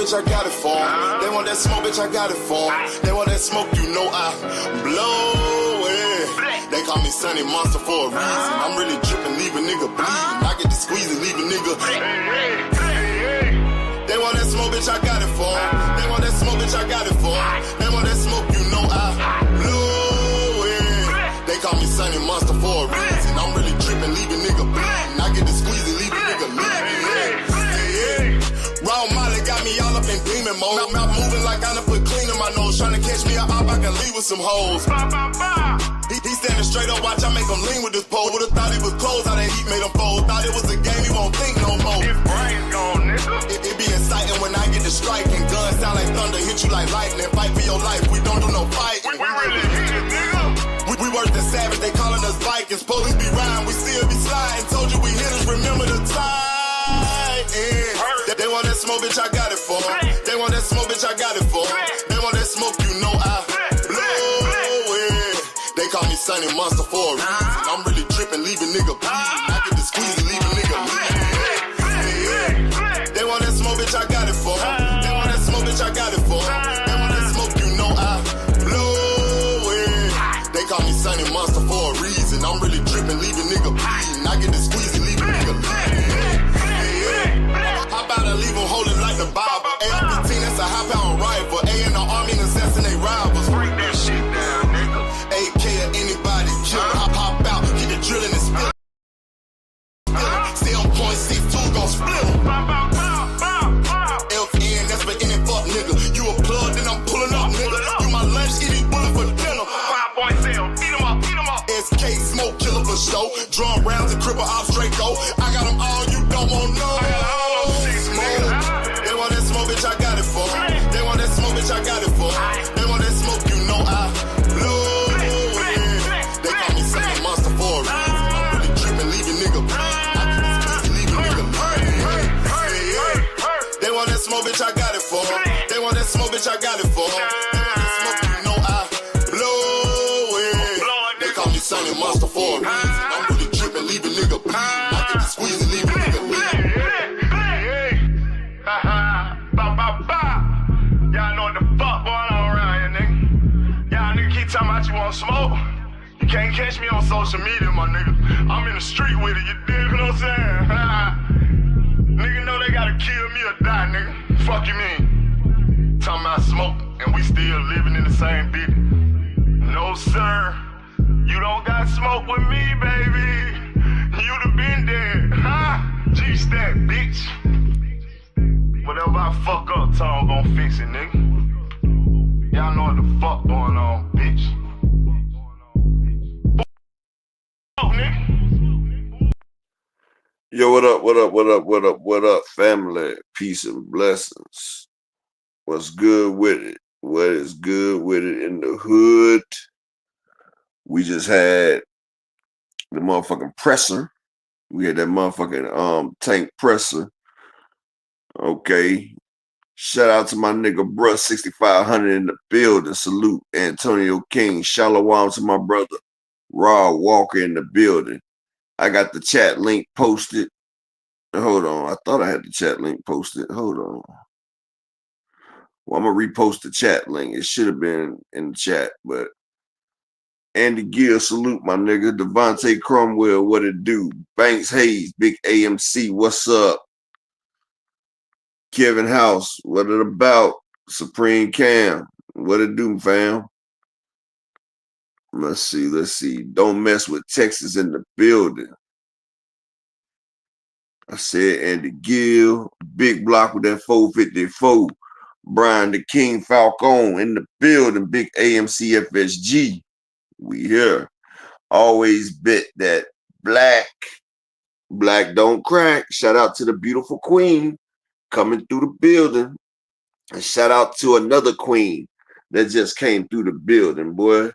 bitch, I got it for 'em. They want that smoke, bitch, I got it for 'em. They want that smoke, you know I blow it. They call me Sunny Monster for a reason. I'm really dripping, leave a nigga bleeding. I get the squeeze and leave a nigga. They want that smoke, bitch, I got it for 'em. They want that smoke, bitch, I got it for 'em. They want that smoke, you know I blow it. They call me Sunny Monster for a reason. I'm really dripping, leave a nigga bleeding. I get the squeeze and leave a nigga leaving. Raw Molly got me all up in demon mode. I'm moving like I done put clean in my nose. Trying to catch me up, I can leave with some hoes. He standing straight up, watch I make him lean with this pole. Would've thought he was closed, how that heat made him fold. Thought it was a game, he won't think no more. His brain's gone, nigga. It be exciting when I get the strike. And guns sound like thunder, hit you like lightning. Fight for your life, we don't do no fight. We really hit it, nigga. We worse than savage, they calling us Vikings. Police be riding, we still be sliding. Told you we hitters, remember the time. They want that smoke, bitch, I got it for 'em. They want that smoke, bitch, I got it for 'em. They want that smoke, you know I blow it. They call me Sunny Monster for a reason. I'm really dripping, leave a nigga bleeding. I get the squeeze and leave a nigga bleeding. They want that smoke, bitch, I got it for 'em. They want that smoke, bitch, I got it for 'em. They want that smoke, you know I blow it. They call me Sunny Monster for a reason. I'm really dripping, leave a nigga bleeding. I get the squeeze and leave a nigga bleeding. How about I leave them holding like the Bible? AR-15, that's a high-power rifle. A in the army and assassinate rivals. Break that shit down, nigga. AK or anybody kill. Hop out, get the drilling and spill. Stay on point, 6-2 gon' split 'em. LN, that's for any fuck nigga. You a plug, then I'm pulling up, nigga. You my lunch, eating bullet for dinner. 5 boys sell, eat 'em up, eat 'em up. SK, smoke killer for show. Drum rounds and cripple off straight go. I got 'em all, you don't want no. They want that smoke, bitch, I got it for 'em. They want that smoke, bitch, I got it for 'em. They want that smoke, you know I blow it. They call me Sunny Monster for a reason. I'm really dripping, leave a nigga bleeding. I get this pussy, leave a nigga bleeding. They want that smoke, bitch, I got it for 'em. They want that smoke, bitch, I got it for 'em. They want that smoke, you know I blow it. They call me Sunny Monster for a reason. I'm really dripping, leave a nigga bleeding. I get the squeeze and leave a nigga bleeding. Y'all know what the fuck going on around here, nigga. Y'all nigga keep talking about you want smoke. You can't catch me on social media, my nigga. I'm in the street with it, you dig what I'm saying? Nigga know they gotta kill me or die, nigga. Fuck you mean? Talking about smoke and we still living in the same bitch. No sir, you don't got smoke with me, baby. You'd have been dead, huh? G-Stack, bitch. Whatever I fuck up, Tom gon' fix it, nigga. Y'all know what the fuck going on, bitch. Fuck, nigga. Yo, what up, what up, what up, what up, what up, family? Peace and blessings. What's good with it? What is good with it in the hood? We just had the motherfucking presser. We had that motherfucking tank presser. Okay. Shout out to my nigga bruh 6500 in the building. Salute Antonio King. Shalom to my brother Rod Walker in the building. I got the chat link posted. Hold on. I thought I had the chat link posted. Hold on. Well, I'm going to repost the chat link. It should have been in the chat, but Andy Gill, salute my nigga. Devontae Cromwell, what it do? Banks Hayes, Big AMC, what's up? Kevin House, what it about? Supreme Cam, what it do, fam? Let's see. Don't mess with Texas in the building. I said Andy Gill, Big Block with that 454. Brian the King Falcone in the building. Big AMC FSG. We here. Always bet that black don't crack. Shout out to the beautiful queen coming through the building. And shout out to another queen that just came through the building, boy.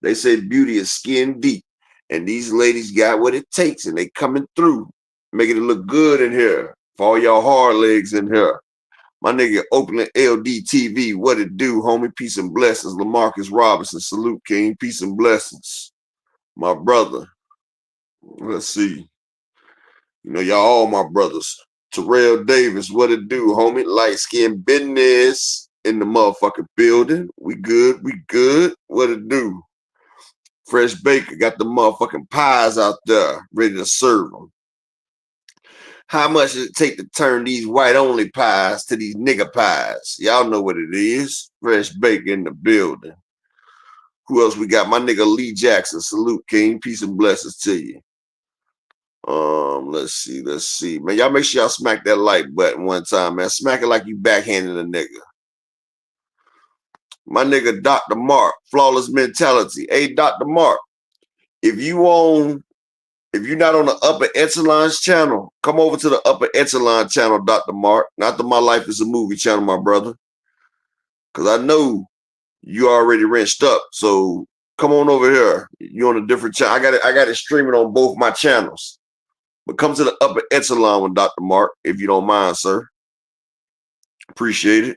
They say beauty is skin deep. And these ladies got what it takes, and they coming through, making it look good in here. For all y'all hard legs in here. My nigga Oakland LDTV, what it do, homie? Peace and blessings. LaMarcus Robinson, salute, King. Peace and blessings. My brother. Let's see. You know, y'all all my brothers. Terrell Davis, what it do, homie? Light skin business in the motherfucking building. We good, we good. What it do? Fresh Baker got the motherfucking pies out there ready to serve them. How much does it take to turn these white-only pies to these nigga pies? Y'all know what it is. Fresh Baker in the building. Who else we got? My nigga Lee Jackson. Salute, King. Peace and blessings to you. Let's see. Man, y'all make sure y'all smack that like button one time, man. Smack it like you backhanded a nigga. My nigga Dr. Mark, Flawless Mentality. Hey, Dr. Mark, if you're not on the Upper Echelons channel, come over to the Upper Echelon channel, Dr. Mark. Not that My Life is a Movie channel, my brother. Because I know you already wrenched up. So come on over here. You're on a different channel. I got it streaming on both my channels. But come to the Upper Echelon with Dr. Mark, if you don't mind, sir. Appreciate it.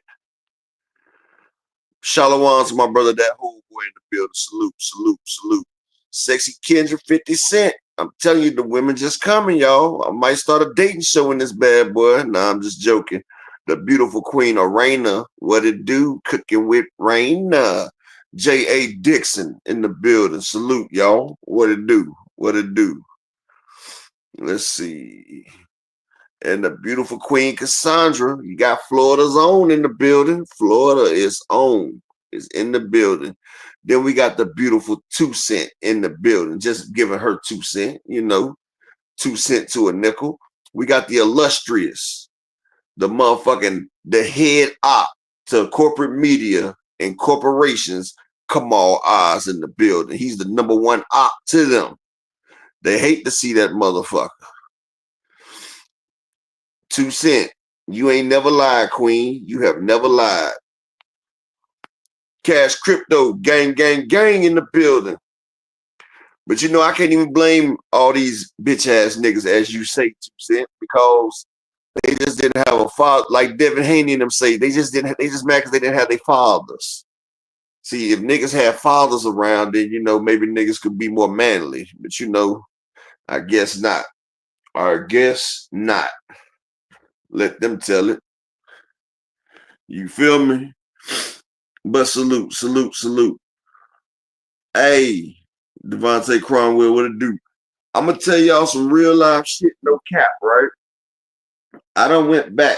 Shalom to my brother, that whole boy in the building. Salute, salute, salute. Sexy Kendra 50 Cent. I'm telling you, the women just coming, y'all. I might start a dating show in this bad boy. Nah, I'm just joking. The beautiful queen, Arena. What it do? Cooking with Raina. J.A. Dixon in the building. Salute, y'all. What it do? What it do? Let's see. And the beautiful queen, Cassandra. You got Florida's own in the building. Florida is on. Is in the building. Then we got the beautiful 2 Cent in the building. Just giving her 2 cents, 2 cents to a nickel. We got the illustrious, the head op to corporate media and corporations, Kamal Oz in the building. He's the #1 op to them. They hate to see that motherfucker. 2 Cent, you ain't never lied, queen. You have never lied. Cash Crypto, gang, gang, gang in the building. But I can't even blame all these bitch ass niggas, as you say, 2 Cent, because they just didn't have a father. Like Devin Haney and them say, they just mad because they didn't have their fathers. See, if niggas had fathers around, then maybe niggas could be more manly. But I guess not. I guess not. Let them tell it. You feel me? But salute, salute, salute. Hey, Devontae Cromwell, what it do? I'm going to tell y'all some real life shit, no cap, right? I done went back.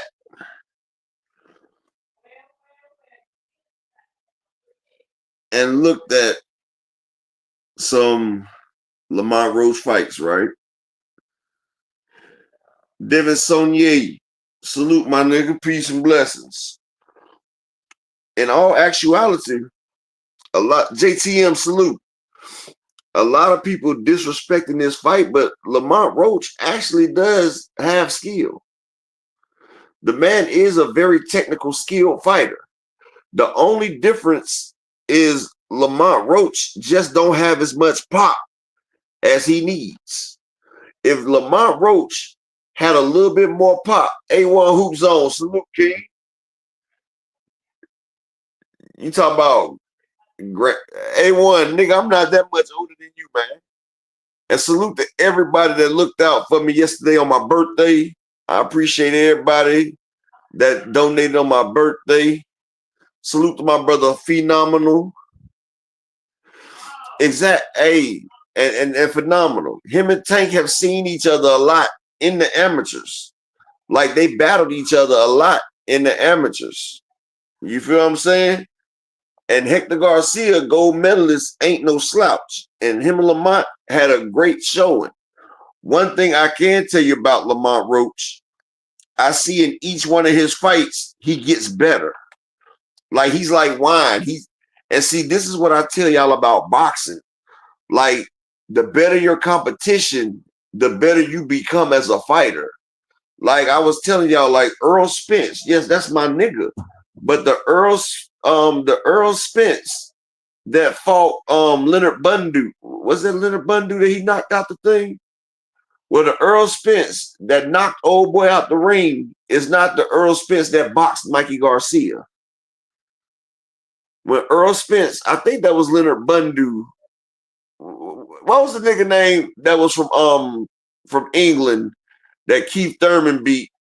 And looked at some Lamont Roach fights, right? Devin Sonier, salute my nigga, peace and blessings. In all actuality, JTM salute. A lot of people disrespecting this fight, but Lamont Roach actually does have skill. The man is a very technical, skilled fighter. The only difference is Lamont Roach just don't have as much pop as he needs. If Lamont Roach had a little bit more pop, A1 Hoop Zone, salute, King. You talking about A1, nigga, I'm not that much older than you, man. And salute to everybody that looked out for me yesterday on my birthday. I appreciate everybody that donated on my birthday. Salute to my brother, Phenomenal. And Phenomenal. Him and Tank have seen each other a lot in the amateurs. Like they battled each other a lot in the amateurs. You feel what I'm saying? And Hector Garcia, gold medalist, ain't no slouch. And him and Lamont had a great showing. One thing I can tell you about Lamont Roach, I see in each one of his fights, he gets better. Like he's like wine. And see, this is what I tell y'all about boxing. Like the better your competition, the better you become as a fighter. Like I was telling y'all, like Earl Spence, yes, that's my nigga. But the Earl Spence that fought Leonard Bundu, was it Leonard Bundu that he knocked out the thing? Well, the Earl Spence that knocked old boy out the ring is not the Earl Spence that boxed Mikey Garcia. When Earl Spence, I think that was Leonard Bundu. What was the nigga name that was from England that Keith Thurman beat?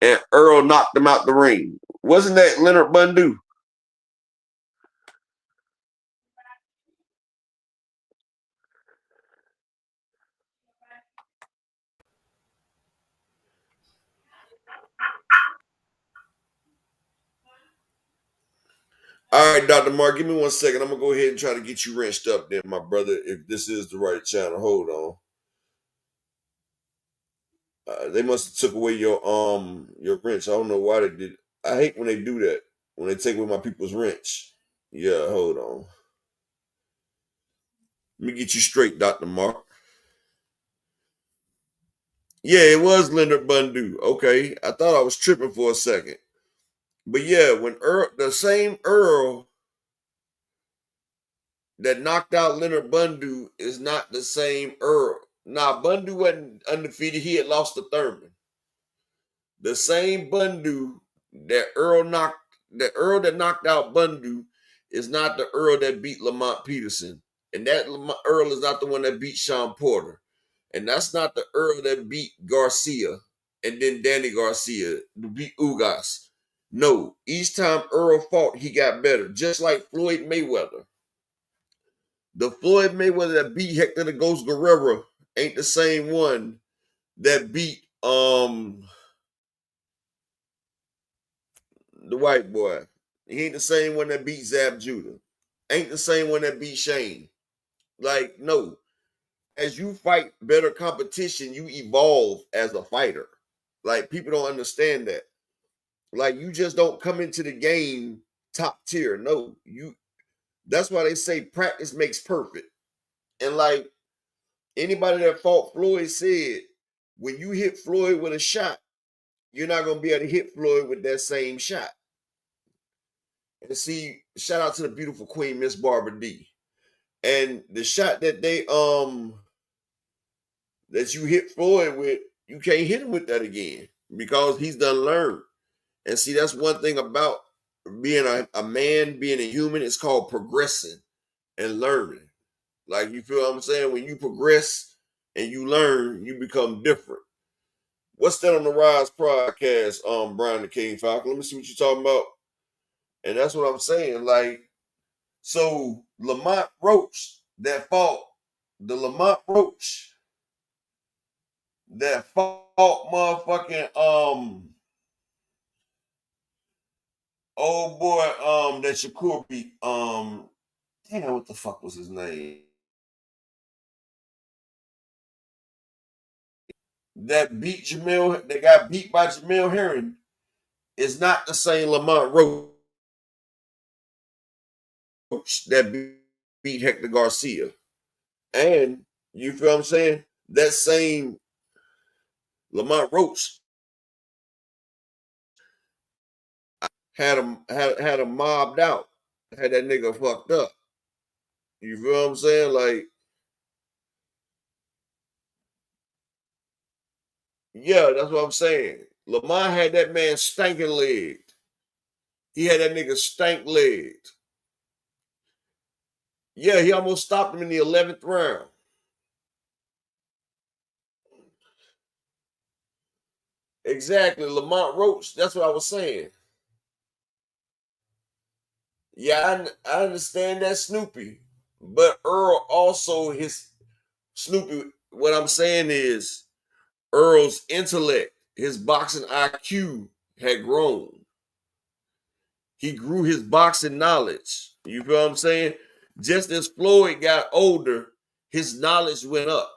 and Earl knocked him out the ring. Wasn't that Leonard Bundu? All right, Dr. Mark, give me 1 second. I'm going to go ahead and try to get you wrenched up there, my brother, if this is the right channel. Hold on. They must have took away your wrench. I don't know why they did. I hate when they do that. When they take away my people's wrench. Yeah, hold on. Let me get you straight, Dr. Mark. Yeah, it was Leonard Bundu. Okay. I thought I was tripping for a second. But yeah, when the same Earl that knocked out Leonard Bundu is not the same Earl. Nah, Bundu wasn't undefeated. He had lost to Thurman. The same Bundu that Earl that knocked out Bundu is not the Earl that beat Lamont Peterson. And that Earl is not the one that beat Sean Porter. And that's not the Earl that beat Garcia and then Danny Garcia to beat Ugas. No, each time Earl fought, he got better. Just like Floyd Mayweather. The Floyd Mayweather that beat Hector the Ghost Guerrero ain't the same one that beat the white boy. He ain't the same one that beat Zab Judah. Ain't the same one that beat Shane. Like, no. As you fight better competition, you evolve as a fighter. Like, people don't understand that. Like, you just don't come into the game top tier. No, that's why they say practice makes perfect. And like anybody that fought Floyd said, when you hit Floyd with a shot, you're not gonna be able to hit Floyd with that same shot. And see, shout out to the beautiful queen, Miss Barbara D. And the shot that that you hit Floyd with, you can't hit him with that again because he's done learned. And see, that's one thing about being a man, being a human, it's called progressing and learning. Like, you feel what I'm saying? When you progress and you learn, you become different. What's that on the Rise podcast, Brian the King Falcon? Let me see what you're talking about. And that's what I'm saying. Like, so Lamont Roach that fought motherfucking old boy that Shakur beat damn, what the fuck was his name? That got beat by Jamel Herring is not the same Lamont Roach that beat Hector Garcia. And you feel what I'm saying? That same Lamont Roach had him mobbed out, had that nigga fucked up. You feel what I'm saying? Like, yeah, that's what I'm saying. Lamont had that man stanking legged. He had that nigga stank legged. Yeah, he almost stopped him in the 11th round. Exactly, Lamont Roach. That's what I was saying. Yeah, I understand that Snoopy, but Earl also Snoopy. What I'm saying is Earl's intellect, his boxing IQ had grown. He grew his boxing knowledge. You feel what I'm saying? Just as Floyd got older, his knowledge went up.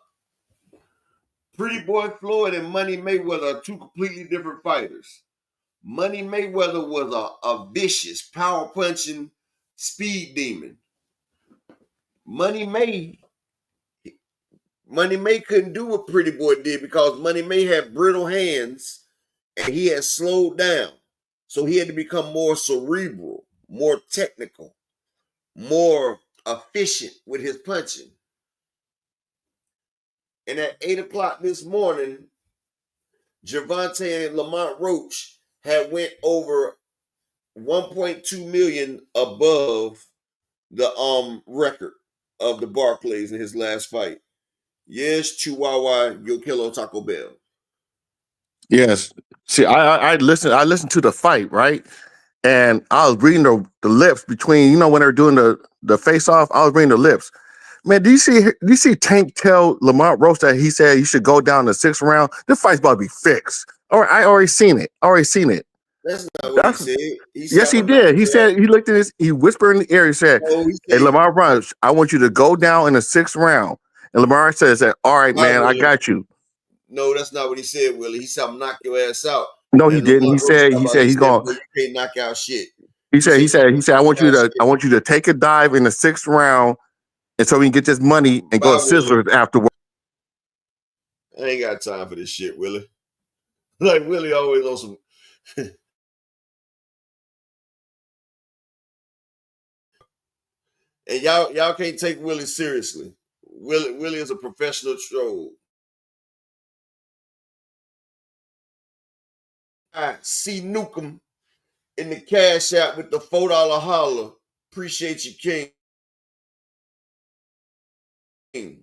Pretty Boy Floyd and Money Mayweather are two completely different fighters. Money Mayweather was a vicious, power punching speed demon. Money May couldn't do what Pretty Boy did because Money May had brittle hands and he had slowed down. So he had to become more cerebral, more technical, more efficient with his punching. And at 8 o'clock this morning, Gervonta and Lamont Roach had went over 1.2 million above the record of the Barclays in his last fight. Yes, Chihuahua, yo quiero Taco Bell. Yes. See, I listened to the fight, right? And I was reading the lips between, when they're doing the face off, I was reading the lips. Man, do you see Tank tell Lamont Roach that he said he should go down the 6th round? This fight's about to be fixed. I already seen it. That's not what he said. Yes, he did. He said he looked at this, he whispered in the air, he said, hey, Lamont Roach, I want you to go down in the 6th round. And Lamont says that, all right, man, I got you. No, that's not what he said, Willie. He said, I'm knock your ass out. No, he didn't. He said he's going. You can't knock out shit. He said, I want you to take a dive in the 6th round, and so we can get this money and go to Sizzlers afterwards. I ain't got time for this shit, Willie. Like Willie always on some. And y'all can't take Willie seriously. Willie is a professional troll. I see Newcomb in the cash app with the $4 holler. Appreciate you, King.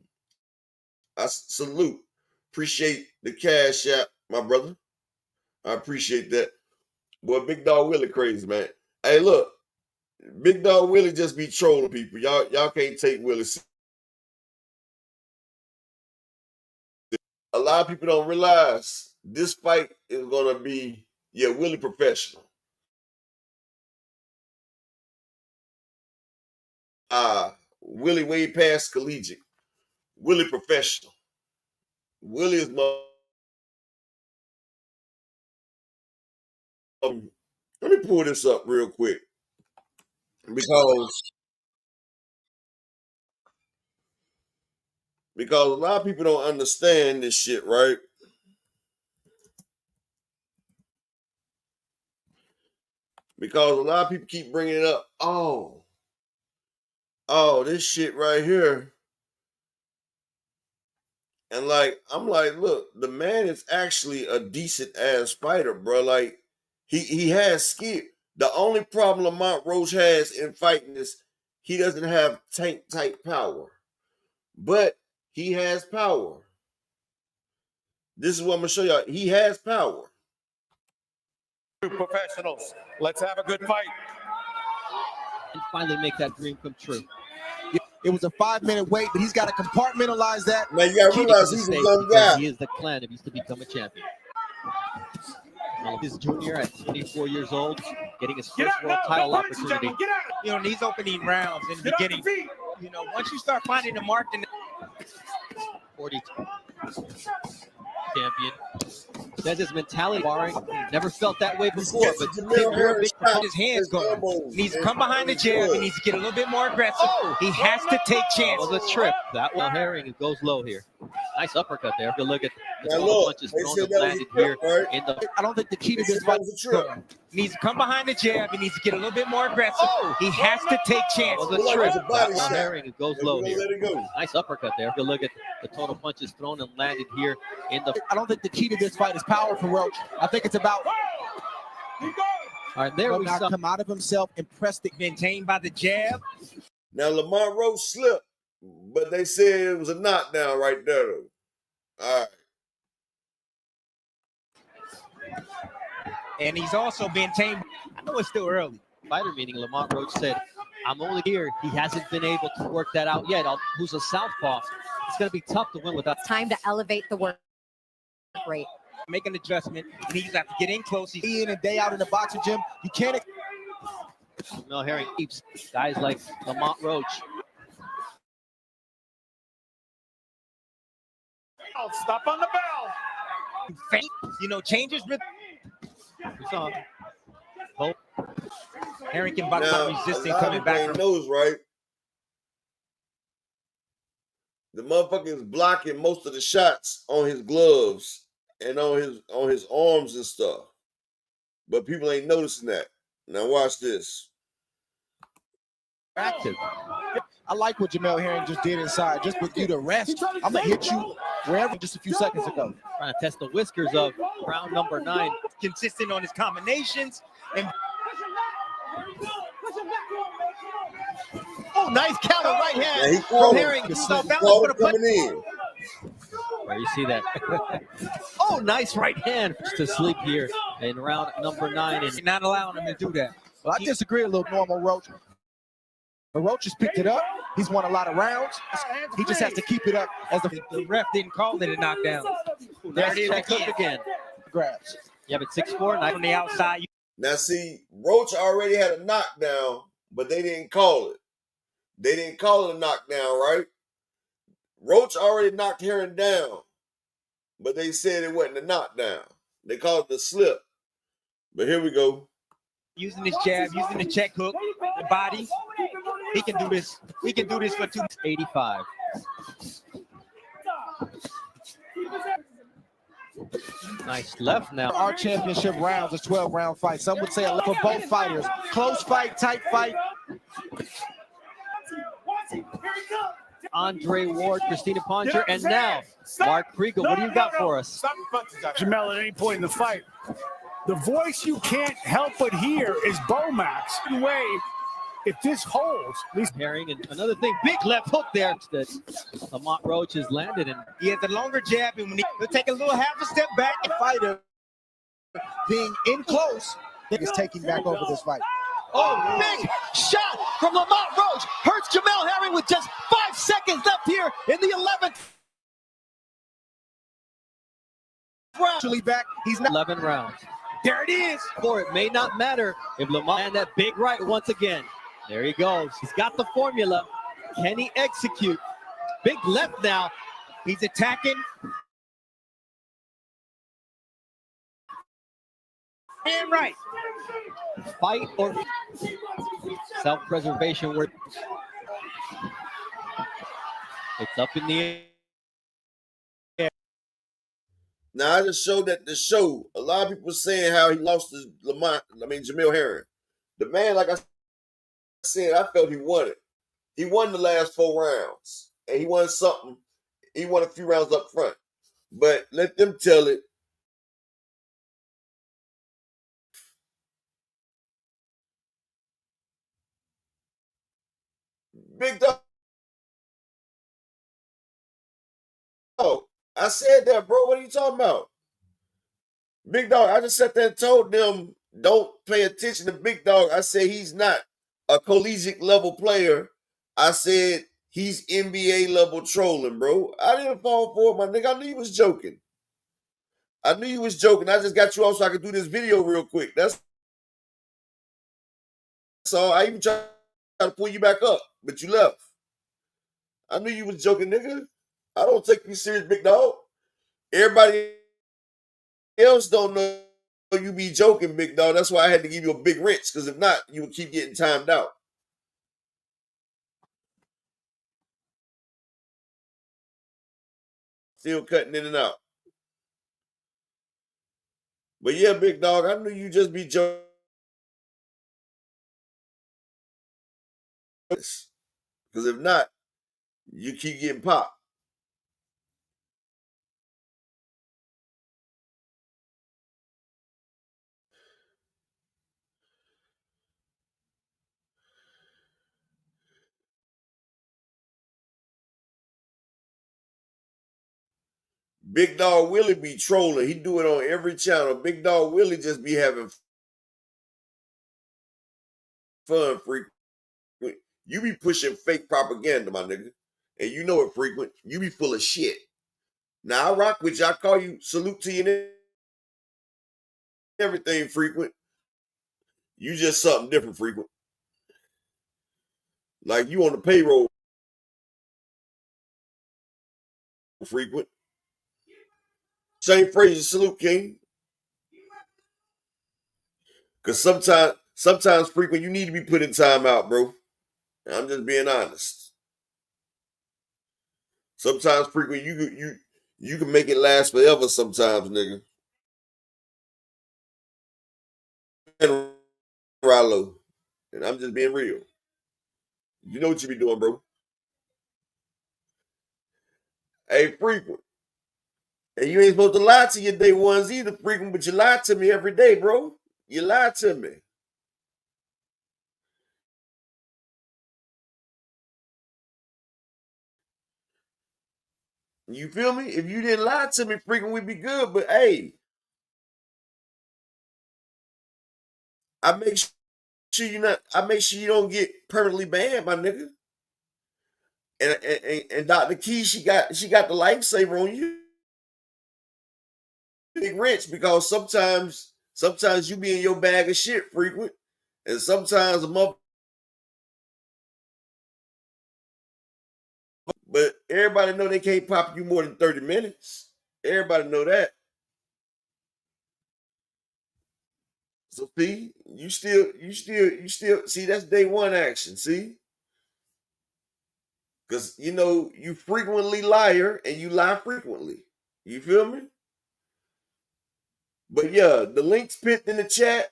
I salute. Appreciate the cash app, my brother. I appreciate that. Boy, Big Dog Willie crazy, man. Hey, look. Big Dog Willie just be trolling people. Y'all can't take Willie. A lot of people don't realize this fight is gonna be, Willie professional. Willie way past collegiate. Willie professional. Willie is let me pull this up real quick. Because a lot of people don't understand this shit, right? Because a lot of people keep bringing it up. Oh, this shit right here. And I'm like, look, the man is actually a decent ass fighter, bro. Like, he has skill. The only problem Lamont Roach has in fighting is he doesn't have tank type power. But he has power. This is what I'm gonna show y'all. He has power. Professionals, let's have a good fight. And finally make that dream come true. It was a 5-minute wait, but he's got to compartmentalize that. Man, you gotta realize he's a young guy. He is the clan if he's to become a champion. His junior at 24 years old, getting his first world title opportunity. In these opening rounds in the beginning, once you start finding the mark, 42 champion. Says his mentality, barring, never felt that way before, but his hands going. He needs to come behind the jab. He needs to get a little bit more aggressive. He has to take chances. The trip. That one Herring goes low here. Nice uppercut there. If you look at the total punches thrown and landed here in the. I don't think the key to this fight is going. He needs to come behind the jab. He needs to get a little bit more aggressive. He has to take chances. The trip. That one Herring goes low here. Nice uppercut there. If you look at the total punches thrown and landed here in the. I don't think the key to this fight is power for Roach. I think it's about. All right, there we go. Come out of himself and press it, maintained by the jab. Now Lamont Roach slipped, but they said it was a knockdown right there, though. All right. And he's also been tamed. I know it's still early. Fighter meeting, Lamont Roach said, I'm only here. He hasn't been able to work that out yet. Who's a southpaw? It's going to be tough to win without. Time to elevate the work rate. Make an adjustment. And he's got to get in close. He's day in and day out in the boxing gym. You can't. Mel Herring keeps guys like Lamont Roach. Stop on the bell. Faint, changes rhythm. We saw both. Herring can box out resisting coming back. Knows, right? The motherfucker is blocking most of the shots on his gloves and on his arms and stuff. But people ain't noticing that. Now watch this. Active. I like what Jamel Herring just did inside. Just with you to rest, I'm going to hit you wherever just a few seconds ago. Trying to test the whiskers of round number 9. Consistent on his combinations. And nice counter right hand. Yeah, he called Herring. him coming in. There you see that. Oh, nice right hand to sleep here in round number 9. And Not allowing him to do that. Well, I disagree a little, Normal Roach. But Roach has picked it up. He's won a lot of rounds. He just has to keep it up as The ref didn't call it a knockdown. there it is again. grabs. Yeah, but 6'4", knife On the outside. Now, see, Roach already had a knockdown, but they didn't call it. They didn't call it a knockdown, right? Roach already knocked Herring down, but they said it wasn't a knockdown. They called it a slip. But here we go. Using his jab, using the check hook, the body. He can do this. He can do this for 285. Nice left now. Our championship rounds is 12-round fight. Some would say for both fighters. Close fight, tight fight. Andre Ward, Christina Poncher, and now Mark Kriegel. What do you got for us? Stop Jamel at any point in the fight. The voice you can't help but hear is Bomax. Way, if this holds, at least Herring, and another thing, big left hook there that Lamont Roach has landed, and he has the longer jab, and when he'll take a little half a step back. Fighter being in close is taking back over this fight. oh, big shot from Lamont Roach hurts Jamel Herring with just 5 seconds left here in the 11th round. Actually back, he's not 11 rounds. There it is. For it may not matter if Lamont and that big right once again. There he goes. He's got the formula. Can he execute? Big left now. He's attacking. And right. Fight or self-preservation. Where it's up in the air. Now, I just showed that the show. A lot of people saying how he lost to Jamel Herring. The man, like I said, I felt he won it. He won the last 4 rounds. And he won something. He won a few rounds up front. But let them tell it. Big dog. Oh, I said that, bro. What are you talking about? Big dog, I just sat there and told them, don't pay attention to Big Dog. I said he's not a collegiate level player. I said he's NBA level trolling, bro. I didn't fall for it, my nigga. I knew you was joking. I just got you off so I could do this video real quick. That's all. I even tried to pull you back up, but you left. I knew you was joking, nigga. I don't take you serious, Big Dog. Everybody else don't know you be joking, Big Dog. That's why I had to give you a big wrench, because if not, you would keep getting timed out. Still cutting in and out. But yeah, Big Dog, I knew you just be joking. Because if not, you keep getting popped. Big Dog Willie be trolling. He do it on every channel. Big Dog Willie just be having fun frequent. You be pushing fake propaganda, my nigga. And you know it, Frequent. You be full of shit. Now, I rock with you. I call you, salute to you and everything, Frequent. You just something different, Frequent. Like you on the payroll, Frequent. Same phrase, salute, King. Because sometimes, Frequent, you need to be put in time out, bro. I'm just being honest. Sometimes, Frequent, you can make it last forever sometimes, nigga. And Rallo. And I'm just being real. You know what you be doing, bro. Hey, Frequent. And you ain't supposed to lie to your day ones either, Frequent, but you lie to me every day, bro. You lie to me. You feel me? If you didn't lie to me frequent, we'd be good. But hey, I make sure you don't get permanently banned, my nigga. And Dr. Key, she got the lifesaver on you. Big rich because sometimes you be in your bag of shit frequent, and sometimes a month. But everybody know they can't pop you more than 30 minutes. Everybody know that. So see, you still see that's day one action. See, because you frequently liar and you lie frequently. You feel me? But yeah, the link's pinned in the chat.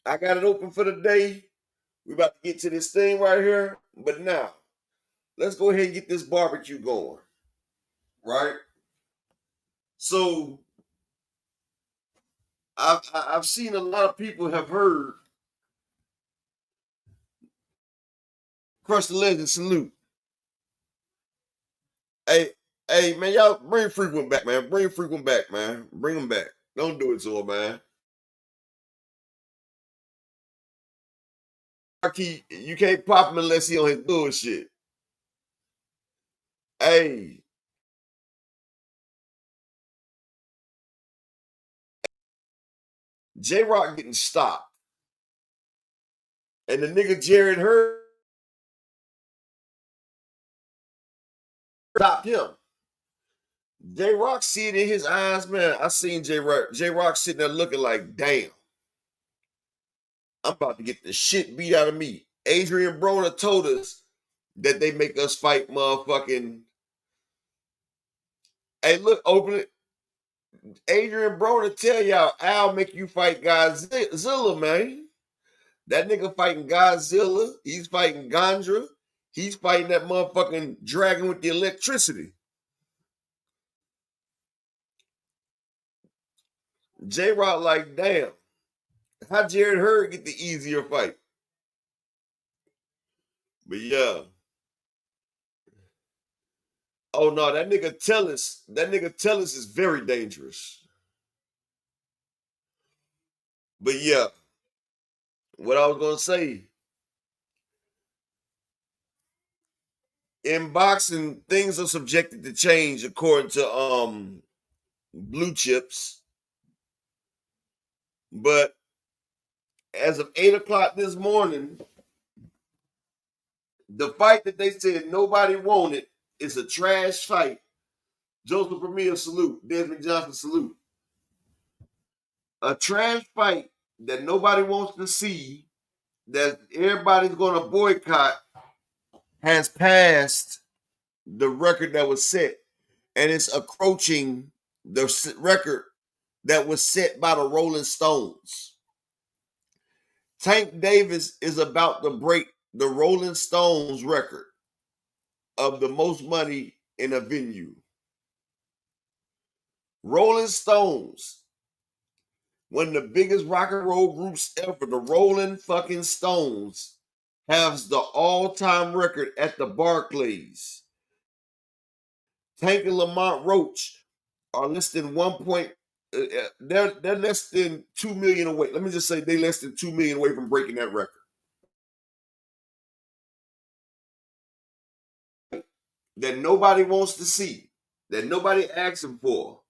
I got it open for the day. We about to get to this thing right here. But now, let's go ahead and get this barbecue going. Right? So I've seen a lot of people have heard Crush the Legend salute. Hey, man, y'all bring Frequent back, man. Bring Frequent back, man. Bring him back. Don't do it to him, man. You can't pop him unless he on his bullshit. Hey. J-Rock getting stopped. And the nigga Jared Hurd stopped him. J-Rock see it in his eyes, man. I seen J-Rock sitting there looking like, damn. I'm about to get the shit beat out of me. Adrian Broner told us that they make us fight motherfucking. Hey, look, open it. Adrian Broner tell y'all, I'll make you fight Godzilla, man. That nigga fighting Godzilla. He's fighting Gondra. He's fighting that motherfucking dragon with the electricity. J-Rock like, damn. How Jared Hurd get the easier fight? But yeah. Oh no, that nigga Tellis is very dangerous. But yeah, what I was gonna say, in boxing, things are subjected to change according to blue chips. But as of 8 o'clock this morning, the fight that they said nobody wanted is a trash fight. Joseph Premier salute. Desmond Johnson salute. A trash fight that nobody wants to see, that everybody's going to boycott, has passed the record that was set. And it's approaching the record that was set by the Rolling Stones. Tank Davis is about to break the Rolling Stones record of the most money in a venue. Rolling Stones, one of the biggest rock and roll groups ever, the Rolling fucking Stones, has the all-time record at the Barclays. Tank and Lamont Roach are less than they're less than 2 million away. Let me just say they're less than 2 million away from breaking that record. That nobody wants to see, that nobody asking for.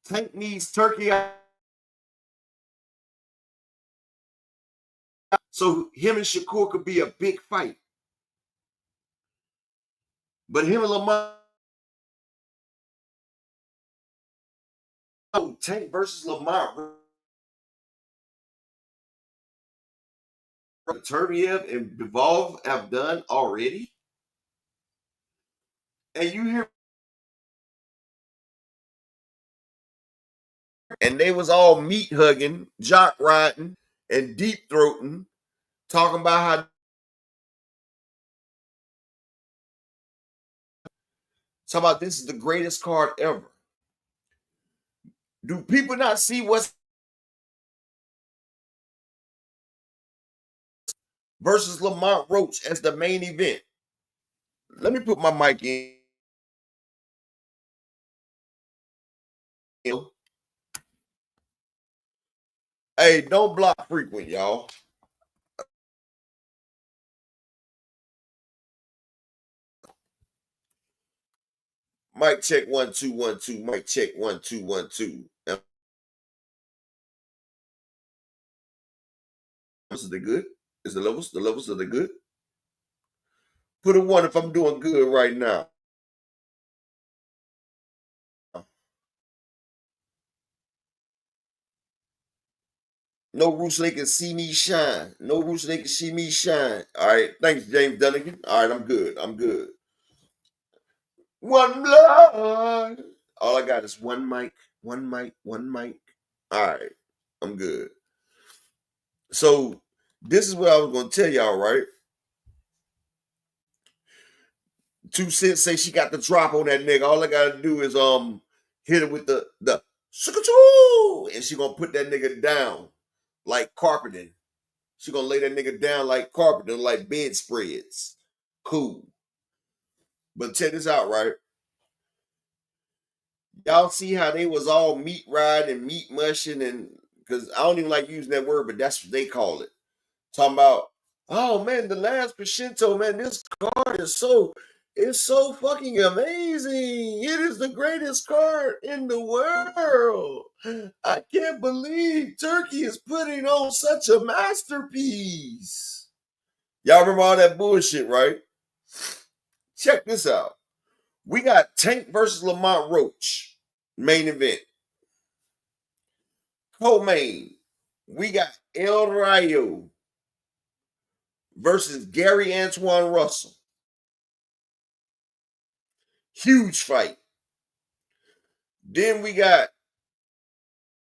Tank needs Turkey out so him and Shakur could be a big fight. But him and Lamont, Tank versus Lamont, Turbiev and Bivol have done already. And you hear, and they was all meat hugging, jock riding, and deep throating, talking about this is the greatest card ever. Do people not see what's versus Lamont Roach as the main event? Let me put my mic in. Hey, don't block frequent, y'all. Mic check 1 2 1 2. Mic check 1 2 1 2. Is they good? Is the levels? The levels are they good? Put a 1 if I'm doing good right now. No roots they can see me shine. No roots they can see me shine. All right. Thanks, James Dunnigan. All right, I'm good. I'm good. One blood. All I got is one mic, one mic, one mic. All right. I'm good. So this is what I was gonna tell y'all, right? 2 Cents say she got the drop on that nigga. All I gotta do is hit her with the and she gonna put that nigga down like carpeting. She gonna lay that nigga down like carpeting, like bedspreads. Cool. But check this out, right? Y'all see how they was all meat riding and meat mushing, and because I don't even like using that word, but that's what they call it. Talking about, oh man, the last Crescento, man, this card is it's so fucking amazing. It is the greatest card in the world. I can't believe Turkey is putting on such a masterpiece. Y'all remember all that bullshit, right? Check this out. We got Tank versus Lamont Roach, main event. Co-main, we got El Rayo versus Gary Antoine Russell. Huge fight. Then we got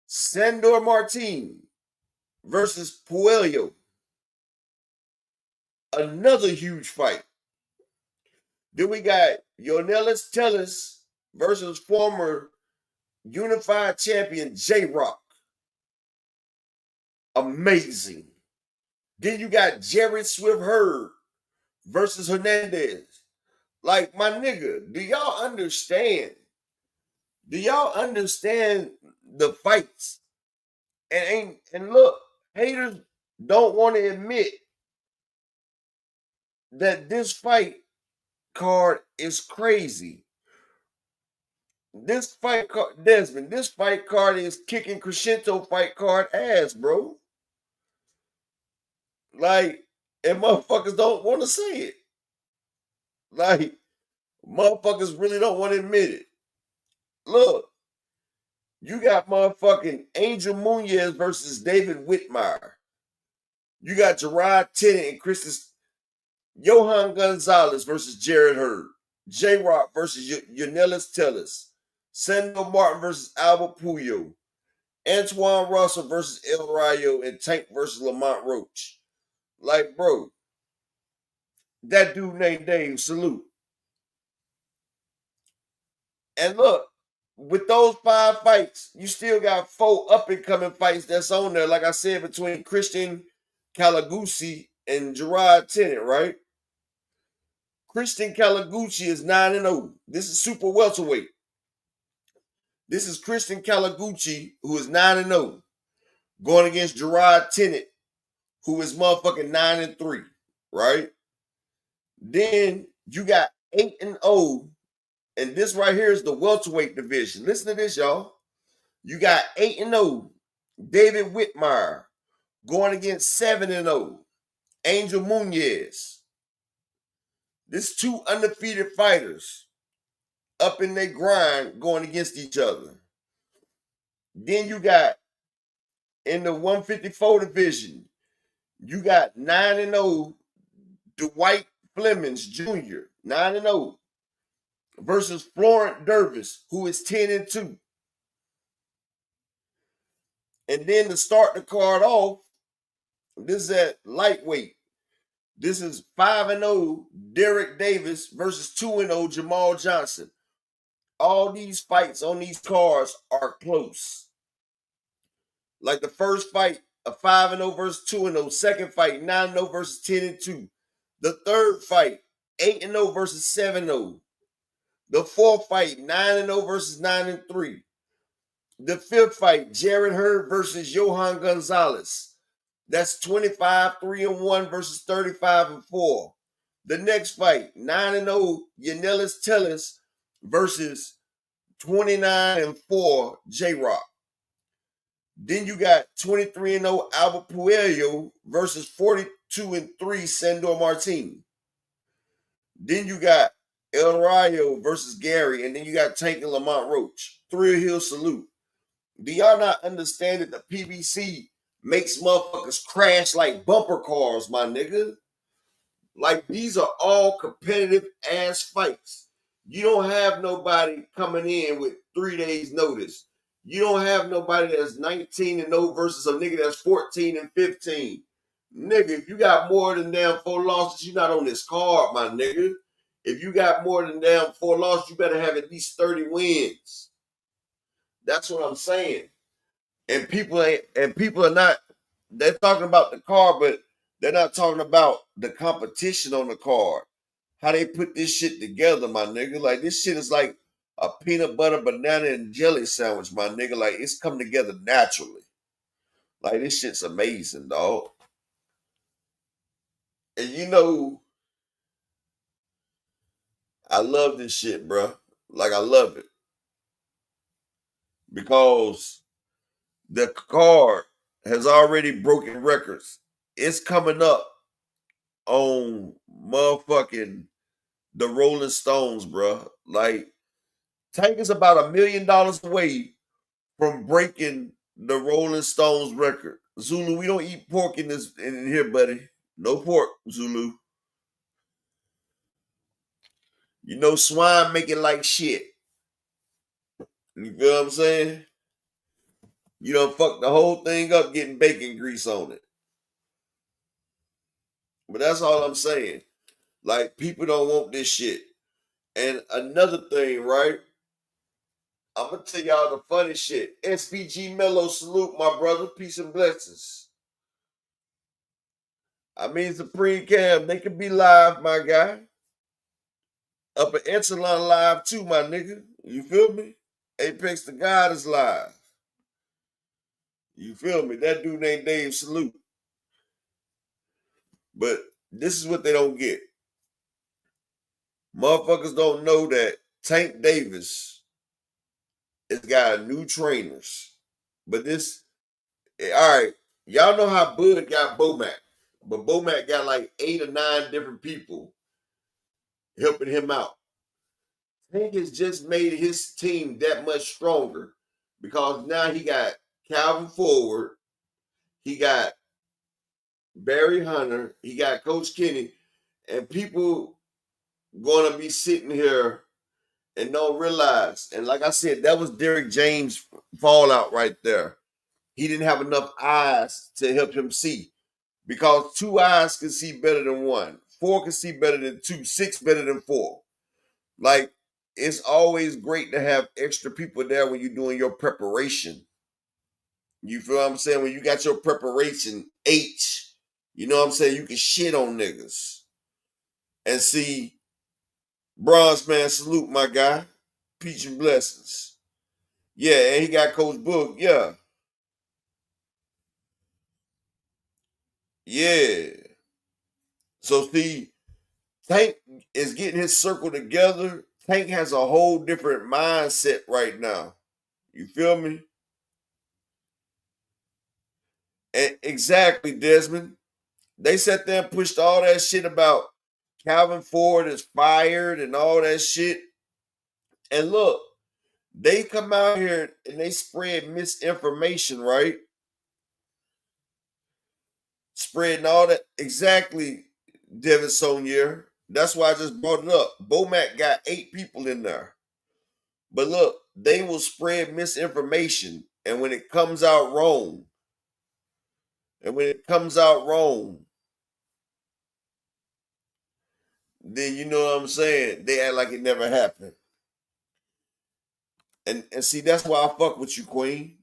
Sandor Martin versus Puello. Another huge fight. Then we got Yonelis Tellis versus former unified champion J-Rock. Amazing. Then you got Jared Swift Hurd versus Hernandez. Like, my nigga, do y'all understand? Do y'all understand the fights? And look, haters don't want to admit that this fight card is crazy. This fight card, Desmond, this fight card is kicking Crescento fight card ass, bro. Like, and motherfuckers don't want to say it. Like, motherfuckers really don't want to admit it. Look, you got motherfucking Angel Munez versus David Whitmire. You got Gerard Tennant and Christus Johan Gonzalez versus Jared Hurd. J-Rock versus Yonelis Tellis. Sandor Martin versus Albert Puyo. Antoine Russell versus El Rayo. And Tank versus Lamont Roach. Like, bro, that dude named Dave, salute. And look, with those 5 fights, you still got 4 up-and-coming fights that's on there, like I said, between Christian Calagucci and Gerard Tennant, right? Christian Calagucci is 9-0. This is super welterweight. This is Christian Calagucci, who is 9-0, going against Gerard Tennant, who is motherfucking 9-3, right? Then you got 8-0, and this right here is the welterweight division. Listen to this, y'all. You got 8-0, David Whitmire, going against 7-0, Angel Munez. This 2 undefeated fighters up in their grind going against each other. Then you got in the 154 division, you got 9-0 Dwight Flemings Jr., 9-0, versus Florent Dervis, who is 10-2. And then to start the card off, this is at lightweight. This is 5-0 Derek Davis versus 2-0 Jamal Johnson. All these fights on these cards are close. Like the first fight, a 5-0 versus 2-0. Second fight, 9-0 versus 10-2. The third fight, 8-0 versus 7-0. The fourth fight, 9-0 versus 9-3. The 5th fight, Jared Hurd versus Johan Gonzalez. That's 25-3-1 versus 35-4. The next fight, 9-0, Yanelis Tellez versus 29-4, J-Rock. Then you got 23-0, Albert Puello versus 42-3, Sandor Martin. Then you got El Rayo versus Gary, and then you got Tank and Lamont Roach. Thrill Hill Salute. Do y'all not understand that the PBC makes motherfuckers crash like bumper cars, my nigga? Like, these are all competitive ass fights. You don't have nobody coming in with 3 days notice. You don't have nobody that's 19-0 versus a nigga that's 14-15. Nigga, if you got more than damn 4 losses, you're not on this card, my nigga. If you got more than damn 4 losses, you better have at least 30 wins. That's what I'm saying. And people are not, they're talking about the card, but they're not talking about the competition on the card. How they put this shit together, my nigga. Like, this shit is like a peanut butter, banana, and jelly sandwich, my nigga. Like, it's come together naturally. Like, this shit's amazing, dog. And you know, I love this shit, bro. Like, I love it. Because the card has already broken records. It's coming up on motherfucking the Rolling Stones, bro. Like, Tank is about $1 million away from breaking the Rolling Stones record. Zulu, we don't eat pork in here, buddy. No pork, Zulu. You know, swine make it like shit. You feel what I'm saying? You done fuck the whole thing up getting bacon grease on it. But that's all I'm saying. Like, people don't want this shit. And another thing, right? I'm going to tell y'all the funny shit. SPG Mello, salute, my brother. Peace and blessings. I mean, Supreme Cam, they can be live, my guy. Upper Echelon live too, my nigga. You feel me? Apex the God is live. You feel me? That dude named Dave, salute. But this is what they don't get. Motherfuckers don't know that Tank Davis has got new trainers. But this, all right, y'all know how Bud got Bomac. But Bomac got like 8 or 9 different people helping him out. Tank has just made his team that much stronger because now he got Calvin Forward, he got Barry Hunter, he got Coach Kenny, and people gonna be sitting here and don't realize. And like I said, that was Derrick James' fallout right there. He didn't have enough eyes to help him see because 2 eyes can see better than 1. 4 can see better than 2. 6 better than 4. Like, it's always great to have extra people there when you're doing your preparation. You feel what I'm saying? When you got your preparation H, you know what I'm saying? You can shit on niggas. And see, Bronze Man, salute, my guy. Peace and blessings. Yeah, and he got Coach Book. Yeah. Yeah. So see, Tank is getting his circle together. Tank has a whole different mindset right now. You feel me? And exactly, Desmond. They sat there and pushed all that shit about Calvin Ford is fired and all that shit. And look, they come out here and they spread misinformation, right? Spreading all that. Exactly, Devin Sonier. That's why I just brought it up. Bomac got 8 people in there. But look, they will spread misinformation. And when it comes out wrong, then you know what I'm saying? They act like it never happened. And see, that's why I fuck with you, Queen.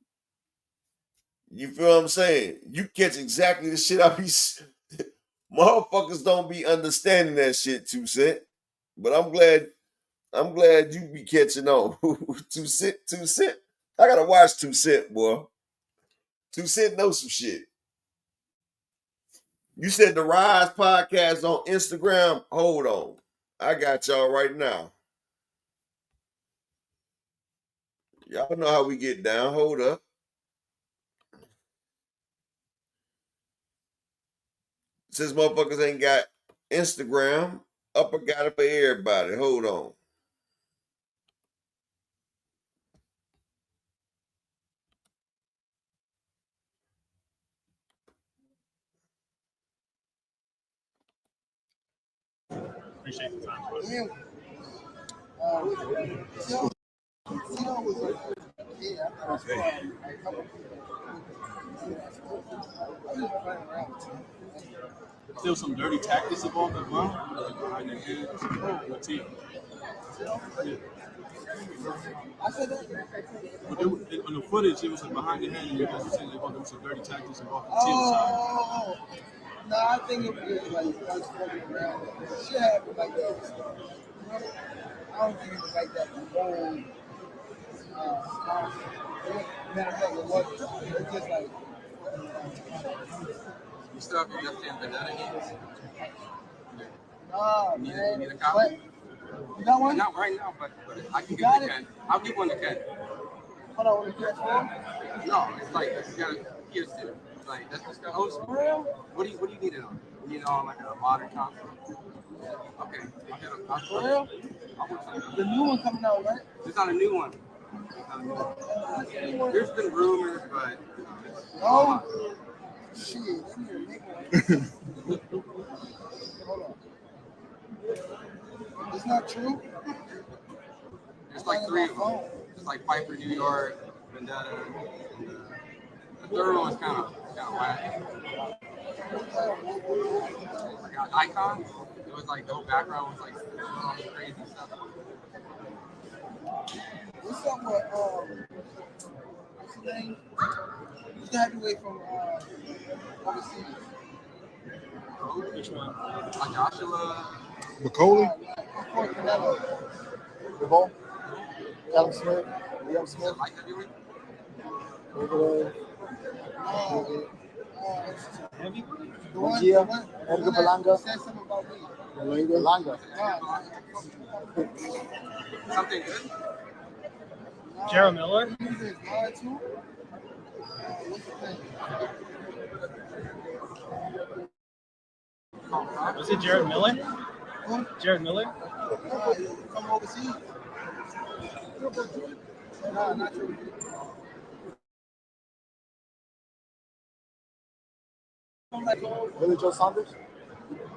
You feel what I'm saying? You catch exactly the shit I be... Motherfuckers don't be understanding that shit, 2 Cent. But I'm glad you be catching on. 2 Cent. I gotta watch 2 Cent, boy. 2 Cent knows some shit. You said the Rise podcast on Instagram. Hold on. I got y'all right now. Y'all know how we get down. Hold up. Since motherfuckers ain't got Instagram, Upper got it for everybody. Hold on. Appreciate the time. Yeah. Still some dirty tactics involved as well, like behind the head of the team. Yeah. I said that. But on the footage, it was like behind the head, and you guys were saying there was some dirty tactics involved on the team side. No, I think it was like us fucking around. Shit happened like that. I don't think it was like that. The whole matter of fact, it wasn't. It was just like. You still have your left hand banana hands? Nah, You man. need a copy? You got one? Not right now, but I can You give got you it? can. I'll give one to Ken. Hold on, want to catch one? No, it's like you gotta here's it. Like that's just old school. For real? What do you need it on? You need it on like a modern console? Okay. For real? The new one coming out, right? It's not a new one. It's not a new one. There's been rumors, but Oh, shit. Let me make one. Hold on. It's not true? there's like 3 of them. It's like Piper, New York, Vendetta. The third one is kind of whack. Like an icon. It was like the whole background was like all this crazy stuff. What's up with, what's his name? Who's the heavyweight from overseas? Which one? Joshua. McCauley, Before Canelo. Devon, Callum Smith, Liam Smith, Light heavyweight? The one, Edgar Berlanga. said something about me. Berlanga. Something good? Jared Miller? Who's this, Mara too? What's his name? Was it Jared Miller? Who? Jared Miller? From overseas. Nah, not true. Billy Joe Saunders.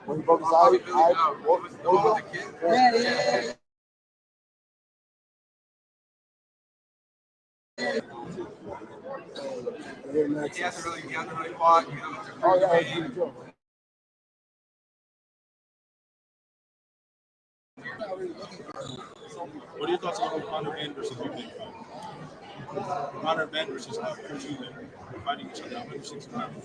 When he broke his eye, Yeah. He hasn't really fought. Oh, yeah, Billy Joe. What are your thoughts on Conor Ben versus Eubank? Conor Ben versus Chris Eubank fighting each other at 160 pounds.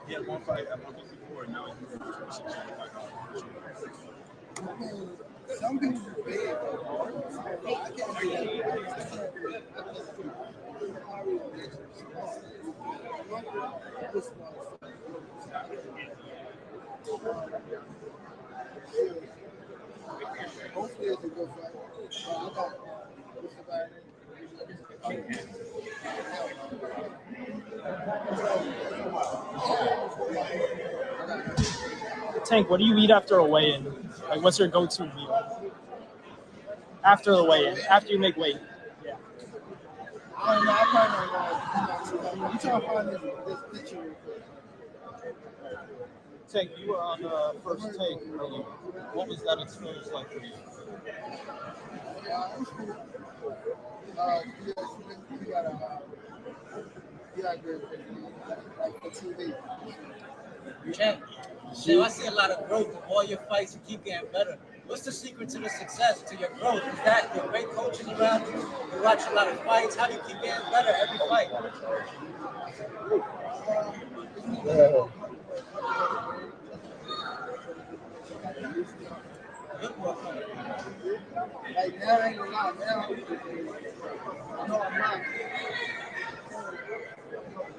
He had one fight at 154 and now he's moving to 165 pounds. Some people are big, I can't do hopefully it's a good fight. I got what's the guy name? Tank, what do you eat after a weigh-in? Like, what's your go-to meal? After the weigh-in, after you make weight. Yeah. I don't know. I probably not. You trying to find this picture real quick. Tank, you were on the first take earlier. What was that experience like for you? It was cool. You got good like for 2 days. Ken, so I see a lot of growth in all your fights. You keep getting better. What's the secret to the success, to your growth? Is that your great coaches around you? You watch a lot of fights. How do you keep getting better every fight? Like now, I ain't gonna lie. Now, no, I'm not.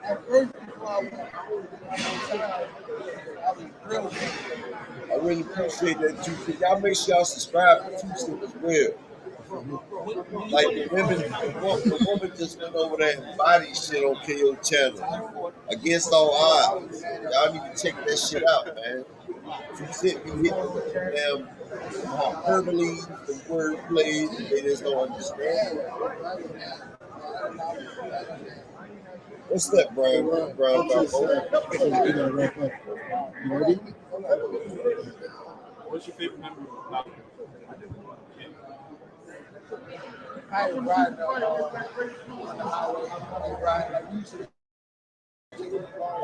At first, before I went, I was real. I really appreciate that too. Can y'all make sure y'all subscribe to Two-Step as well? Like the woman just went over there and body shit on KO channel against all odds. Y'all need to check that shit out, man. Two-Step be hitting them hyperbole, the word plays, they just don't understand. What's that, Brian? Brian What's your favorite memory about it? I was riding on the highway. I was riding like usually.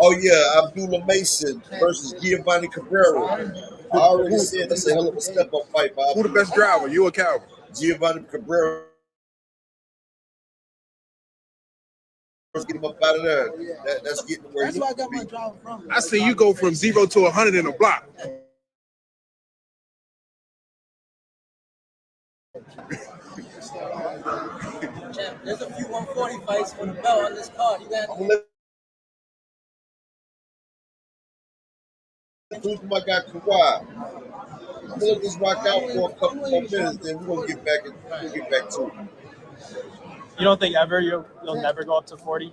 Oh yeah, Abdullah Mason versus Giovanni Cabrera. I already said that's a hell of a step up fight. Who the best driver? You or Calvin? Giovanni Cabrera. Let's get him up out of there. That's getting where That's where I got my driver from. I see you go from 0 to 100 in a block. There's a few 140 fights for the belt on this card. You got. Including my guy Kawhi. I'm gonna let this rock out for a couple more minutes, then we're gonna get back to it. You don't think ever you'll never go up to 40?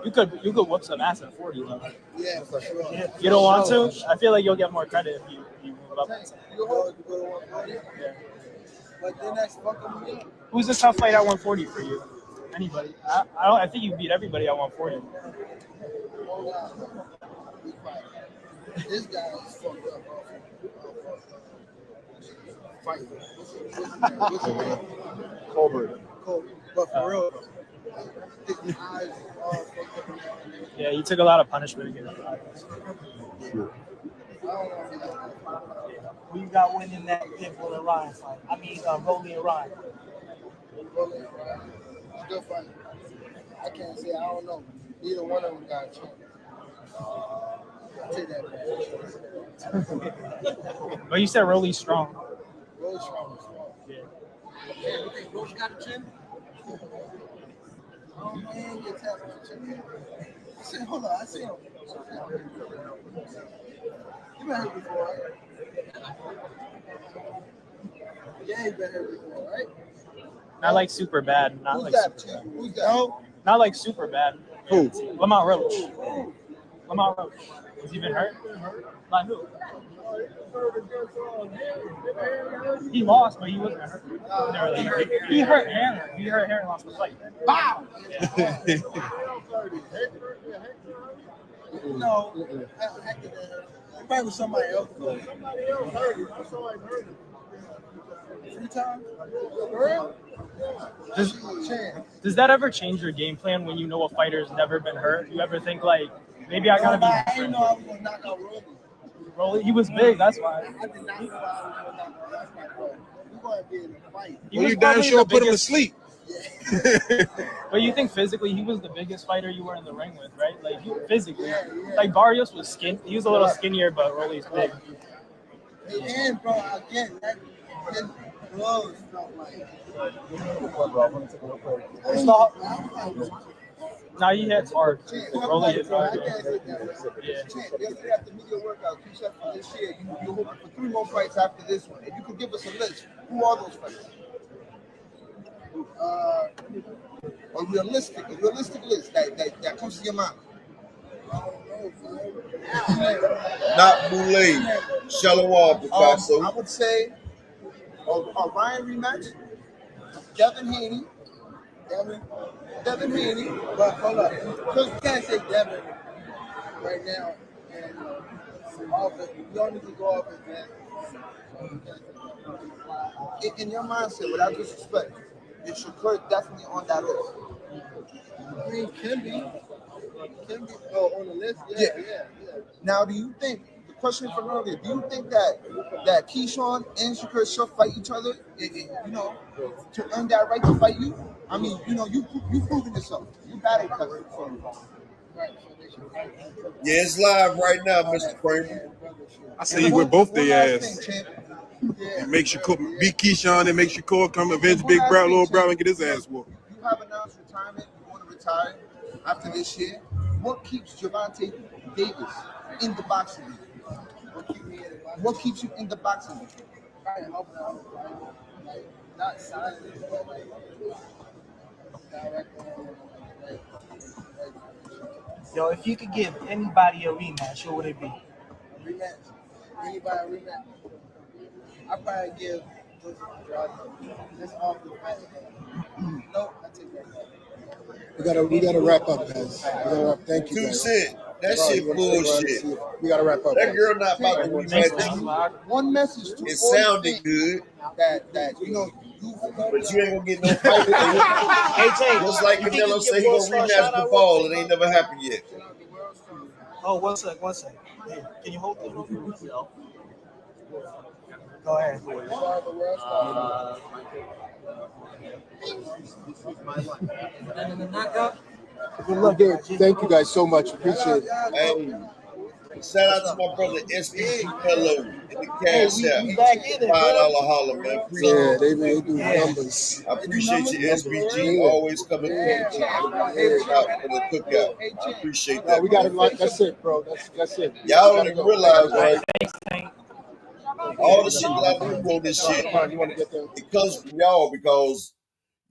You could whoop some ass at 40 though. Yeah, for sure. You don't want to? I feel like you'll get more credit if you move up. Yeah. But then that's fucking me. Who's a tough fight at 140 for you? Anybody? I think you beat everybody at 140. This guy is fucked up. Fight. Colbert. But for real, his eyes are fucked up. Yeah, you took a lot of punishment against him. Who you got winning that Pitbull and Ryan fight? I mean, Rolly and Ryan. Still fighting. I can't say, I don't know. Neither one of them got a chance. I'll take that. But you said Rolly's strong. Rolly's strong. Yeah. Yeah, you think Rolly got a chin? Oh man, get tapped on the chin. I said, hold on, I see him. You been hurt before, right? Yeah, you been hurt before, right? Not like super bad. Not Who's like that? super bad. Who's that? No. Not like super bad. Who? Lamont Roach. Lamont Roach. Has he been hurt? Like who? He lost, but he wasn't hurt. He hurt Aaron. He hurt Aaron, lost the fight. Wow. No. Probably with somebody else. Three times? Does that ever change your game plan when you know a fighter's never been hurt? You ever think like, maybe I gotta be I didn't know I was gonna knock out Rolly. Rolly? He was big, that's why. I did not know I was gonna knock out. That's my bro. We're gonna be in a fight. Well, you damn sure put him to sleep. But you think physically he was the biggest fighter you were in the ring with, right? Like physically, like Barrios was he was a little skinnier, but Rolly's big. And bro, again, that gloves felt like. Now he hits hard. Rolly hits hard. Yeah. Yesterday after media workout, you said for this year, you're hoping for 3 more fights after this one. If you could give us a list, who are those fights? A realistic list that comes to your mind. Not Boulay, Shalawar, Picasso. I would say a Ryan rematch, Devin Haney, but hold up, because we can't say Devin right now, and we don't need to go off of that. In your mindset, without disrespect, is Shakur definitely on that list? I mean, can be on the list. Yeah. Now, do you think, the question from earlier, do you think that Keyshawn and Shakur should fight each other, to earn that right to fight you? I mean, you proven yourself. You battle covered. Yeah, it's live right now, Mr. Kramer. I see you with both their ass. And make Shakur beat Keyshawn and make Shakur come avenge Big Bro, Little Bro, and get his ass whooped. You have announced retirement. You want to retire after this year. What keeps Gervonta Davis in the boxing league? What keeps you in the boxing league? Not signing, but like Yo, if you could give anybody a rematch, what would it be? rematch. Anybody a rematch? I probably give just off the fact. No, I take that back. We gotta wrap up, guys. Thank you, Two guys. cent. That Bro, shit you wanna say word? bullshit. We gotta wrap up. That guys. girl not about to rematch you. One message to It all the sounded fans good, that you know you but you ain't gonna get no fight. Just like Canelo said, he gonna rematch the ball. It ain't never happened yet. Oh, one sec. Hey, can you hold it? Go ahead. And then the knockout. Good luck, dude. Thank you guys so much. Appreciate it. Hey, shout out to my brother SBG Mello in the cash out. we back in it, $5 bro. holler, man. Appreciate Yeah, it. they do numbers. I appreciate you, SBG, Yeah. always coming through out for the cookout. I appreciate No, that. we got it. Man. That's it, bro. That's it. Y'all don't even realize, right? Thanks. All the shit that I do on this shit, You want to get there? it comes from y'all because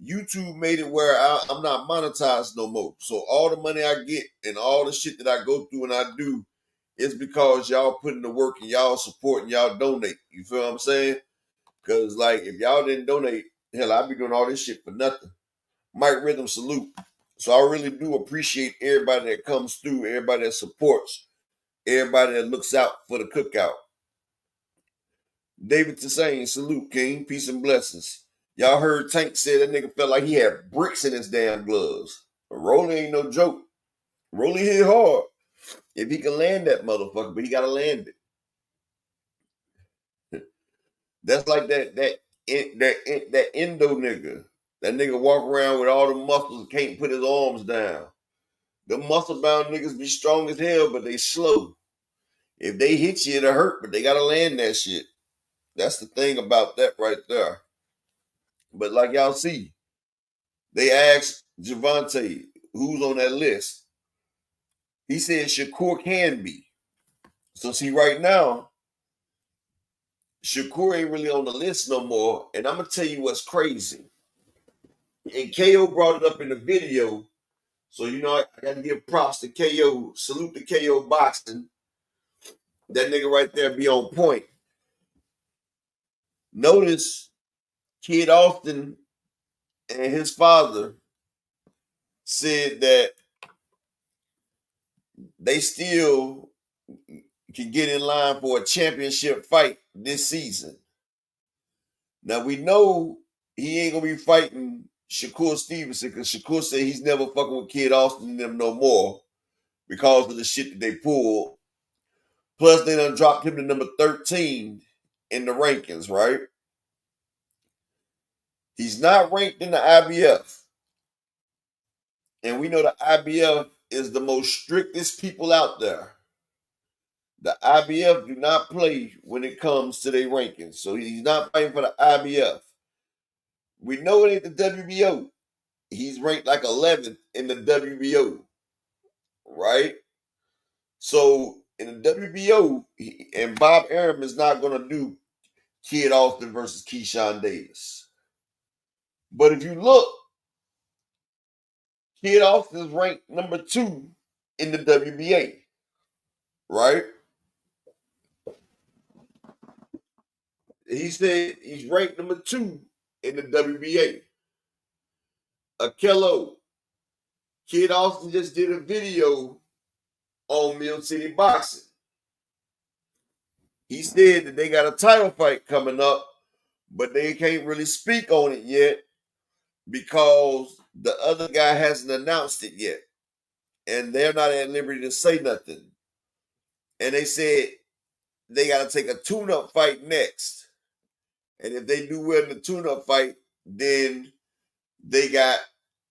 YouTube made it where I'm not monetized no more. So all the money I get and all the shit that I go through and I do is because y'all putting the work and y'all support and y'all donate. You feel what I'm saying? Because like if y'all didn't donate, hell, I'd be doing all this shit for nothing. Mike Rhythm salute. So I really do appreciate everybody that comes through, everybody that supports, everybody that looks out for the cookout. David Tsane, salute, King. Peace and blessings. Y'all heard Tank say that nigga felt like he had bricks in his damn gloves. But Rolly ain't no joke. Rolly hit hard. If he can land that motherfucker, but he gotta land it. That's like that Indo nigga. That nigga walk around with all the muscles and can't put his arms down. The muscle bound niggas be strong as hell, but they slow. If they hit you, it'll hurt, but they gotta land that shit. That's the thing about that right there. But like y'all see, they asked Gervonta who's on that list. He said Shakur can be. So see, right now, Shakur ain't really on the list no more. And I'm gonna tell you what's crazy. And KO brought it up in the video. So you know I gotta give props to KO. Salute to KO boxing. That nigga right there be on point. Notice Kid Austin and his father said that they still can get in line for a championship fight this season. Now we know he ain't gonna be fighting Shakur Stevenson because Shakur said he's never fucking with Kid Austin and them no more because of the shit that they pulled. Plus, they done dropped him to number 13 in the rankings, right? He's not ranked in the IBF. And we know the IBF is the most strictest people out there. The IBF do not play when it comes to their rankings. So he's not fighting for the IBF. We know it ain't the WBO. He's ranked like 11th in the WBO, right? So in the WBO, and Bob Arum is not going to do Kid Austin versus Keyshawn Davis. But if you look, Kid Austin is ranked number 2 in the WBA, right? He said he's ranked number 2 in the WBA. Akello, Kid Austin just did a video on Mill City Boxing. He said that they got a title fight coming up, but they can't really speak on it yet because the other guy hasn't announced it yet. And they're not at liberty to say nothing. And they said they got to take a tune-up fight next. And if they do well in the tune-up fight, then they got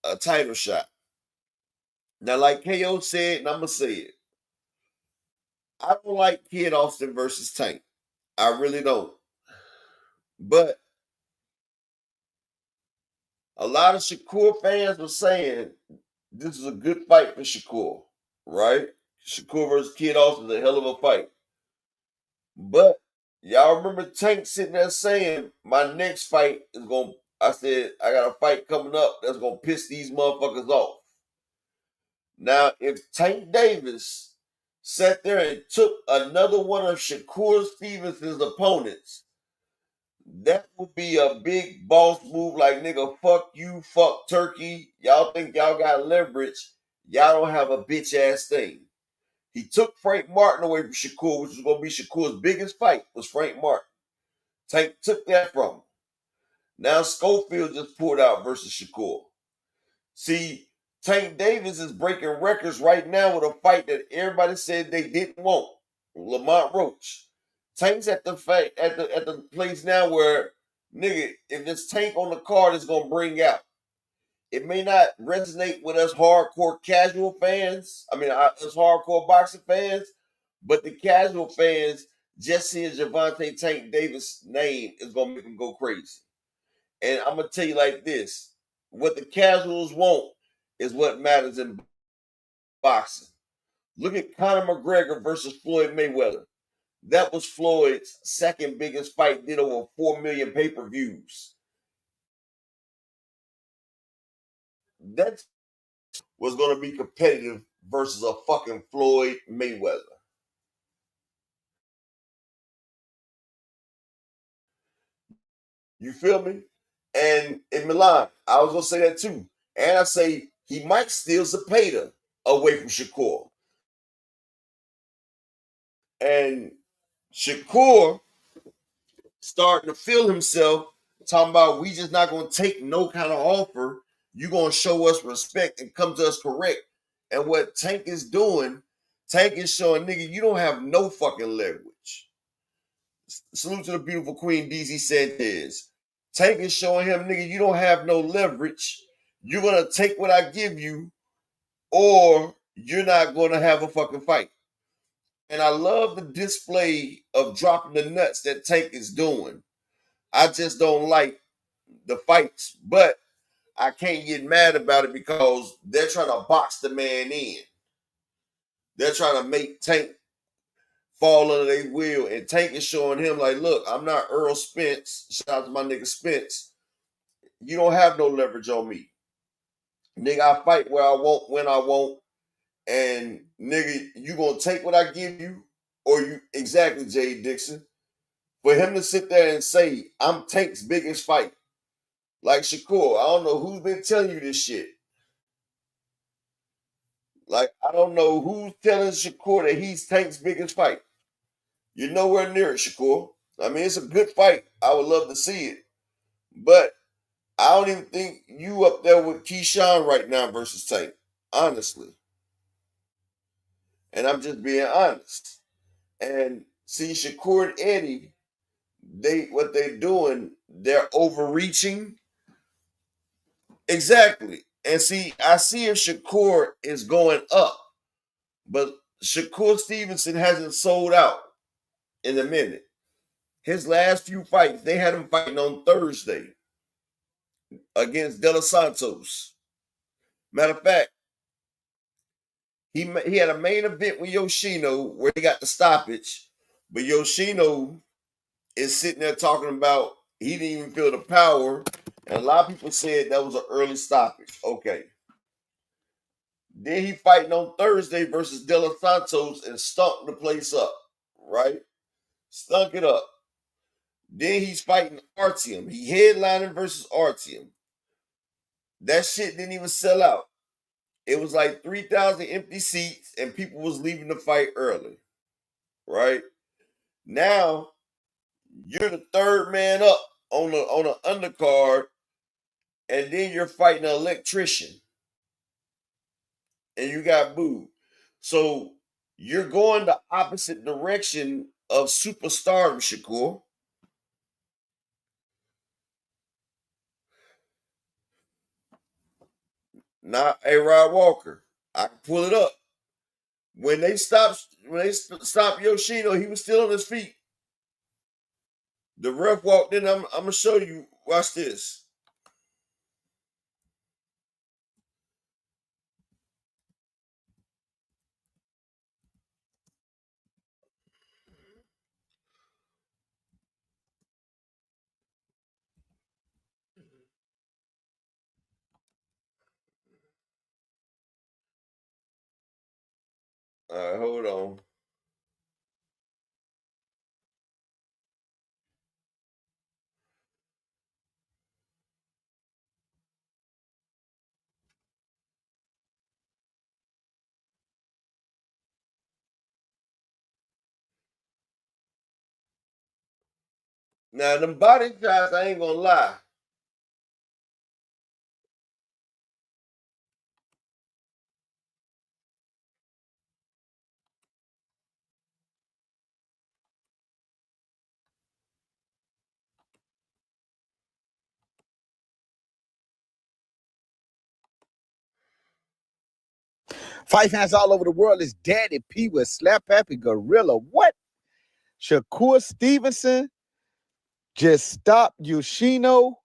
a title shot. Now, like KO said, and I'm going to say it, I don't like Kid Austin versus Tank. I really don't. But a lot of Shakur fans were saying this is a good fight for Shakur, right? Shakur versus Kid Austin is a hell of a fight. But y'all remember Tank sitting there saying, my next fight is going to, I said, I got a fight coming up that's going to piss these motherfuckers off. Now, if Tank Davis sat there and took another one of Shakur Stevenson's opponents, that would be a big boss move like, nigga, fuck you, fuck Turkey. Y'all think y'all got leverage. Y'all don't have a bitch ass thing. He took Frank Martin away from Shakur, which was going to be Shakur's biggest fight, was Frank Martin. Tank took that from him. Now Schofield just pulled out versus Shakur. See, Tank Davis is breaking records right now with a fight that everybody said they didn't want. Lamont Roach. Tank's at the place now where, nigga, if it's Tank on the card, it's gonna bring out. It may not resonate with us hardcore casual fans. I mean, us hardcore boxing fans, but the casual fans just seeing Gervonta Tank Davis' name is gonna make them go crazy. And I'm gonna tell you like this: what the casuals want is what matters in boxing. Look at Conor McGregor versus Floyd Mayweather. That was Floyd's second biggest fight, did over 4 million pay-per-views. That was going to be competitive versus a fucking Floyd Mayweather. You feel me? And in Milan, I was going to say that too. And I say he might steal Zepeda away from Shakur. And Shakur starting to feel himself talking about we just not going to take no kind of offer. You're going to show us respect and come to us correct. And what Tank is doing, Tank is showing, nigga, you don't have no fucking leverage. Salute to the beautiful Queen DZ Sanchez. Tank is showing him, nigga, you don't have no leverage. You're going to take what I give you, or you're not going to have a fucking fight. And I love the display of dropping the nuts that Tank is doing. I just don't like the fights, but I can't get mad about it because they're trying to box the man in. They're trying to make Tank fall under their will, and Tank is showing him like, look, I'm not Earl Spence. Shout out to my nigga Spence. You don't have no leverage on me. Nigga, I fight where I want, when I want, and nigga, you gonna take what I give you, or you, exactly, Jay Dixon. For him to sit there and say, I'm Tank's biggest fight, like Shakur, I don't know who's been telling you this shit. Like, I don't know who's telling Shakur that he's Tank's biggest fight. You're nowhere near it, Shakur. I mean, it's a good fight. I would love to see it. But I don't even think you up there with Keyshawn right now versus Tank, honestly. And I'm just being honest. And see, Shakur and Eddie, what they're doing, they're overreaching. Exactly. And see, I see if Shakur is going up, but Shakur Stevenson hasn't sold out in a minute. His last few fights, they had him fighting on Thursday against De Los Santos. Matter of fact, he had a main event with Yoshino where he got the stoppage, but Yoshino is sitting there talking about he didn't even feel the power, and a lot of people said that was an early stoppage. Okay. Then he fighting on Thursday versus De Los Santos and stunk the place up, right? Stunk it up. Then he's fighting Artyom. He headlining versus Artyom. That shit didn't even sell out. It was like 3,000 empty seats and people was leaving the fight early, right? Now, you're the third man up on an undercard, and then you're fighting an electrician. And you got booed. So you're going the opposite direction of superstardom, Shakur. Not A-Rod Walker. I can pull it up. When they stopped Yoshino, he was still on his feet. The ref walked in. I'm gonna show you. Watch this. All right, hold on. Now, them body shots, I ain't gonna lie. Fight fans all over the world is Daddy P with Slap Happy Gorilla. What? Shakur Stevenson just stopped Yoshino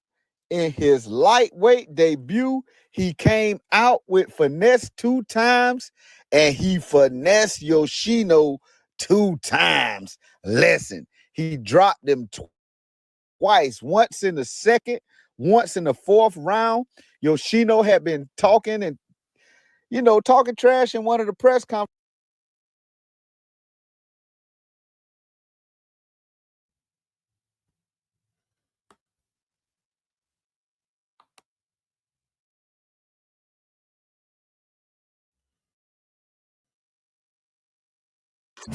in his lightweight debut. He came out with finesse 2 times, and he finessed Yoshino 2 times. Listen, he dropped him twice, once in the second, once in the 4th round. Yoshino had been talking and, talking trash in one of the press conferences.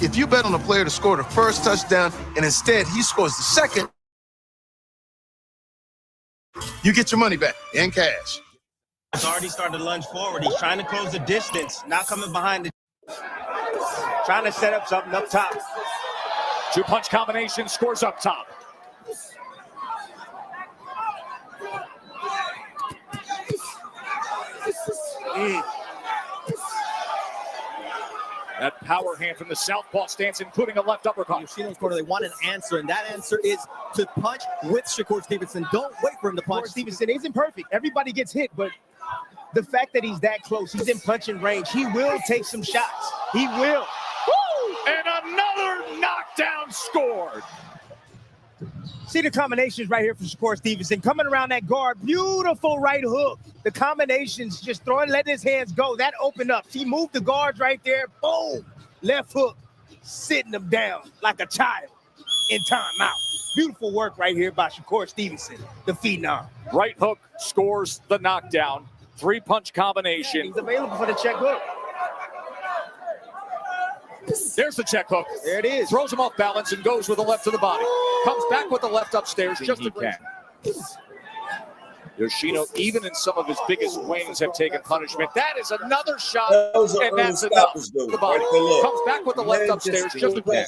If you bet on a player to score the first touchdown and instead he scores the second, you get your money back in cash. It's already started to lunge forward. He's trying to close the distance, not coming behind the... Trying to set up something up top. 2-punch combination, scores up top. That power hand from the southpaw stance, including a left uppercut. Yoshino's corner, they want an answer, and that answer is to punch with Shakur Stevenson. Don't wait for him to punch. Stevenson isn't perfect. Everybody gets hit, but the fact that he's that close, he's in punching range, he will take some shots. He will. Woo! And another knockdown scored. See the combinations right here from Shakur Stevenson. Coming around that guard, beautiful right hook. The combinations, just throwing, letting his hands go. That opened up. He moved the guards right there. Boom. Left hook. Sitting them down like a child in timeout. Beautiful work right here by Shakur Stevenson, the phenom. Right hook scores the knockdown. 3-punch combination. He's available for the check hook. There's the check hook. There it is. Throws him off balance and goes with the left to the body. Comes back with the left upstairs just to bring. Yoshino, even in some of his biggest wins, have taken punishment. That is another shot, and that's enough. The body comes back with the left upstairs just to bring.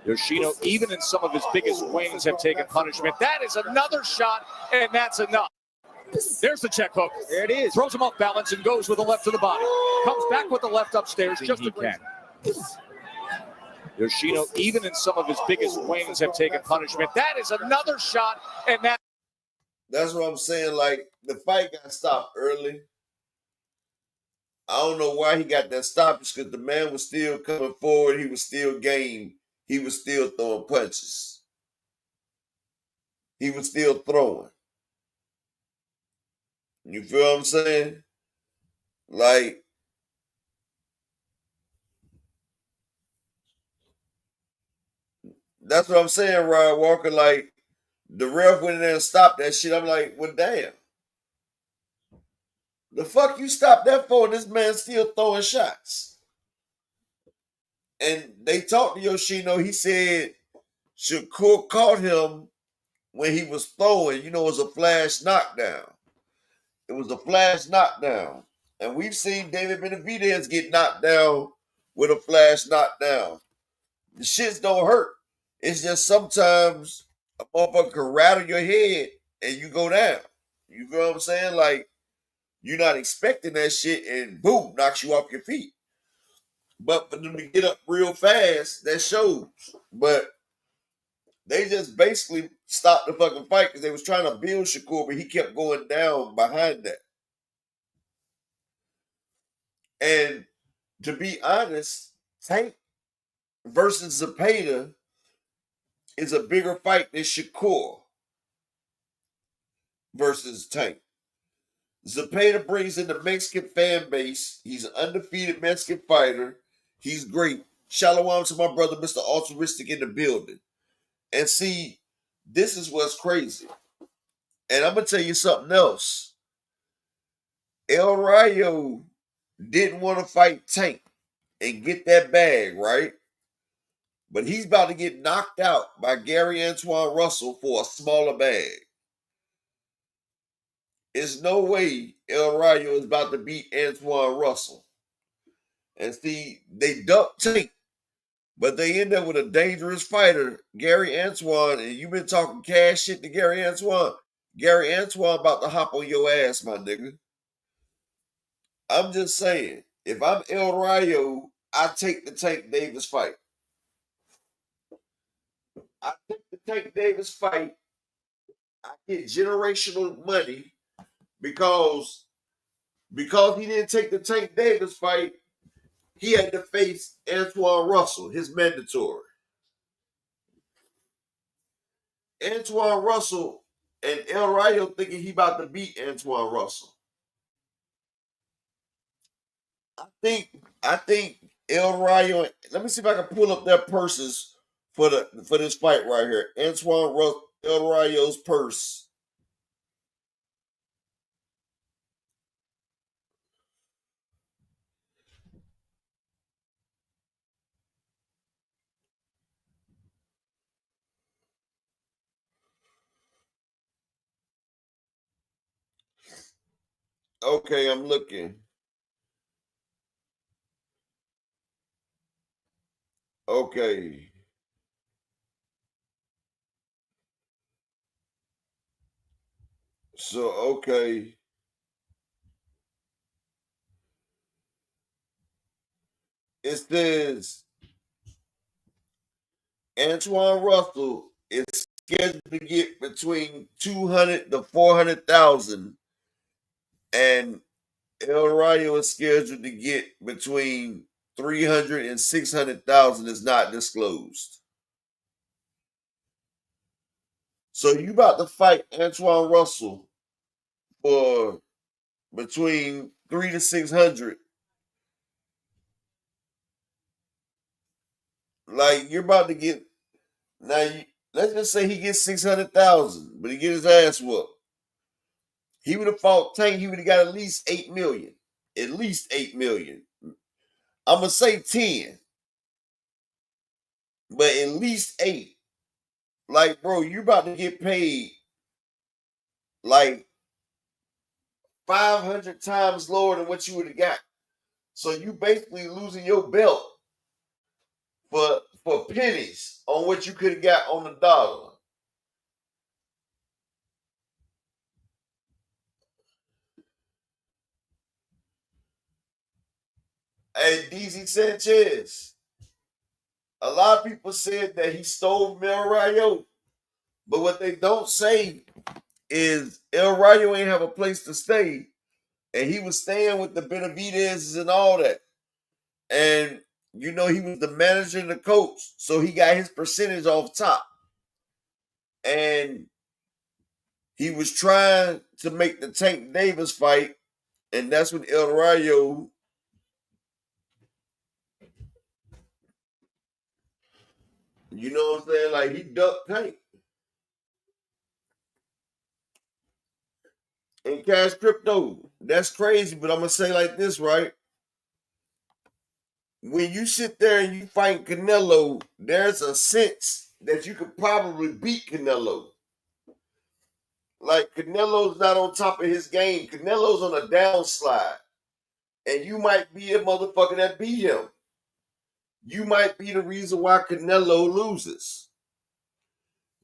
Yoshino, even in some of his biggest wins, have taken punishment. That is another shot, and that's enough. There's the check hook. There it is. Throws him off balance and goes with the left to the body. Comes back with the left upstairs just to bring. Yoshino, even in some of his biggest wins, have taken punishment. That is another shot, and that's what I'm saying. Like, the fight got stopped early. I don't know why he got that stoppage, because the man was still coming forward. He was still game. He was still throwing punches. He was still throwing. You feel what I'm saying? Like, that's what I'm saying, Ryan Walker. Like, the ref went in there and stopped that shit. I'm like, well, damn. The fuck you stopped that for? This man's still throwing shots. And they talked to Yoshino. He said Shakur caught him when he was throwing. You know, it was a flash knockdown. It was a flash knockdown. And we've seen David Benavidez get knocked down with a flash knockdown. The shits don't hurt. It's just sometimes a motherfucker can rattle your head and you go down. You feel what I'm saying? Like, you're not expecting that shit and boom, knocks you off your feet. But for them to get up real fast, that shows. But They just basically stopped the fucking fight because they was trying to build Shakur, but he kept going down behind that. And to be honest, Tank versus Zepeda is a bigger fight than Shakur versus Tank. Zepeda brings in the Mexican fan base. He's an undefeated Mexican fighter. He's great. Shalom to my brother, Mr. Altruistic, in the building. And see, this is what's crazy. And I'm going to tell you something else. El Rayo didn't want to fight Tank and get that bag, right? But he's about to get knocked out by Gary Antoine Russell for a smaller bag. There's no way El Rayo is about to beat Antoine Russell. And see, they ducked Tank, but they end up with a dangerous fighter, Gary Antoine, and you've been talking cash shit to Gary Antoine. Gary Antoine about to hop on your ass, my nigga. I'm just saying, if I'm El Rayo, I take the Tank Davis fight. I take the Tank Davis fight. I get generational money because he didn't take the Tank Davis fight. He had to face Antoine Russell, his mandatory. Antoine Russell and El Rayo thinking he about to beat Antoine Russell. I think El Rayo. Let me see if I can pull up their purses for this fight right here. El Rayo's purse. Okay, I'm looking. Okay. So, okay. It says Antoine Russell is scheduled to get between 200 to 400,000, and El Rayo is scheduled to get between 300 and 600,000. Is not disclosed. So you about to fight Antoine Russell for between 3 to 600. Like you're about to get now. Let's just say he gets 600,000, but he get his ass whooped. He would have fought Tank. He would have got at least 8 million. At least 8 million. I'm gonna say 10, but at least 8. Like, bro, you about to get paid like 500 times lower than what you would have got. So you basically losing your belt for pennies on what you could have got on the dollar. Hey, DZ Sanchez. A lot of people said that he stole Mel Rayo, but what they don't say is El Rayo ain't have a place to stay, and he was staying with the Benavidez and all that. And you know he was the manager and the coach, so he got his percentage off top. And he was trying to make the Tank Davis fight, and that's when El Rayo, you know what I'm saying? Like he ducked Tank. And Cash Crypto, that's crazy, but I'm gonna say like this, right? When you sit there and you fight Canelo, there's a sense that you could probably beat Canelo. Like Canelo's not on top of his game. Canelo's on a downslide. And you might be a motherfucker that beat him. You might be the reason why Canelo loses.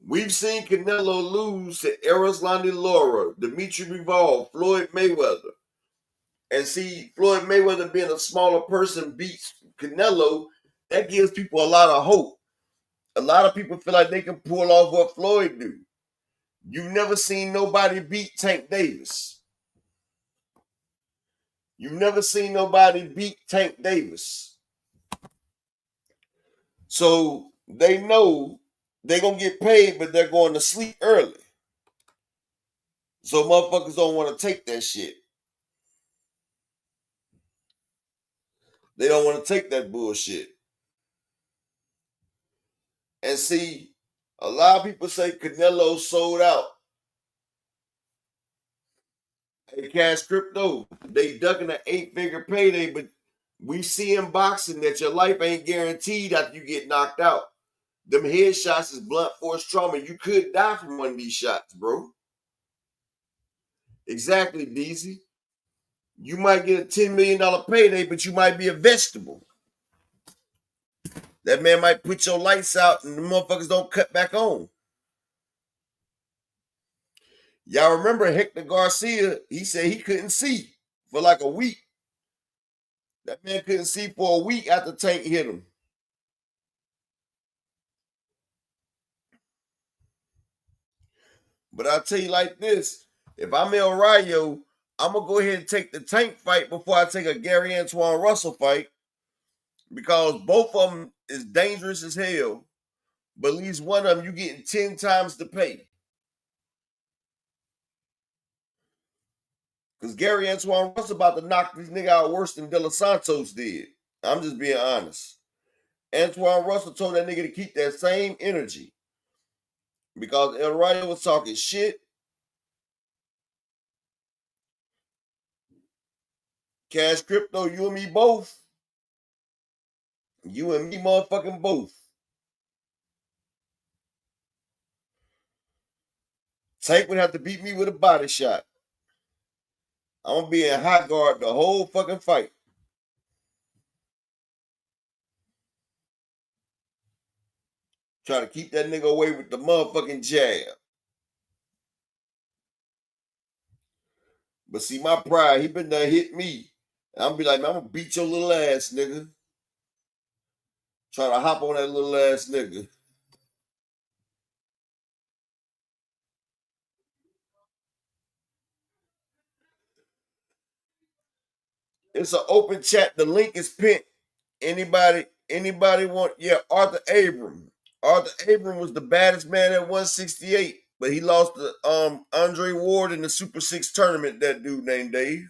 We've seen Canelo lose to Erislandy Lara, Dimitri Bivol, Floyd Mayweather. And see, Floyd Mayweather being a smaller person beats Canelo, that gives people a lot of hope. A lot of people feel like they can pull off what Floyd do. You've never seen nobody beat Tank Davis. You've never seen nobody beat Tank Davis. So they know they're going to get paid, but they're going to sleep early. So motherfuckers don't want to take that shit. They don't want to take that bullshit. And see, a lot of people say Canelo sold out. Hey, Cash Crypto, they ducking an 8-figure payday, but we see in boxing that your life ain't guaranteed after you get knocked out. Them headshots is blunt force trauma. You could die from one of these shots, bro. Exactly, DZ. You might get a $10 million payday, but you might be a vegetable. That man might put your lights out and the motherfuckers don't cut back on. Y'all remember Hector Garcia? He said he couldn't see for like a week. That man couldn't see for a week after Tank hit him. But I'll tell you like this. If I'm El Rayo, I'm going to go ahead and take the Tank fight before I take a Gary Antoine Russell fight, because both of them is dangerous as hell. But at least one of them, you getting 10 times the pay. Because Gary Antoine Russell about to knock this nigga out worse than De Los Santos did. I'm just being honest. Antoine Russell told that nigga to keep that same energy. Because El Rayo was talking shit. Cash Crypto, you and me both. You and me motherfucking both. Tank would have to beat me with a body shot. I'm going to be in high guard the whole fucking fight. Try to keep that nigga away with the motherfucking jab. But see, my pride, he been done hit me. I'm going to be like, man, I'm going to beat your little ass, nigga. Trying to hop on that little ass nigga. It's an open chat. The link is pinned. Anybody want? Yeah, Arthur Abram. Arthur Abram was the baddest man at 168, but he lost to Andre Ward in the Super 6 tournament, that dude named Dave.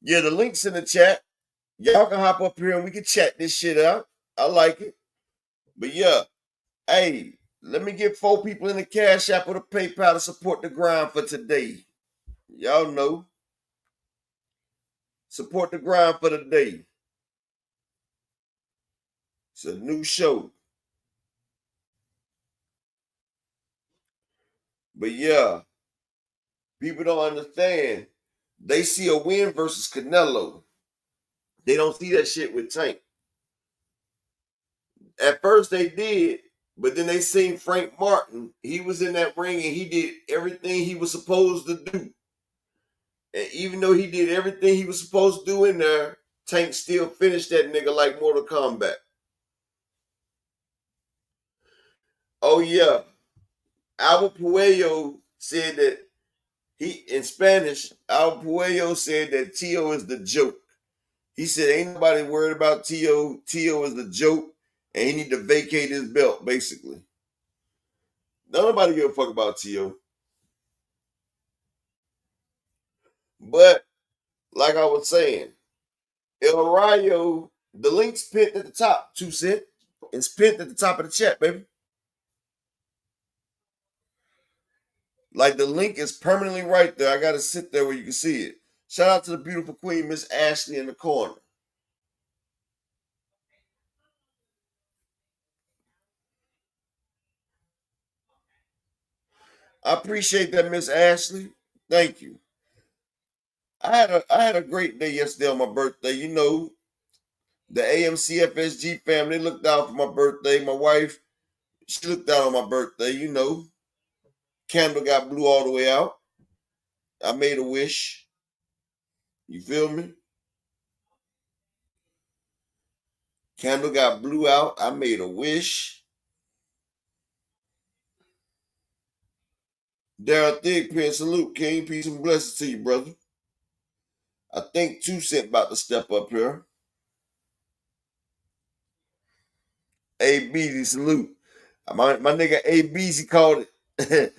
Yeah, the link's in the chat. Y'all can hop up here and we can chat this shit out. I like it. But yeah, hey, let me get 4 people in the Cash App or the PayPal to support the grind for today. Y'all know. Support the grind for the day. It's a new show. But yeah, people don't understand. They see a win versus Canelo. They don't see that shit with Tank. At first they did, but then they seen Frank Martin. He was in that ring and he did everything he was supposed to do. And even though he did everything he was supposed to do in there, Tank still finished that nigga like Mortal Kombat. Oh yeah. Albert Puello said that in Spanish, Albert Puello said that Tio is the joke. He said ain't nobody worried about Tio. Tio is the joke, and he need to vacate his belt, basically. Nobody give a fuck about Tio. But, like I was saying, El Rayo, the link's pinned at the top, 2 cent. It's pinned at the top of the chat, baby. Like the link is permanently right there. I gotta sit there where you can see it. Shout out to the beautiful queen, Miss Ashley, in the corner. I appreciate that, Miss Ashley. Thank you. I had a great day yesterday on my birthday. You know, the AMC FSG family looked out for my birthday. My wife, she looked out on my birthday. You know, candle got blew all the way out. I made a wish. You feel me? Candle got blew out. I made a wish. Daryl Thigpen, salute, King. Peace and blessings to you, brother. I think 2 Cent about to step up here. A Beezy, salute. My nigga A Beezy called it.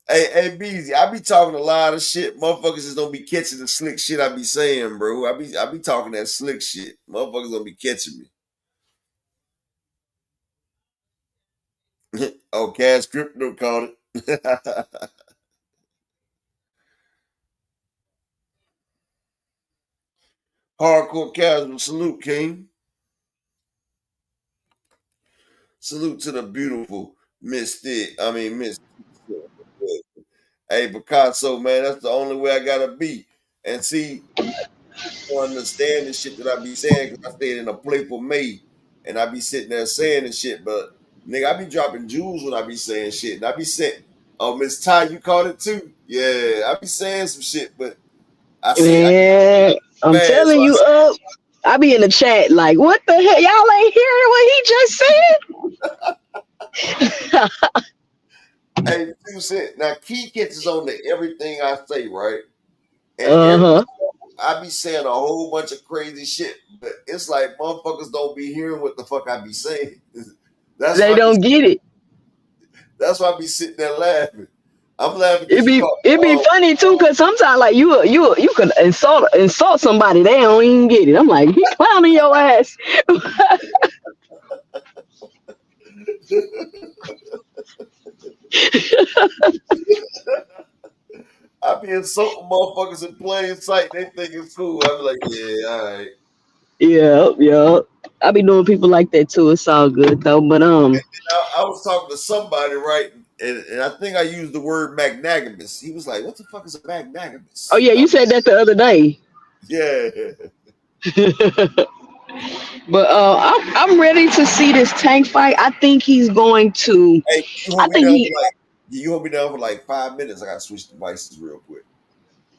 Hey, Beezy, I be talking a lot of shit. Motherfuckers just don't be catching the slick shit I be saying, bro. I be talking that slick shit. Motherfuckers don't be catching me. Oh, Cash Crypto called it. Hardcore Casual, salute, King. Salute to the beautiful Miss Thick. I mean, Miss. Hey, Picasso, man, that's the only way I gotta be. And see, you understand the shit that I be saying because I stayed in a playful May and I be sitting there saying this shit, but nigga, I be dropping jewels when I be saying shit. And I be saying, oh, Miss Ty, you caught it too? Yeah, I be saying some shit, but I say, Man, I'm man, so telling you, I be in the chat like, what the hell? Y'all ain't hearing what he just said? hey, 2 Cent. Now, key catches on to everything I say, right? And I be saying a whole bunch of crazy shit, but it's like motherfuckers don't be hearing what the fuck I be saying. That's They why don't get it. That's why I be sitting there laughing. I'm laughing It because you be caught it be funny too, cause sometimes like you could insult somebody, they don't even get it. I'm like, he clowning your ass. I be insulting motherfuckers in plain sight. They think it's cool. I be like, yeah, all right. Yeah. I be doing people like that too. It's all good though. But I was talking to somebody, right? And I think I used the word magnanimous. He was like, what the fuck is a magnanimous? oh yeah, you said that the other day. Yeah. But I'm ready to see this Tank fight. I think he's going to. Hey, I think you hold me down for like 5 minutes. I gotta switch devices real quick.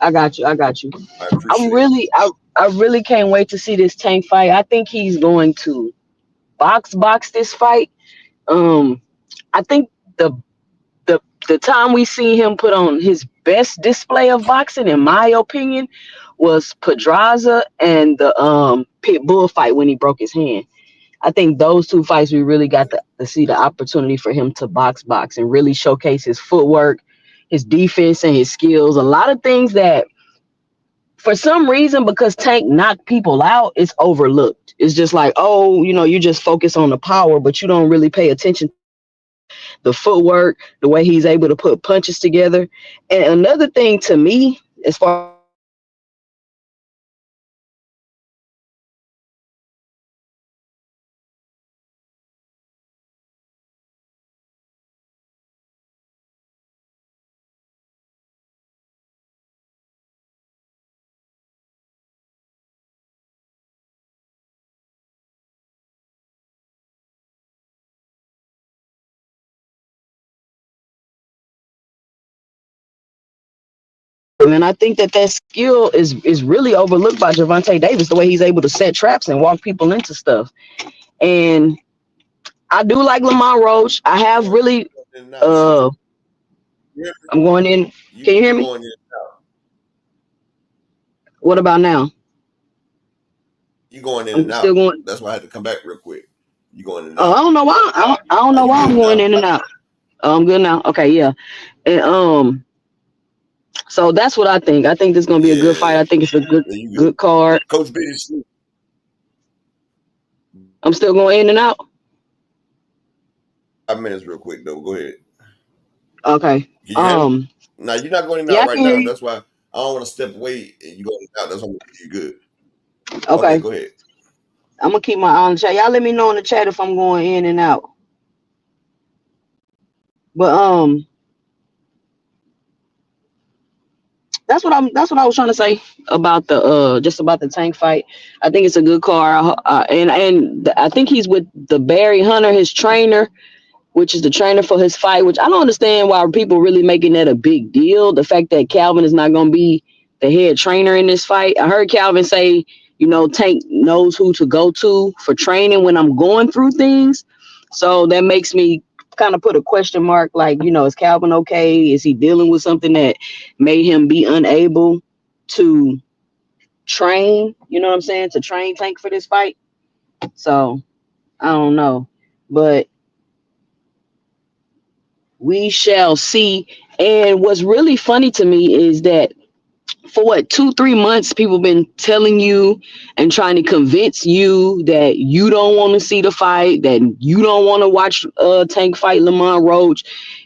I got you. I appreciate it. I really can't wait to see this Tank fight. I think he's going to box this fight. I think the the time we see him put on his best display of boxing, in my opinion, was Pedraza and the Pit Bull fight when he broke his hand. I think those 2 fights we really got to see the opportunity for him to box and really showcase his footwork, his defense, and his skills. A lot of things that, for some reason, because Tank knocked people out, it's overlooked. It's just like, oh, you just focus on the power, but you don't really pay attention to the footwork, the way he's able to put punches together. And another thing to me, as far and I think that skill is really overlooked by Gervonta Davis, the way he's able to set traps and walk people into stuff. And I do like Lamont Roach. I have really I'm going in. Can you hear me? Going in now. What about now? You going in I'm and still out. going. That's why I had to come back real quick. You going in and Oh, out. I don't know why. I don't know why I'm going in and out. Oh, I'm good now. Okay, yeah. And so that's what I think. I think this is gonna be a good fight. I think it's a good card. Coach B. I'm still going in and out. 5 minutes real quick though. Go ahead. Okay. Can you hear me? No, you're not going in and Yeah, out I right can hear now. you. That's why I don't want to step away and you going in and out. That's why you're good. Okay. Go ahead. I'm gonna keep my eye on the chat. Y'all let me know in the chat if I'm going in and out. But that's what I was trying to say about the just about the Tank fight. I think it's a good card. And I think he's with the Barry Hunter, his trainer, which is the trainer for his fight, which I don't understand why people really making that a big deal. The fact that Calvin is not going to be the head trainer in this fight. I heard Calvin say Tank knows who to go to for training when I'm going through things. So that makes me kind of put a question mark, like, is Calvin okay? Is he dealing with something that made him be unable to train? You know what I'm saying? To train Tank for this fight. So I don't know, but we shall see. And what's really funny to me is that for 2-3 months, people been telling you and trying to convince you that you don't want to see the fight, that you don't want to watch Tank fight Lamont Roach,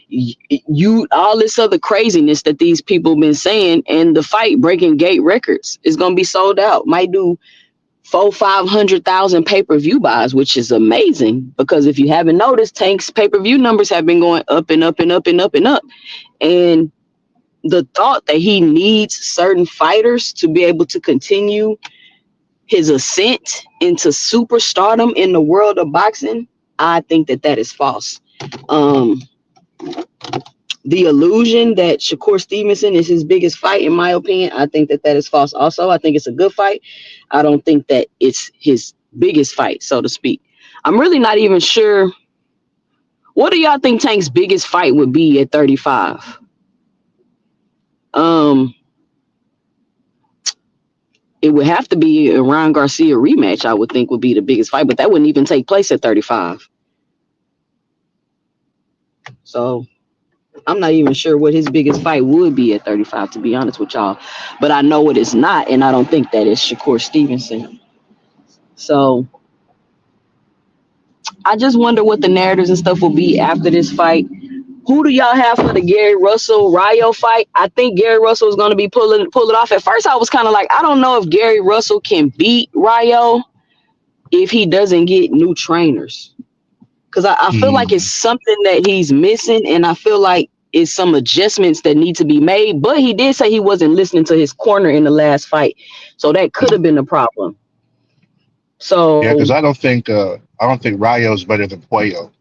you all this other craziness that these people been saying, and the fight breaking gate records is gonna be sold out. Might do 400,000-500,000 pay-per-view buys, which is amazing, because if you haven't noticed, Tank's pay-per-view numbers have been going up and up and up and up and up. And the thought that he needs certain fighters to be able to continue his ascent into superstardom in the world of boxing, I think that is false. The illusion that Shakur Stevenson is his biggest fight, in my opinion, I think that is false also. I think it's a good fight. I don't think that it's his biggest fight, so to speak. I'm really not even sure. What do y'all think Tank's biggest fight would be at 35? It would have to be a Ryan Garcia rematch, I would think, would be the biggest fight, but that wouldn't even take place at 35. So I'm not even sure what his biggest fight would be at 35, to be honest with y'all. But I know it is not, and I don't think that is Shakur Stevenson. So I just wonder what the narratives and stuff will be after this fight. Who do y'all have for the Gary Russell Rayo fight? I think Gary Russell is going to be pull it off. At first, I was kind of like, I don't know if Gary Russell can beat Rayo if he doesn't get new trainers, because I feel like it's something that he's missing, and I feel like it's some adjustments that need to be made. But he did say he wasn't listening to his corner in the last fight, so that could have been a problem. So yeah, because I don't think Rayo's better than Puello.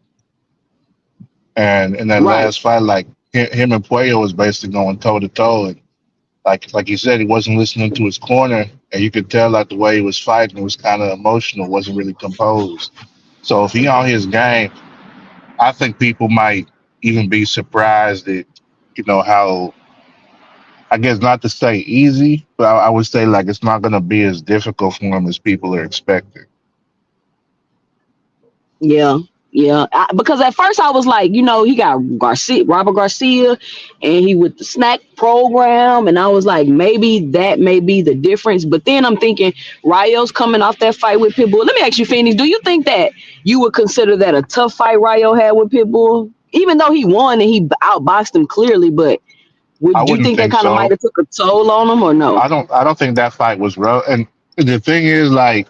And in that last fight, like him and Puello was basically going toe to toe, and like you said, he wasn't listening to his corner, and you could tell like the way he was fighting, it was kind of emotional, wasn't really composed. So if he on his game, I think people might even be surprised at how, I guess not to say easy, but I would say like it's not going to be as difficult for him as people are expecting. Yeah. Because at first I was like, he got Robert Garcia, and he with the snack program, and I was like, maybe that may be the difference. But then I'm thinking, Rayo's coming off that fight with Pitbull. Let me ask you, Phoenix, do you think that you would consider that a tough fight Rayo had with Pitbull, even though he won and he outboxed him clearly? But would you think that kind of might have took a toll on him, or no? I don't think that fight was rough. And the thing is, like,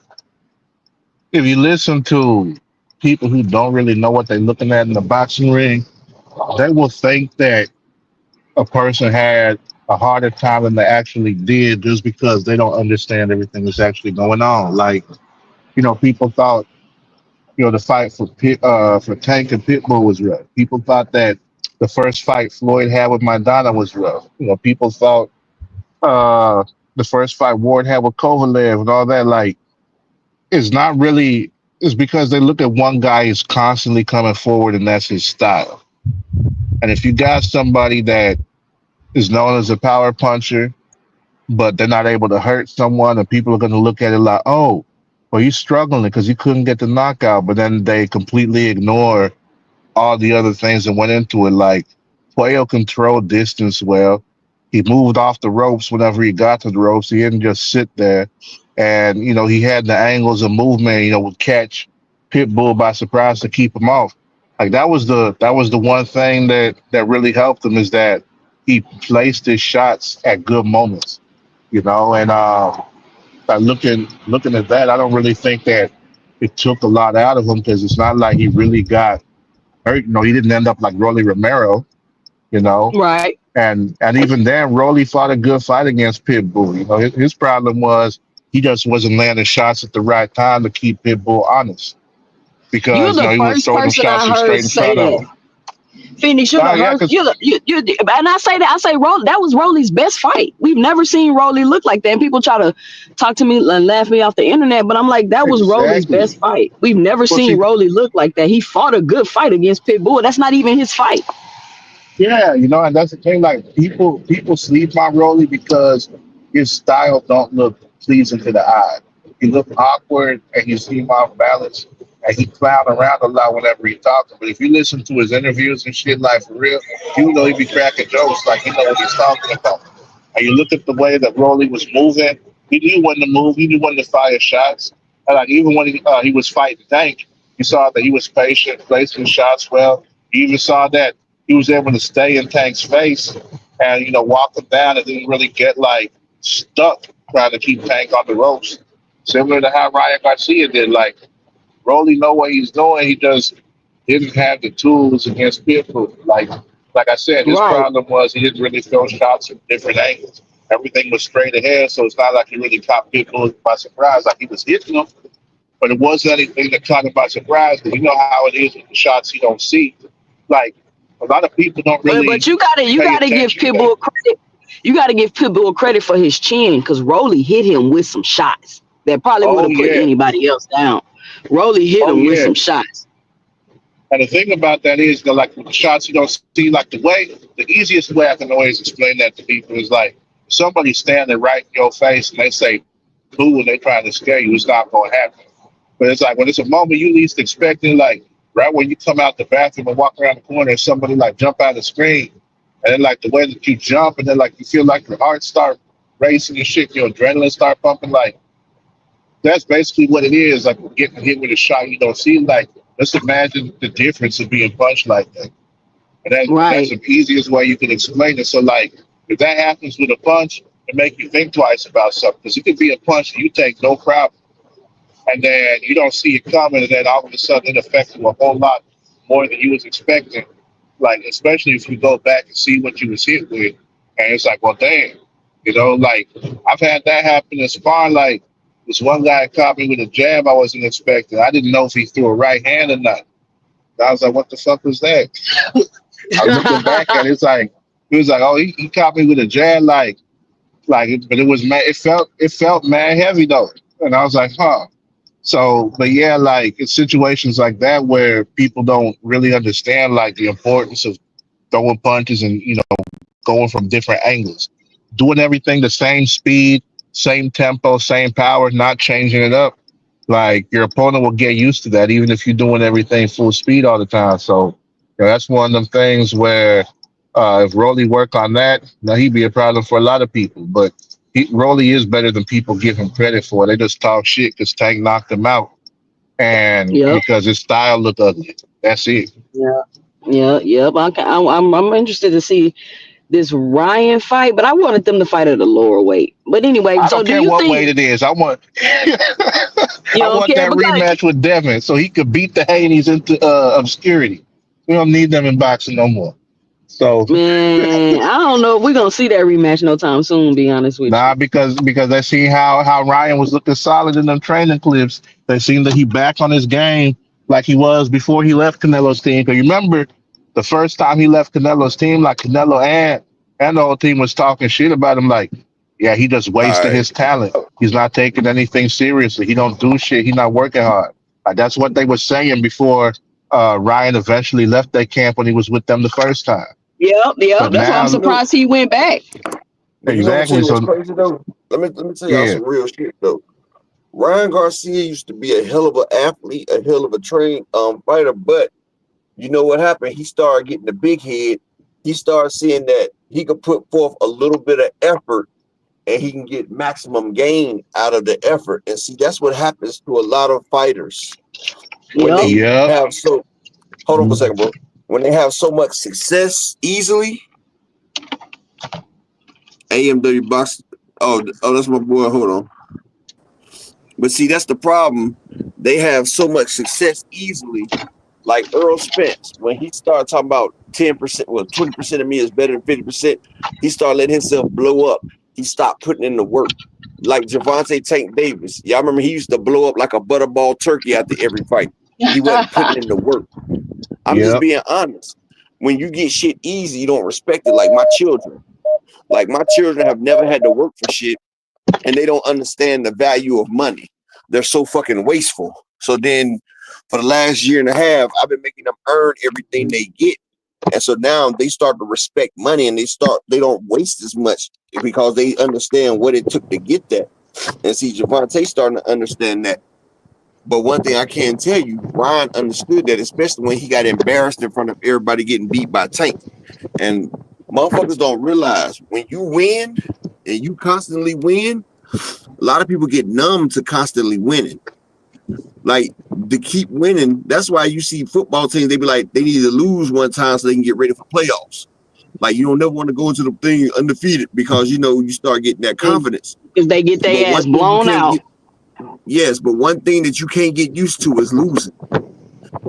if you listen to people who don't really know what they're looking at in the boxing ring, they will think that a person had a harder time than they actually did just because they don't understand everything that's actually going on. Like, people thought, the fight for Tank and Pitbull was rough. People thought that the first fight Floyd had with Maidana was rough. People thought the first fight Ward had with Kovalev and all that. Like, it's not really. It's because they look at one guy who's constantly coming forward, and that's his style. And if you got somebody that is known as a power puncher, but they're not able to hurt someone, and people are going to look at it like, oh, well, he's struggling because he couldn't get the knockout, but then they completely ignore all the other things that went into it. Like, Puello controlled distance well. He moved off the ropes whenever he got to the ropes. He didn't just sit there. And, he had the angles of movement, would catch Pitbull by surprise to keep him off. Like, that was the one thing that really helped him, is that he placed his shots at good moments, and by looking at that, I don't really think that it took a lot out of him, because it's not like he really got hurt. He didn't end up like Rolly Romero, Right. And even then, Rolly fought a good fight against Pitbull. His problem was he just wasn't landing shots at the right time to keep Pitbull honest, because You're the he was first throwing them person shots I heard straight in say front of that. him. finish. You Oh, yeah, hurt. You, and I say that. I say that was Rolly's best fight. We've never seen Rolly look like that. And people try to talk to me and laugh me off the internet, but I'm like, that was Rolly's exactly. best fight. We've never seen Rolly look like that. He fought a good fight against Pitbull. That's not even his fight. Yeah, and that's the thing. Like people sleep on Rolly because his style don't look pleasing to the eye. He look awkward and he seem off balance, and he clown around a lot whenever he talks. But if you listen to his interviews and shit, like for real, you know he be cracking jokes, like you know what he's talking about. And you look at the way that Rolly was moving, he knew when to move, he knew when to fire shots. And like even when he was fighting Tank, you saw that he was patient, placing shots well. You even saw that he was able to stay in Tank's face and walk him down and didn't really get like stuck trying to keep Tank on the ropes. Similar to how Ryan Garcia did. Like Rolly know what he's doing. He just didn't have the tools against Pitbull. Like I said, his problem was he didn't really throw shots from different angles. Everything was straight ahead, so it's not like he really caught Pitbull by surprise. Like he was hitting him, but it wasn't anything that caught him by surprise. Because you know how it is with the shots you don't see. Like a lot of people don't really. But you gotta give Pitbull credit. You gotta give Pitbull credit for his chin, because Rolly hit him with some shots that probably would have put anybody else down. Rolly hit him with some shots. And the thing about that is that, like, with the shots you don't see, like the easiest way I can always explain that to people is like somebody standing right in your face and they say boo and they trying to scare you, it's not going to happen. But it's like when it's a moment you least expecting, like right when you come out the bathroom and walk around the corner and somebody like jump out of the screen, and then like the way that you jump and then like you feel like your heart start racing and shit, your adrenaline start pumping, like that's basically what it is, like getting hit with a shot you don't see. Like, let's imagine the difference of being punched like that. And that's the easiest way you can explain it. So, like, if that happens with a punch, it make you think twice about something. Because it could be a punch that you take no problem, and then you don't see it coming, and then all of a sudden it affects you a whole lot more than you was expecting. Like, especially if you go back and see what you was hit with, and it's like, well, damn. Like, I've had that happen as far, like, this one guy caught me with a jab I wasn't expecting. I didn't know if he threw a right hand or not. I was like, what the fuck was that? I was looking back at it. He was like, oh, he caught me with a jab, but it was mad. It felt mad heavy though. And I was like, huh. So, but yeah, like it's situations like that where people don't really understand like the importance of throwing punches and, going from different angles, doing everything the same speed, same tempo, same power, not changing it up. Like your opponent will get used to that, even if you're doing everything full speed all the time. So that's one of them things where if Rolly work on that, now he'd be a problem for a lot of people. But Rolly is better than people give him credit for. They just talk shit because Tank knocked him out, and because his style looked ugly. That's it. Yeah. I'm interested to see this Ryan fight, but I wanted them to fight at a lower weight. But anyway, I don't care what weight it is. I want that rematch with Devin so he could beat the Haney's into obscurity. We don't need them in boxing no more. So man, I don't know if we're gonna see that rematch no time soon. To be honest with you, because they see how Ryan was looking solid in them training clips. They seen that he back on his game like he was before he left Canelo's team. Because you remember the first time he left Canelo's team, like Canelo and the whole team was talking shit about him. Like, yeah, he just wasted his talent. He's not taking anything seriously. He don't do shit. He's not working hard. Like, that's what they were saying before Ryan eventually left that camp when he was with them the first time. Yep. That's why I'm surprised he went back. Exactly. So crazy though. Let me tell y'all some real shit though. Ryan Garcia used to be a hell of an athlete, a hell of a trained fighter, but you know what happened? He started getting the big head. He started seeing that he could put forth a little bit of effort and he can get maximum gain out of the effort. And see, that's what happens to a lot of fighters. When they have hold on for a second, bro. When they have so much success easily, AMW box. Oh, that's my boy. Hold on. But see, that's the problem. They have so much success easily. Like Earl Spence, when he started talking about 10%, well, 20% of me is better than 50%, he started letting himself blow up. He stopped putting in the work. Like Javante Tank Davis. Y'all remember he used to blow up like a butterball turkey after every fight. He wasn't putting in the work. I'm just being honest. when you get shit easy, you don't respect it. Like my children. Like my children have never had to work for shit, and they don't understand the value of money. They're so fucking wasteful. So then for the last year and a half, I've been making them earn everything they get. And so now they start to respect money, and they don't waste as much because they understand what it took to get that. And see, Javonte starting to understand that. But one thing I can tell you, Ryan understood that, especially when he got embarrassed in front of everybody getting beat by Tank. And motherfuckers don't realize when you win and you constantly win, a lot of people get numb to constantly winning. Like to keep winning, that's why you see football teams, they be like, they need to lose one time so they can get ready for playoffs. Like you don't never want to go into the thing undefeated because you start getting that confidence. If they get their ass blown out. Yes, but one thing that you can't get used to is losing.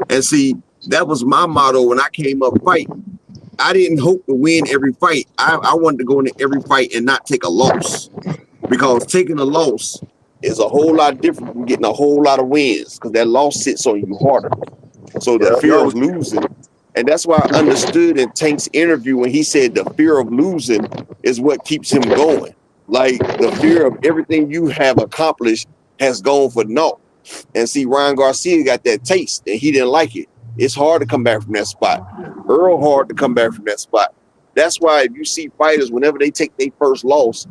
And see, that was my motto when I came up fighting. I didn't hope to win every fight. I wanted to go into every fight and not take a loss, because taking a loss is a whole lot different from getting a whole lot of wins, because that loss sits on you harder. So the fear of losing, and that's why I understood in Tank's interview when he said the fear of losing is what keeps him going. Like the fear of everything you have accomplished has gone for naught. And see, Ryan Garcia got that taste and he didn't like it. It's hard to come back from that spot. Earl hard to come back from that spot. That's why if you see fighters, whenever they take their first loss,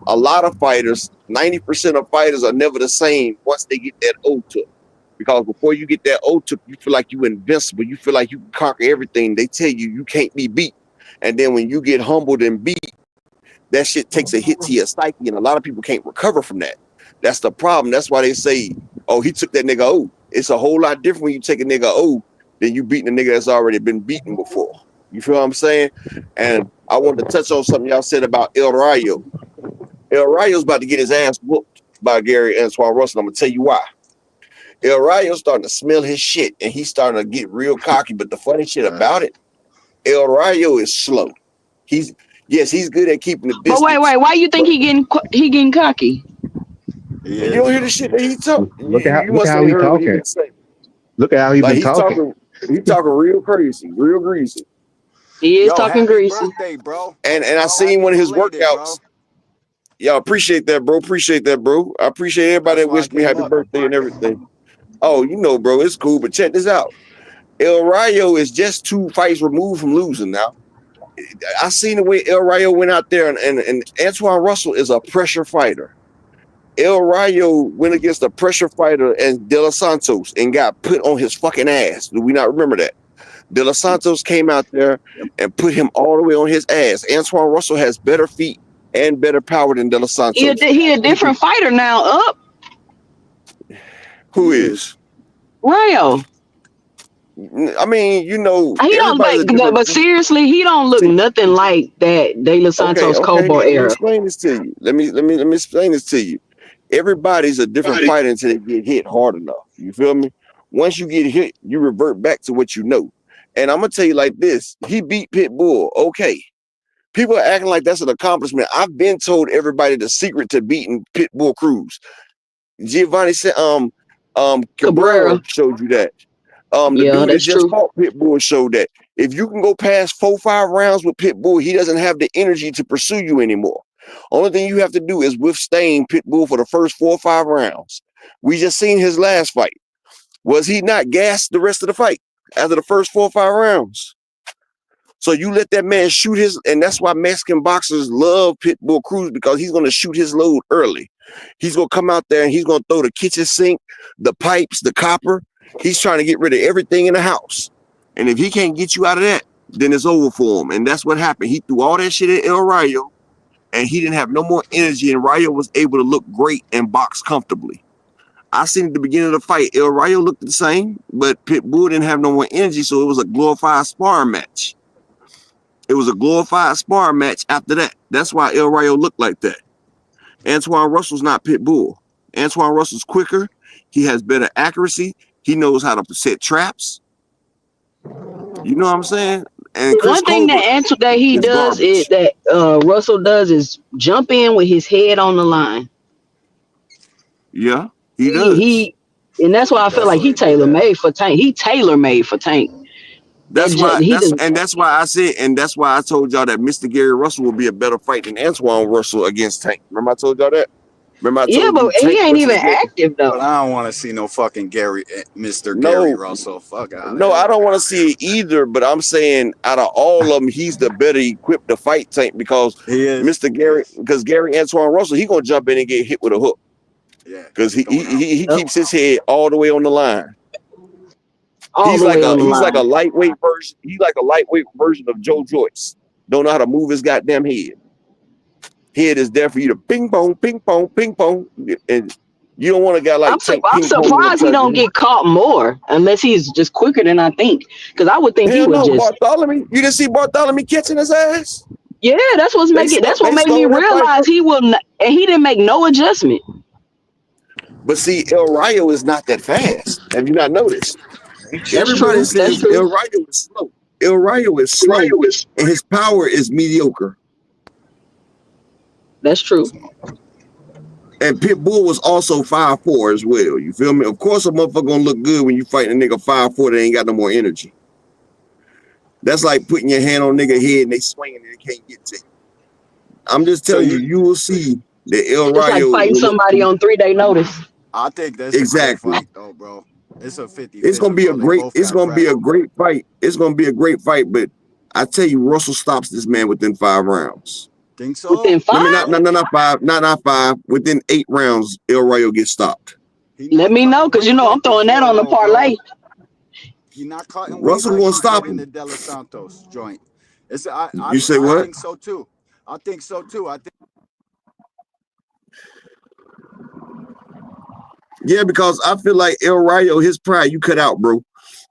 a lot of fighters, 90% of fighters are never the same once they get that O-took. Because before you get that O-took, you feel like you're invincible. You feel like you can conquer everything. They tell you you can't be beat. And then when you get humbled and beat, that shit takes a hit to your psyche, and a lot of people can't recover from that. That's the problem. That's why they say, oh, he took that nigga O. It's a whole lot different when you take a nigga O than you beating a nigga that's already been beaten before. You feel what I'm saying? And I wanted to touch on something y'all said about El Rayo. El Rayo's about to get his ass whooped by Gary Antoine Russell. I'm going to tell you why. El Rayo's starting to smell his shit, and he's starting to get real cocky. But the funny shit about it, El Rayo is slow. He's good at keeping the distance. But wait, why you think he getting cocky? Yeah, you don't hear the shit that he talk. Look You at must how have he heard what he talking. been saying. Look at how he Like been talking. He's talking real crazy, real greasy. He is talking greasy. Birthday, bro. And I seen one of his workouts. Y'all appreciate that, bro. Appreciate that, bro. I appreciate everybody that wished me happy birthday and everything. Oh, bro, it's cool. But check this out. El Rayo is just 2 fights removed from losing now. I seen the way El Rayo went out there, and Antoine Russell is a pressure fighter. El Rayo went against a pressure fighter and De Los Santos and got put on his fucking ass. Do we not remember that? De Los Santos came out there and put him all the way on his ass. Antoine Russell has better feet and better power than De Los Santos. He a different fighter now. Up. Who is? Rayo. I mean, he don't like, but seriously, he don't look nothing like that De Los Santos Cobra era. Explain this to you. Let me explain this to you. Everybody's a different fighter until they get hit hard enough. You feel me? Once you get hit, you revert back to what you know. And I'm gonna tell you like this: he beat Pitbull. Okay, people are acting like that's an accomplishment. I've been told everybody the secret to beating Pitbull Cruz. Giovanni said, Cabrera showed you that. The dude that just fought Pitbull showed that if you can go past 4-5 rounds with Pitbull, he doesn't have the energy to pursue you anymore. Only thing you have to do is withstand Pitbull for the first 4 or 5 rounds. We just seen his last fight. Was he not gassed the rest of the fight after the first 4 or 5 rounds? So you let that man shoot and that's why Mexican boxers love Pitbull Cruz, because he's going to shoot his load early. He's going to come out there and he's going to throw the kitchen sink, the pipes, the copper. He's trying to get rid of everything in the house. And if he can't get you out of that, then it's over for him. And that's what happened. He threw all that shit at El Rayo, and he didn't have no more energy, and Rayo was able to look great and box comfortably. I seen at the beginning of the fight, El Rayo looked the same, but Pitbull didn't have no more energy, so it was a glorified sparring match. It was a glorified sparring match after that. That's why El Rayo looked like that. Antoine Russell's not Pitbull. Antoine Russell's quicker. He has better accuracy. He knows how to set traps. You know what I'm saying? And one thing that he does is that Russell does is jump in with his head on the line. Yeah, he does. And that's why I feel like he tailor made for Tank. He tailor made for Tank. That's why I said, and that's why I told y'all that Mr. Gary Russell will be a better fight than Antoine Russell against Tank. Remember I told y'all that? Remember I told you Tank he ain't even versus Gary? active though. But I don't want to see no fucking Mr. Gary No, Russell. Fuck out of no, here. I don't want to see it either. But I'm saying out of all of them, he's the better equipped to fight Tank because He is. Mr. Gary, because Gary Antoine Russell, he gonna jump in and get hit with a hook. Yeah, because he keeps his head all the way on the line. He's like a lightweight version. He's like a lightweight version of Joe Joyce. Don't know how to move his goddamn head. Head is there for you to ping pong, ping pong, ping pong, and you don't want a guy like Tank. I'm surprised he don't get caught more unless he's just quicker than I think. Because I would think he would just. Bartholomew. You didn't see Bartholomew catching his ass? Yeah, that's what made me realize he will, and he didn't make no adjustment. But see, El Rayo is not that fast. Have you not noticed? Everybody says El Rayo is slow. El Rayo is slow, and his power is mediocre. That's true. And Pitbull was also 5'4" as well. You feel me? Of course, a motherfucker gonna look good when you fight a nigga 5'4" that ain't got no more energy. That's like putting your hand on a nigga head and they swinging and they can't get to you. I'm just telling you, you will see that El Rayo. It's like fighting somebody on 3-day notice. I think that's exactly. A great fight, though, bro. It's a 50. It's gonna be a great. It's gonna be a great fight. It's gonna be a great fight. But I tell you, Russell stops this man within 5 rounds. Think so? Within 5? I mean, not 5. Not 5. Within 8 rounds, El Rayo gets stopped. Let me know, cause you know I'm throwing that on the parlay. He not caught in Russell gonna stop him. In the De Los Santos joint. You say what? I think so too. I think Yeah, because I feel like El Rayo, his pride, you cut out, bro.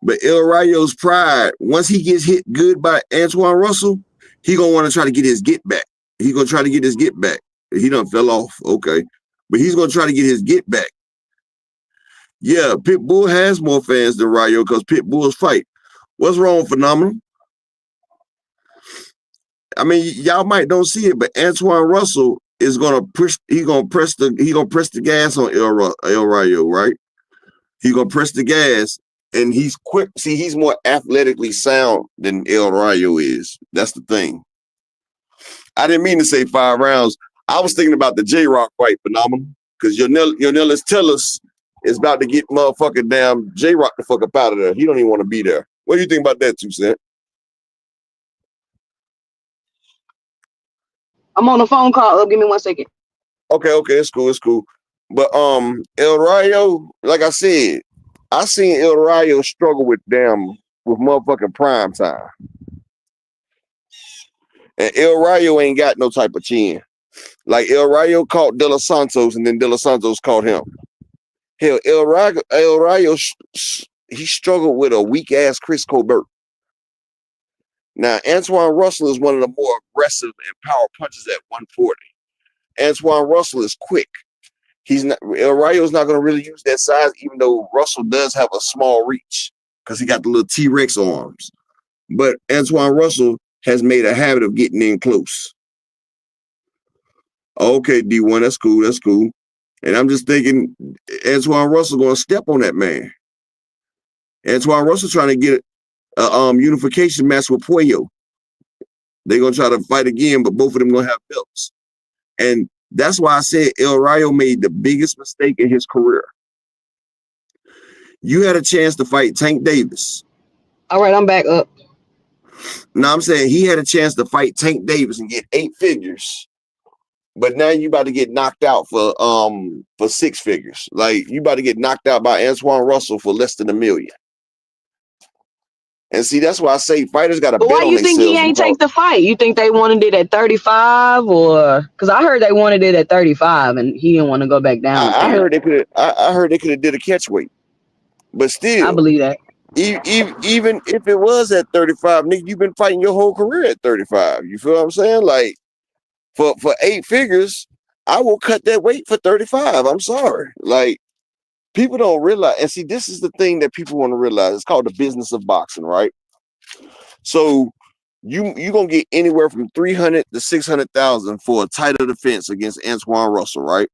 But El Rayo's pride, once he gets hit good by Antoine Russell, he gonna want to try to get his get back. He gonna try to get his get back. He done fell off, okay. But he's gonna try to get his get back. Yeah, Pitbull has more fans than Rayo because Pitbull's fight. What's wrong, Phenomenal? I mean, y'all might don't see it, but Antoine Russell is gonna push. He gonna press the gas on El Rayo, right? He gonna press the gas, and he's quick. See, he's more athletically sound than El Rayo is. That's the thing. I didn't mean to say 5 rounds. I was thinking about the J-Rock fight, Phenomenal, because Yornelis Tellus is about to get motherfucking damn J-Rock the fuck up out of there. He don't even want to be there. What do you think about that, 2 Cent? I'm on a phone call. Give me 1 second. Okay, it's cool. But El Rayo, like I said, I seen El Rayo struggle with motherfucking prime time. And El Rayo ain't got no type of chin. Like El Rayo caught De Los Santos and then De Los Santos caught him. Hell, El Rayo he struggled with a weak ass Chris Colbert. Now, Antoine Russell is one of the more aggressive and power punchers at 140. Antoine Russell is quick. El Rayo's not going to really use that size, even though Russell does have a small reach because he got the little T-Rex arms. But Antoine Russell has made a habit of getting in close. Okay, D1, that's cool. And I'm just thinking Antoine Russell going to step on that man. Antoine Russell trying to get a unification match with Puello. They're going to try to fight again, but both of them going to have belts. And that's why I said El Rayo made the biggest mistake in his career. You had a chance to fight Tank Davis. All right, I'm back up. Now I'm saying he had a chance to fight Tank Davis and get 8 figures. But now you about to get knocked out for 6 figures. Like you about to get knocked out by Antoine Russell for less than $1 million. And see, that's why I say fighters got to bet on themselves. Why you think he ain't take the fight? You think they wanted it at 35 or because I heard they wanted it at 35 and he didn't want to go back down. I heard they could have did a catch weight. But still, I believe that. Even if it was at 35, nigga, you've been fighting your whole career at 35. You feel what I'm saying? Like for 8 figures, I will cut that weight for 35. I'm sorry. Like people don't realize, and see, this is the thing that people want to realize. It's called the business of boxing, right? So you're gonna get anywhere from 300 to 600,000 for a title defense against Antoine Russell, right?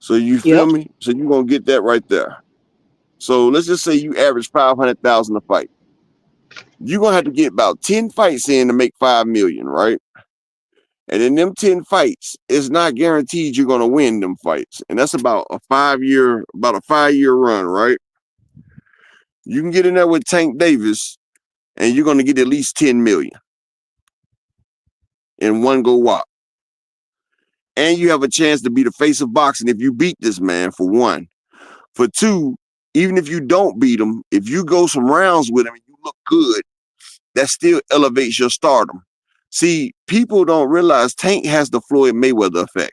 So you feel me? So you're gonna get that right there. So let's just say you average 500,000 a fight. You're gonna have to get about 10 fights in to make 5 million, right? And in them 10 fights, it's not guaranteed you're gonna win them fights. And that's about a 5-year run, right? You can get in there with Tank Davis, and you're gonna get at least 10 million in one go walk. And you have a chance to be the face of boxing if you beat this man, for one. For two, even if you don't beat him, if you go some rounds with him and you look good, that still elevates your stardom. See, people don't realize Tank has the Floyd Mayweather effect.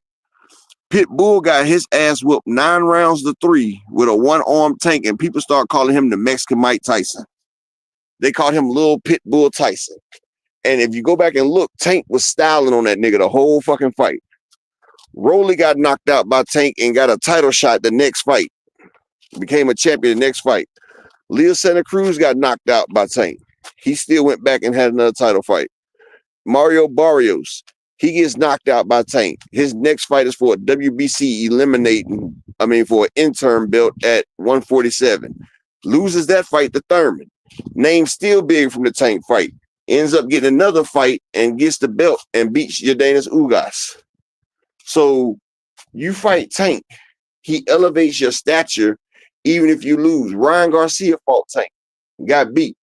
Pitbull got his ass whooped 9 rounds to 3 with a one-armed Tank, and people start calling him the Mexican Mike Tyson. They called him Little Pitbull Tyson. And if you go back and look, Tank was styling on that nigga the whole fucking fight. Rolly got knocked out by Tank and got a title shot the next fight. Became a champion the next fight. Leo Santa Cruz got knocked out by Tank. He still went back and had another title fight. Mario Barrios, he gets knocked out by Tank. His next fight is for a WBC for an interim belt at 147. Loses that fight to Thurman. Name still big from the Tank fight. Ends up getting another fight and gets the belt and beats Yordenis Ugas. So you fight Tank. He elevates your stature even if you lose. Ryan Garcia fought Tank. Got beat.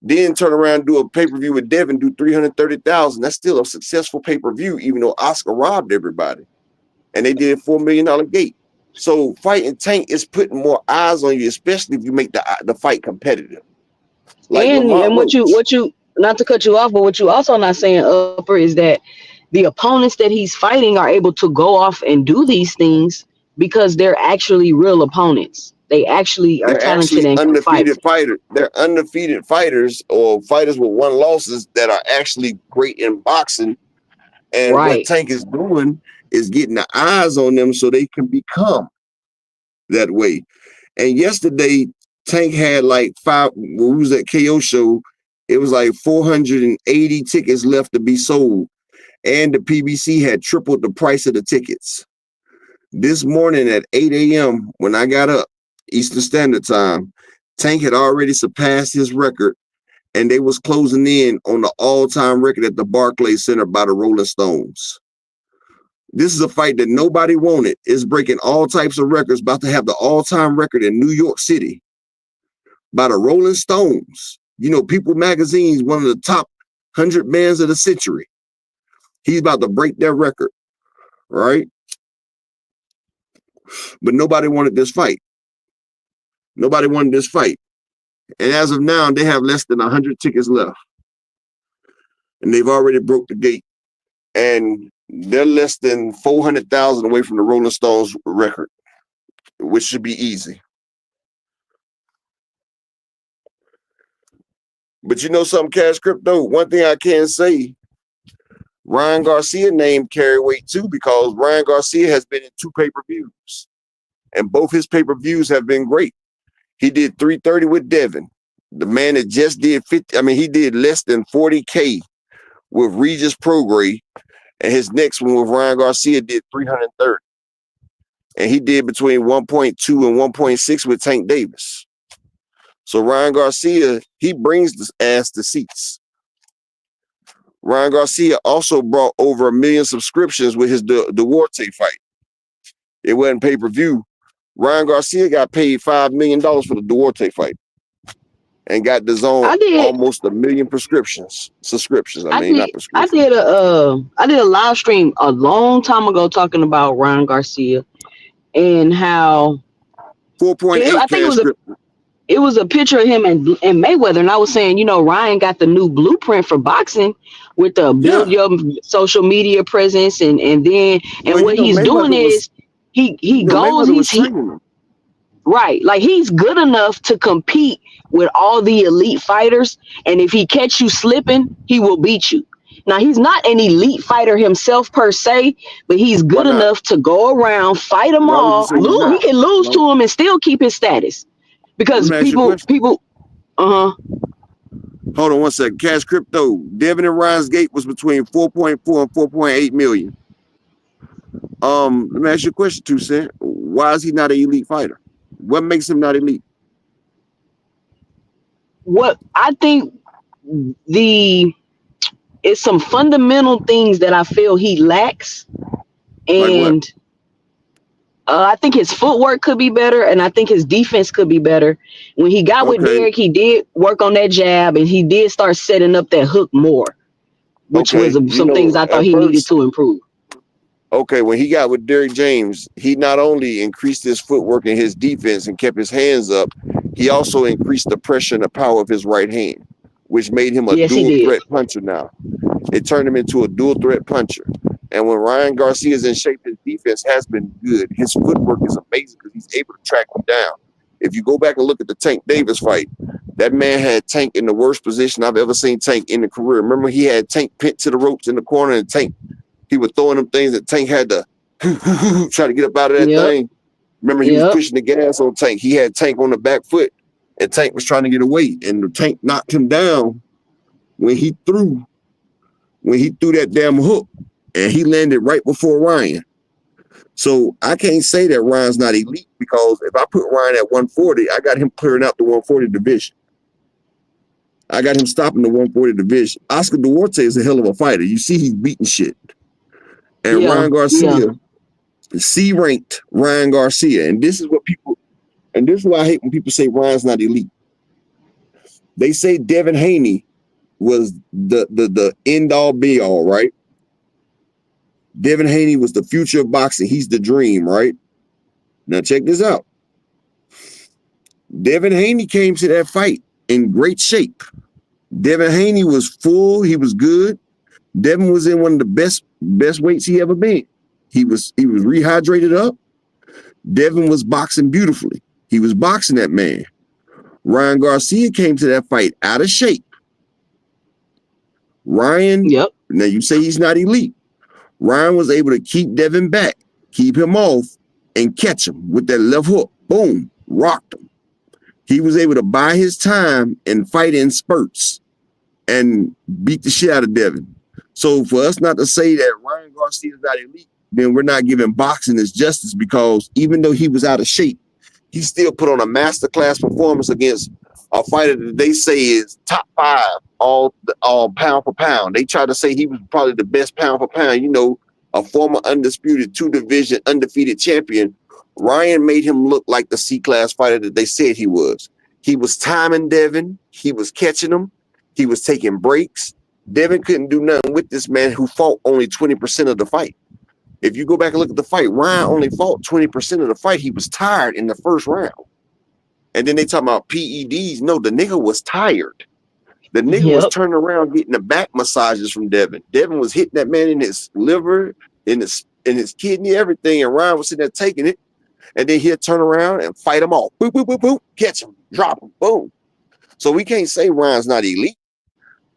Then turn around and do a pay-per-view with Devin, do 330,000. That's still a successful pay-per-view, even though Oscar robbed everybody. And they did a $4 million gate. So fighting Tank is putting more eyes on you, especially if you make the fight competitive. Like and what you not to cut you off, but what you also not saying, Upper, is that the opponents that he's fighting are able to go off and do these things because they're actually real opponents. They actually are talented and undefeated fighters. They're undefeated fighters or fighters with 1 losses that are actually great in boxing. And what Tank is doing is getting the eyes on them so they can become that way. And yesterday, Tank had like 5, when we was at KO show, it was like 480 tickets left to be sold. And the PBC had tripled the price of the tickets. This morning at 8 a.m., when I got up, Eastern Standard Time, Tank had already surpassed his record, and they was closing in on the all-time record at the Barclay Center by the Rolling Stones. This is a fight that nobody wanted. It's breaking all types of records, about to have the all-time record in New York City by the Rolling Stones. You know, People Magazine's one of the top 100 bands of the century. He's about to break their record, right? But nobody wanted this fight. Nobody wanted this fight. And as of now, they have less than 100 tickets left. And they've already broke the gate. And they're less than 400,000 away from the Rolling Stones record, which should be easy. But you know something, Cash Crypto? One thing I can say, Ryan Garcia name carry weight too, because Ryan Garcia has been in 2 pay-per-views. And both his pay-per-views have been great. He did 330 with Devin. The man that just did he did less than 40K with Regis Prograis. And his next one with Ryan Garcia did 330. And he did between 1.2 and 1.6 with Tank Davis. So Ryan Garcia, he brings this ass to seats. Ryan Garcia also brought over 1 million subscriptions with his Duarte fight. It wasn't pay-per-view. Ryan Garcia got paid $5 million for the Duarte fight and got DAZN almost 1 million subscriptions. I did a live stream a long time ago talking about Ryan Garcia and how 4.8. I think it was a picture of him and Mayweather, and I was saying, you know, Ryan got the new blueprint for boxing with the build your social media presence, and what he's doing is he goes right, like he's good enough to compete with all the elite fighters, and if he catch you slipping, he will beat you. Now, he's not an elite fighter himself per se, but he's good enough to go around, fight them all. He can lose to him and still keep his status. Because people, Hold on one second. Cash Crypto, Devin and Ryan's gate was between 4.4 and 4.8 million. Let me ask you a question, 2 Cent. Why is he not an elite fighter? What makes him not elite? what I think it's some fundamental things that I feel he lacks, Like what? and I think his footwork could be better, and I think his defense could be better. When he got with Okay, Derek, he did work on that jab, and he did start setting up that hook more, which was okay. You some things know, I thought at he needed first, to improve. okay, when he got with Derrick James, he not only increased his footwork and his defense and kept his hands up, he also increased the pressure and the power of his right hand, which made him a Yes, he dual did. threat puncher now. It turned him into a dual threat puncher. And when Ryan Garcia is in shape, his defense has been good. His footwork is amazing because he's able to track him down. If you go back and look at the Tank Davis fight, that man had Tank in the worst position I've ever seen Tank in the career. Remember, he had Tank pinned to the ropes in the corner, and Tank, he was throwing them things that Tank had to try to get up out of that Yep. thing. Remember, he was pushing the gas on Tank. He had Tank on the back foot, and Tank was trying to get away, and the Tank knocked him down when he threw that damn hook, and he landed right before Ryan. So I can't say that Ryan's not elite, because if I put Ryan at 140, I got him clearing out the 140 division. I got him stopping the 140 division. Oscar Duarte is a hell of a fighter. You see he's beating shit. And Ryan Garcia, C-ranked Ryan Garcia. And this is why I hate when people say Ryan's not elite. They say Devin Haney was the end-all be-all, right? Devin Haney was the future of boxing. He's the dream, right? Now check this out. Devin Haney came to that fight in great shape. Devin Haney was full. He was good. Devin was in one of the best weights he ever been. He was rehydrated up. Devin was boxing beautifully. He was boxing that man. Ryan Garcia came to that fight out of shape. Ryan, now you say he's not elite. Ryan was able to keep Devin back, keep him off, and catch him with that left hook. Boom, rocked him. He was able to buy his time and fight in spurts and beat the shit out of Devin. So for us not to say that Ryan Garcia is not elite, then we're not giving boxing its justice, because even though he was out of shape, he still put on a masterclass performance against a fighter that they say is top 5 all pound for pound. They tried to say he was probably the best pound for pound. You know, a former undisputed 2-division undefeated champion. Ryan made him look like the C-class fighter that they said he was. He was timing Devin. He was catching him. He was taking breaks. Devin couldn't do nothing with this man who fought only 20% of the fight. If you go back and look at the fight, Ryan only fought 20% of the fight. He was tired in the first round. And then they talk about PEDs. No, the nigga was tired. The nigga was turning around getting the back massages from Devin. Devin was hitting that man in his liver, in his kidney, everything. And Ryan was sitting there taking it. And then he'd turn around and fight him off. Boop, boop, boop, boop. Catch him. Drop him. Boom. So we can't say Ryan's not elite.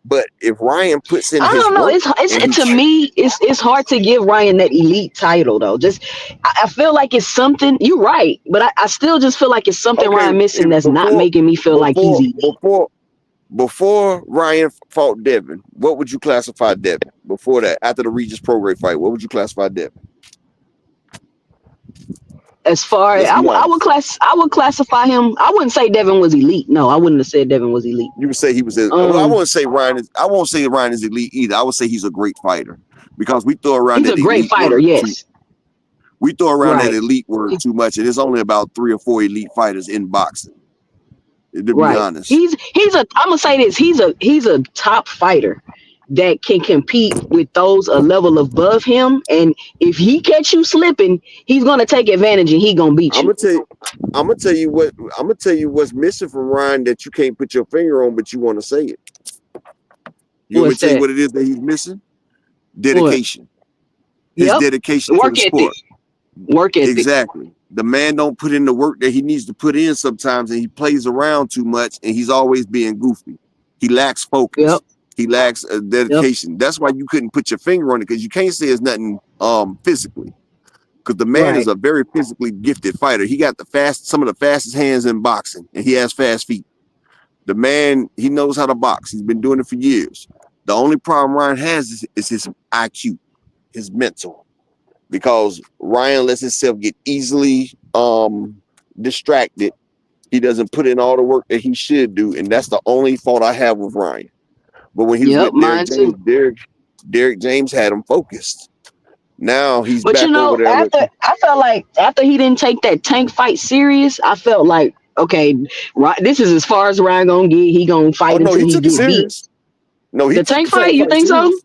But if Ryan puts in I his don't know. work, It's to me, it's hard to give Ryan that elite title though. Just I feel like it's something. You're right, but I still just feel like it's something Ryan missing that's not making me feel like he's elite. Before Ryan fought Devin, what would you classify Devin? Before that, after the Regis Prograis fight, what would you classify Devin? As far as I would classify him. I wouldn't say Devin was elite. No, I wouldn't have said Devin was elite. You would say he was. Well, I won't say Ryan is. I won't say Ryan is elite either. I would say he's a great fighter, because we throw around. He's a great fighter. Yes. We throw around that elite word too much, and there's only about 3 or 4 elite fighters in boxing. To be honest, he's a. I'm gonna say this. He's a top fighter that can compete with those a level above him, and if he catch you slipping, he's gonna take advantage and he gonna beat you. I'm gonna tell you what's missing from Ryan that you can't put your finger on, but you want to say it. You want me to tell you what it is that he's missing? Dedication. His dedication to the sport. Work ethic. Exactly. The man don't put in the work that he needs to put in sometimes, and he plays around too much, and he's always being goofy. He lacks focus. He lacks dedication. That's why you couldn't put your finger on it, because you can't say it's nothing physically. Because the man is a very physically gifted fighter. He got some of the fastest hands in boxing, and he has fast feet. The man, he knows how to box. He's been doing it for years. The only problem Ryan has is his IQ, his mental. Because Ryan lets himself get easily distracted He doesn't put in all the work that he should do, and that's the only fault I have with Ryan. But when he was with Derrick mine James, too. Derrick James had him focused. Now he's But back over there with. after I felt like after he didn't take that tank fight serious, I felt like okay, right, this is as far as Ryan gonna get. He gonna Oh fight no, until he he took it get beat. serious. No, he The took tank the tank fight, you fight think so? serious.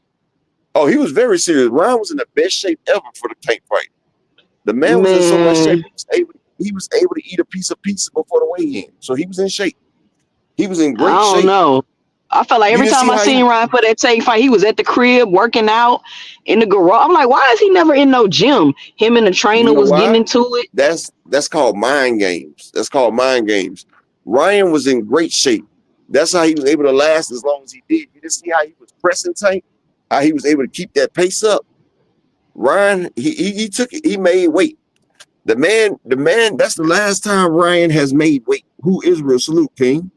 Oh, he was very serious. Ryan was in the best shape ever for the tank fight. The man was in so much shape Man, he was able to eat a piece of pizza before the weigh-in. So he was in shape. He was in I great don't shape. know. I felt like You every didn't see time I how he. seen Ryan for that tank fight, he was at the crib working out in the garage. I'm like, why is he never in no gym? Him and the You trainer know was getting why? into it. That's called mind games. That's called mind games. Ryan was in great shape. That's how he was able to last as long as he did. You didn't see how he was pressing Tank, how he was able to keep that pace up. Ryan, he took it. He made weight. The man. That's the last time Ryan has made weight. Who Israel? Salute, King.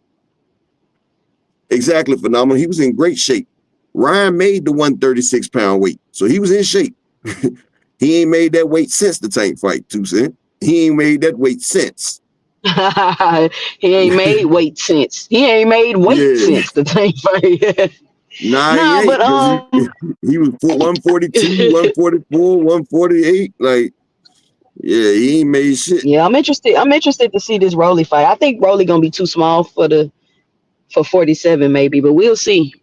Exactly, phenomenal. He was in great shape. Ryan made the 136-pound weight, so he was in shape. He ain't made that weight since the Tank fight, 2 Cent. He ain't made that weight since. He ain't made weight since. He ain't made weight Yeah. since the tank fight. Nah, he No, ain't, but because he was 142, 144, 148. Like, yeah, he ain't made shit. yeah, I'm interested. I'm interested to see this Rolly fight. I think Rolly gonna be too small for 47 maybe, but we'll see.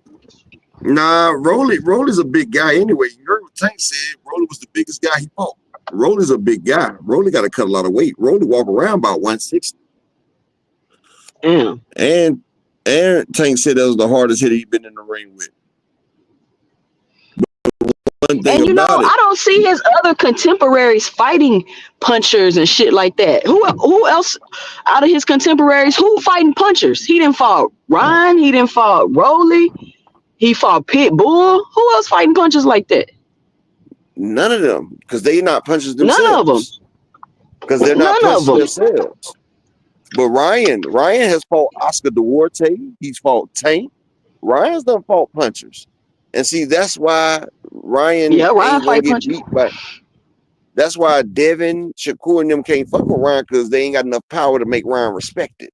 Nah, Rolly's a big guy anyway. You heard what Tank said. Rolly was the biggest guy he fought. Rolly's a big guy. Rolly got to cut a lot of weight. Rolly walk around about 160. Damn. And Tank said that was the hardest hit he'd been in the ring with. One thing And about it, I don't see his other contemporaries fighting punchers and shit like that. Who else out of his contemporaries who fighting punchers? He didn't fought Ryan. He didn't fought Rolly. He fought Pitbull. Who else fighting punches like that? none of them, because they not punchers None of them. themselves. Because they're not None of punchers them. themselves. But Ryan has fought Oscar Duarte. He's fought Tank. Ryan's done fought punchers. And see, that's why Ryan Yeah, Ryan ain't gonna fight get punchers. beat by. That's why Devin, Shakur, and them can't fuck with Ryan, because they ain't got enough power to make Ryan respected.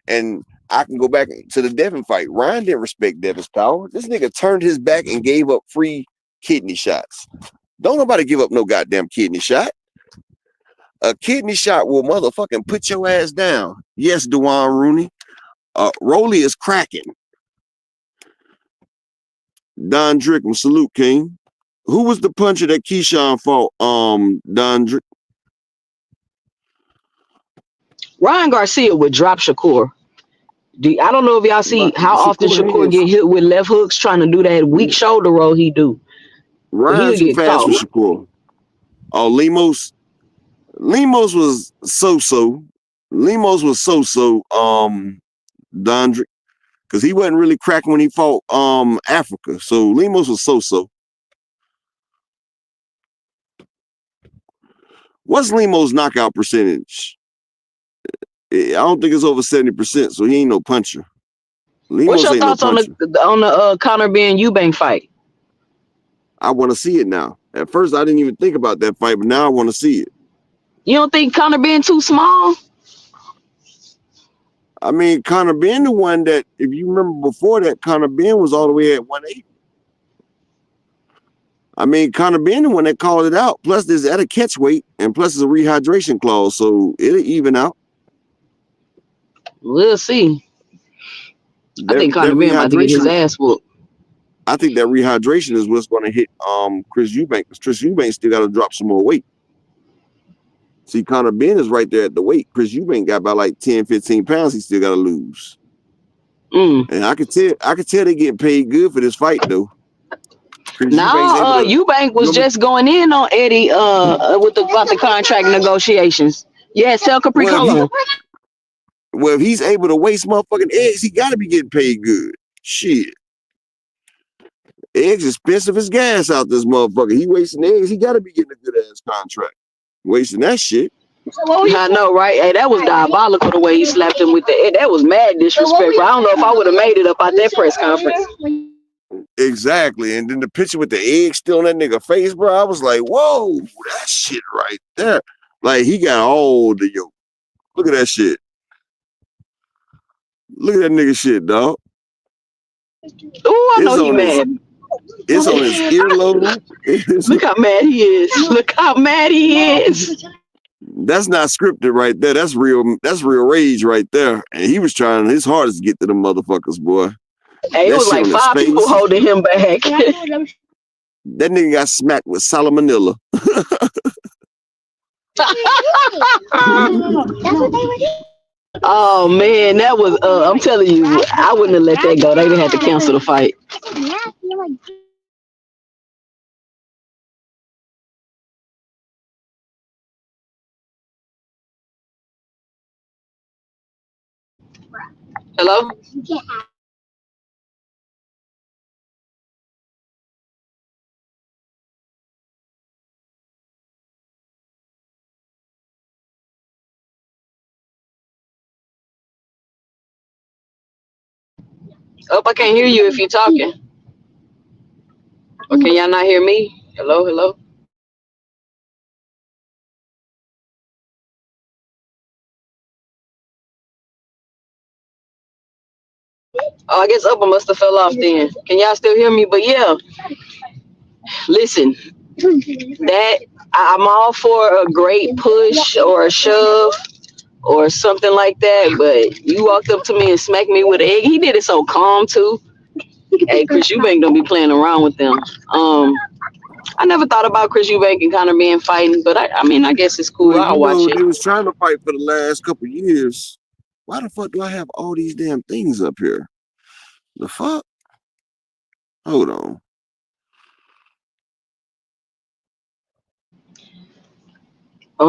And I can go back to the Devin fight. Ryan didn't respect Devin's power. This nigga turned his back and gave up free kidney shots. Don't nobody give up no goddamn kidney shot. A kidney shot will motherfucking put your ass down. Yes, Dewan Rooney. Rolly is cracking. Don Drickman, salute, King. Who was the puncher that Keyshawn fought? Don Drick. Ryan Garcia would drop Shakur. I don't know if y'all see how often Shakur get hit with left hooks trying to do that weak shoulder roll he do. Ryan's He'll too get fast caught. for Shakur. Oh, Lemos was so-so. Lemos was so-so. Don Drick, because he wasn't really cracking when he fought Africa. So Lemos was so-so. What's Lemos' knockout percentage? I don't think it's over 70%, so he ain't no puncher. What's Lemos your ain't no thoughts on puncher. the Conor Ben Eubank fight? I want to see it now. At first, I didn't even think about that fight, but now I want to see it. You don't think Conor Ben too small? I mean, Conor Ben, the one that, if you remember before that, Conor Ben was all the way at 180. I mean, Conor Ben, the one that called it out. Plus, there's at a catch weight, and plus, there's a rehydration clause, so it'll even out. We'll see. I think Conor Ben about to get his ass whooped. I think that rehydration is what's going to hit Chris Eubank, because Chris Eubank still got to drop some more weight. See, Conor Ben is right there at the weight. Chris Eubank got about like 10, 15 pounds he still got to lose. And I could tell they getting paid good for this fight, though. Now, Eubank was just going in on Eddie about the contract negotiations. Yeah, sell Capri Cola. Well, if he's able to waste motherfucking eggs, he got to be getting paid good. Shit. Eggs expensive as gas out this motherfucker. He wasting eggs, he got to be getting a good ass contract. Wasting that shit. I know, right? Hey, that was diabolical the way he slapped him with the. That was mad disrespectful. I don't know if I would have made it up at that press conference. Exactly. And then the picture with the egg still on that nigga face, bro. I was like, whoa, that shit right there. Like, he got all the yolk. Look at that shit. Look at that nigga shit, dog. Oh, I know he mad. It's on his earlobe. Look how mad he is. Look how mad he is. That's not scripted right there. That's real rage right there. And he was trying his hardest to get to them motherfuckers, boy. Hey, it was like 5 people holding him back. That nigga got smacked with salmonella. Oh man, that was I'm telling you, I wouldn't have let that go. They didn't have to cancel the fight. Hello? Oh, I can't hear you if you're talking. Or can y'all not hear me? Hello, hello? Oh, I guess Upper must have fell off then. Can y'all still hear me? But yeah, listen, that I'm all for a great push or a shove or something like that, but you walked up to me and smacked me with an egg. He did it so calm too. Hey, Chris Eubank don't be playing around with them. I never thought about Chris Eubank and Conor being fighting, but I mean, I guess it's cool. Well, I'll watch it. They was trying to fight for the last couple years. Why the fuck do I have all these damn things up here? The fuck? Hold on. I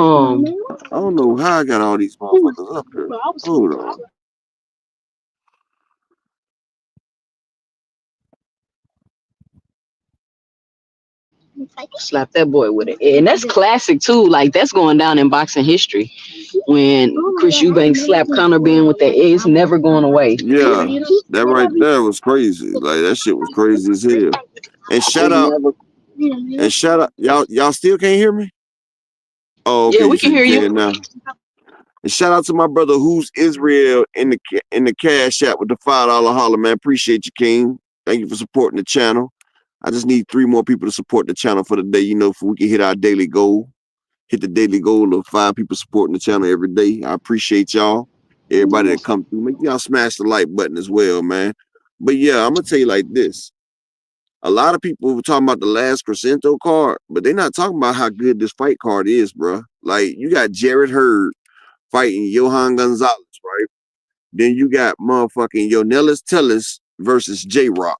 don't know how I got all these motherfuckers up here. Hold on. Slap that boy with it. And that's classic too. Like that's going down in boxing history. When Chris Eubank slapped Conor Ben with that, it's never going away. Yeah, that right there was crazy. Like that shit was crazy as hell. And shout out, y'all still can't hear me? Oh, okay, yeah, we can hear you now. And shout out to my brother who's Israel in the cash app with the $5 holler, man. Appreciate you, King. Thank you for supporting the channel. I just need 3 more people to support the channel for the day, so we can hit our daily goal. Hit the daily goal of 5 people supporting the channel every day. I appreciate y'all. Everybody that come through. Make y'all smash the like button as well, man. But yeah, I'm gonna tell you like this. A lot of people were talking about the last Crescento card, but they're not talking about how good this fight card is, bro. Like, you got Jared Hurd fighting Johan Gonzalez, right? Then you got motherfucking Yonelis Tellis versus J-Rock.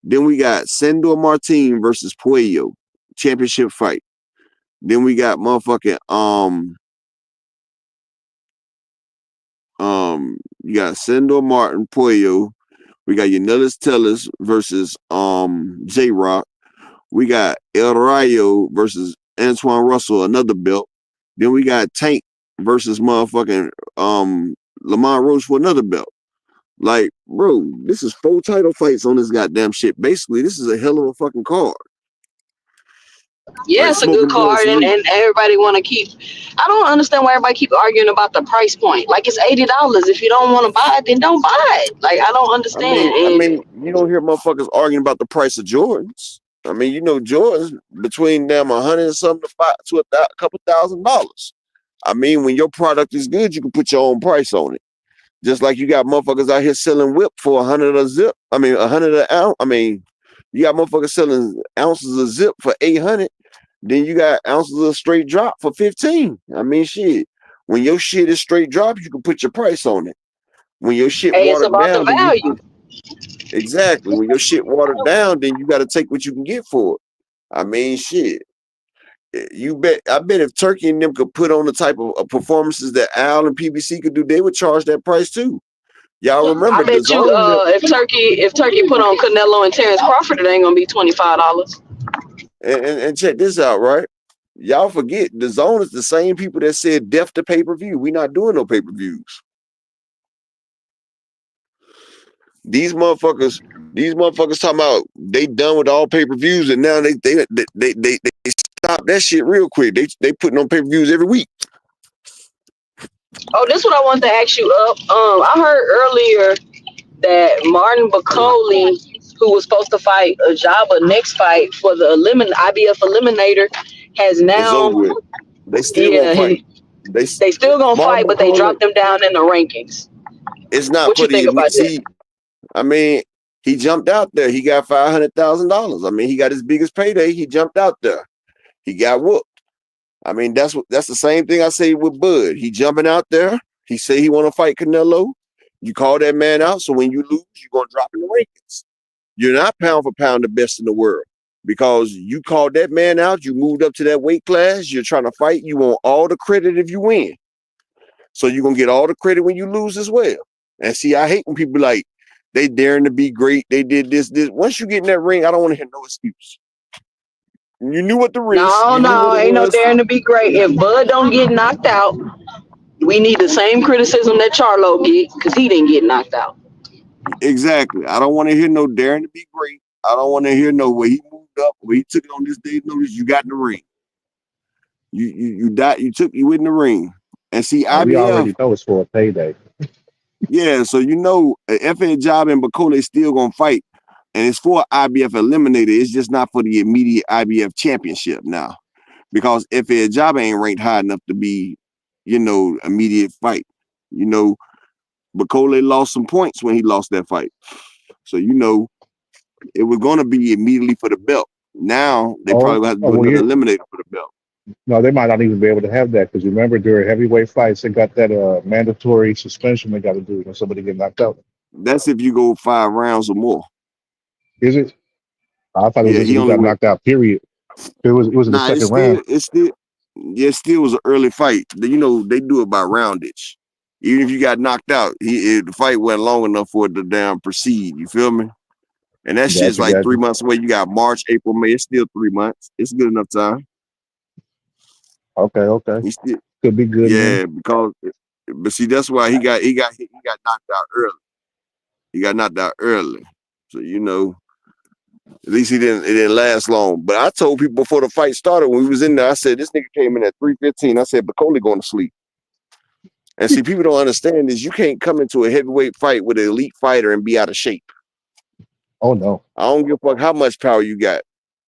Then we got Sandor Martin versus Puello, championship fight. Then we got motherfucking you got Sandor Martin, Puello. We got Yonelis Tellis versus J-Rock. We got El Rayo versus Antoine Russell, another belt. Then we got Tank versus motherfucking Lamont Roach for another belt. Like, bro, this is 4 title fights on this goddamn shit. Basically, this is a hell of a fucking card. Yeah, Like, it's a good card, and everybody want to keep. I don't understand why everybody keep arguing about the price point. Like it's $80. If you don't want to buy it, then don't buy it. Like I don't understand. I mean, you don't hear motherfuckers arguing about the price of Jordans. I mean, Jordans between them $100 and something to a couple $1,000. I mean, when your product is good, you can put your own price on it. Just like you got motherfuckers out here selling whip for $100 a zip. I mean, $100 an ounce. I mean, you got motherfuckers selling ounces of zip for $800. Then you got ounces of straight drop for $15. I mean, shit. When your shit is straight drop, you can put your price on it. When your shit watered down, the value. Exactly. When your shit watered down, then you got to take what you can get for it. I mean, shit. I bet if Turkey and them could put on the type of performances that Al and PBC could do, they would charge that price too. Y'all remember? I bet you, if Turkey put on Canelo and Terrence Crawford, it ain't gonna be $25. And check this out, right? Y'all forget the Zone is the same people that said death to pay-per-view. We not doing no pay-per-views. These motherfuckers talking about they done with all pay-per-views, and now they stop that shit real quick. They putting on pay-per-views every week. Oh, this is what I wanted to ask you up. I heard earlier that Martin Bacoli, who was supposed to fight Ajaba next fight for the IBF Eliminator, has It's now, over with. They still gonna yeah, fight. They they still gonna Martin fight, but they McCollum. dropped them down in the rankings. It's not What for you the think about elite. that? See, I mean, he jumped out there. He got $500,000. I mean, he got his biggest payday. He jumped out there. He got whooped. I mean, that's the same thing I say with Bud. He jumping out there. He say he want to fight Canelo. You call that man out. So when you lose, you're gonna drop in the rankings. You're not pound for pound the best in the world because you called that man out. You moved up to that weight class. You're trying to fight. You want all the credit if you win. So you're gonna get all the credit when you lose as well. And see, I hate when people like they daring to be great. They did this. Once you get in that ring, I don't want to hear no excuse. You knew what the risk. No, You knew no, what it ain't no was. daring to be great. If Bud don't get knocked out, we need the same criticism that Charlo get because he didn't get knocked out. Exactly. I don't want to hear no daring to be great. I don't want to hear no way he moved up, where he took it on this day's notice. You got in the ring. You died. You in the ring. And see, And we IBF. already know it's for a payday. Yeah, so FA Job and Bacole still gonna fight, and it's for IBF Eliminator. It's just not for the immediate IBF championship now, because FA Job ain't ranked high enough to be, immediate fight. Bacole lost some points when he lost that fight, so it was gonna be immediately for the belt. Now they probably will have to do Well, another Eliminator for the belt. no, they might not even be able to have that because remember during heavyweight fights they got that mandatory suspension they got to do when somebody get knocked out. That's if you go 5 rounds or more. Is it? I thought it was Yeah, just if he you only got went. knocked out. Period. It was in the Nah, second round. it still was an early fight. They do it by roundage. Even if you got knocked out, the fight went long enough for it to damn proceed. You feel me? And that shit's Gotcha, like 3 gotcha. months away. You got March, April, May. It's still 3 months. It's good enough time. Okay. He still, Could be good then. yeah, but see, that's why he got knocked out early. He got knocked out early. So at least it didn't last long. But I told people before the fight started when we was in there, I said this nigga came in at 3:15. I said Bacole going to sleep. And see, people don't understand is you can't come into a heavyweight fight with an elite fighter and be out of shape. Oh no. I don't give a fuck how much power you got.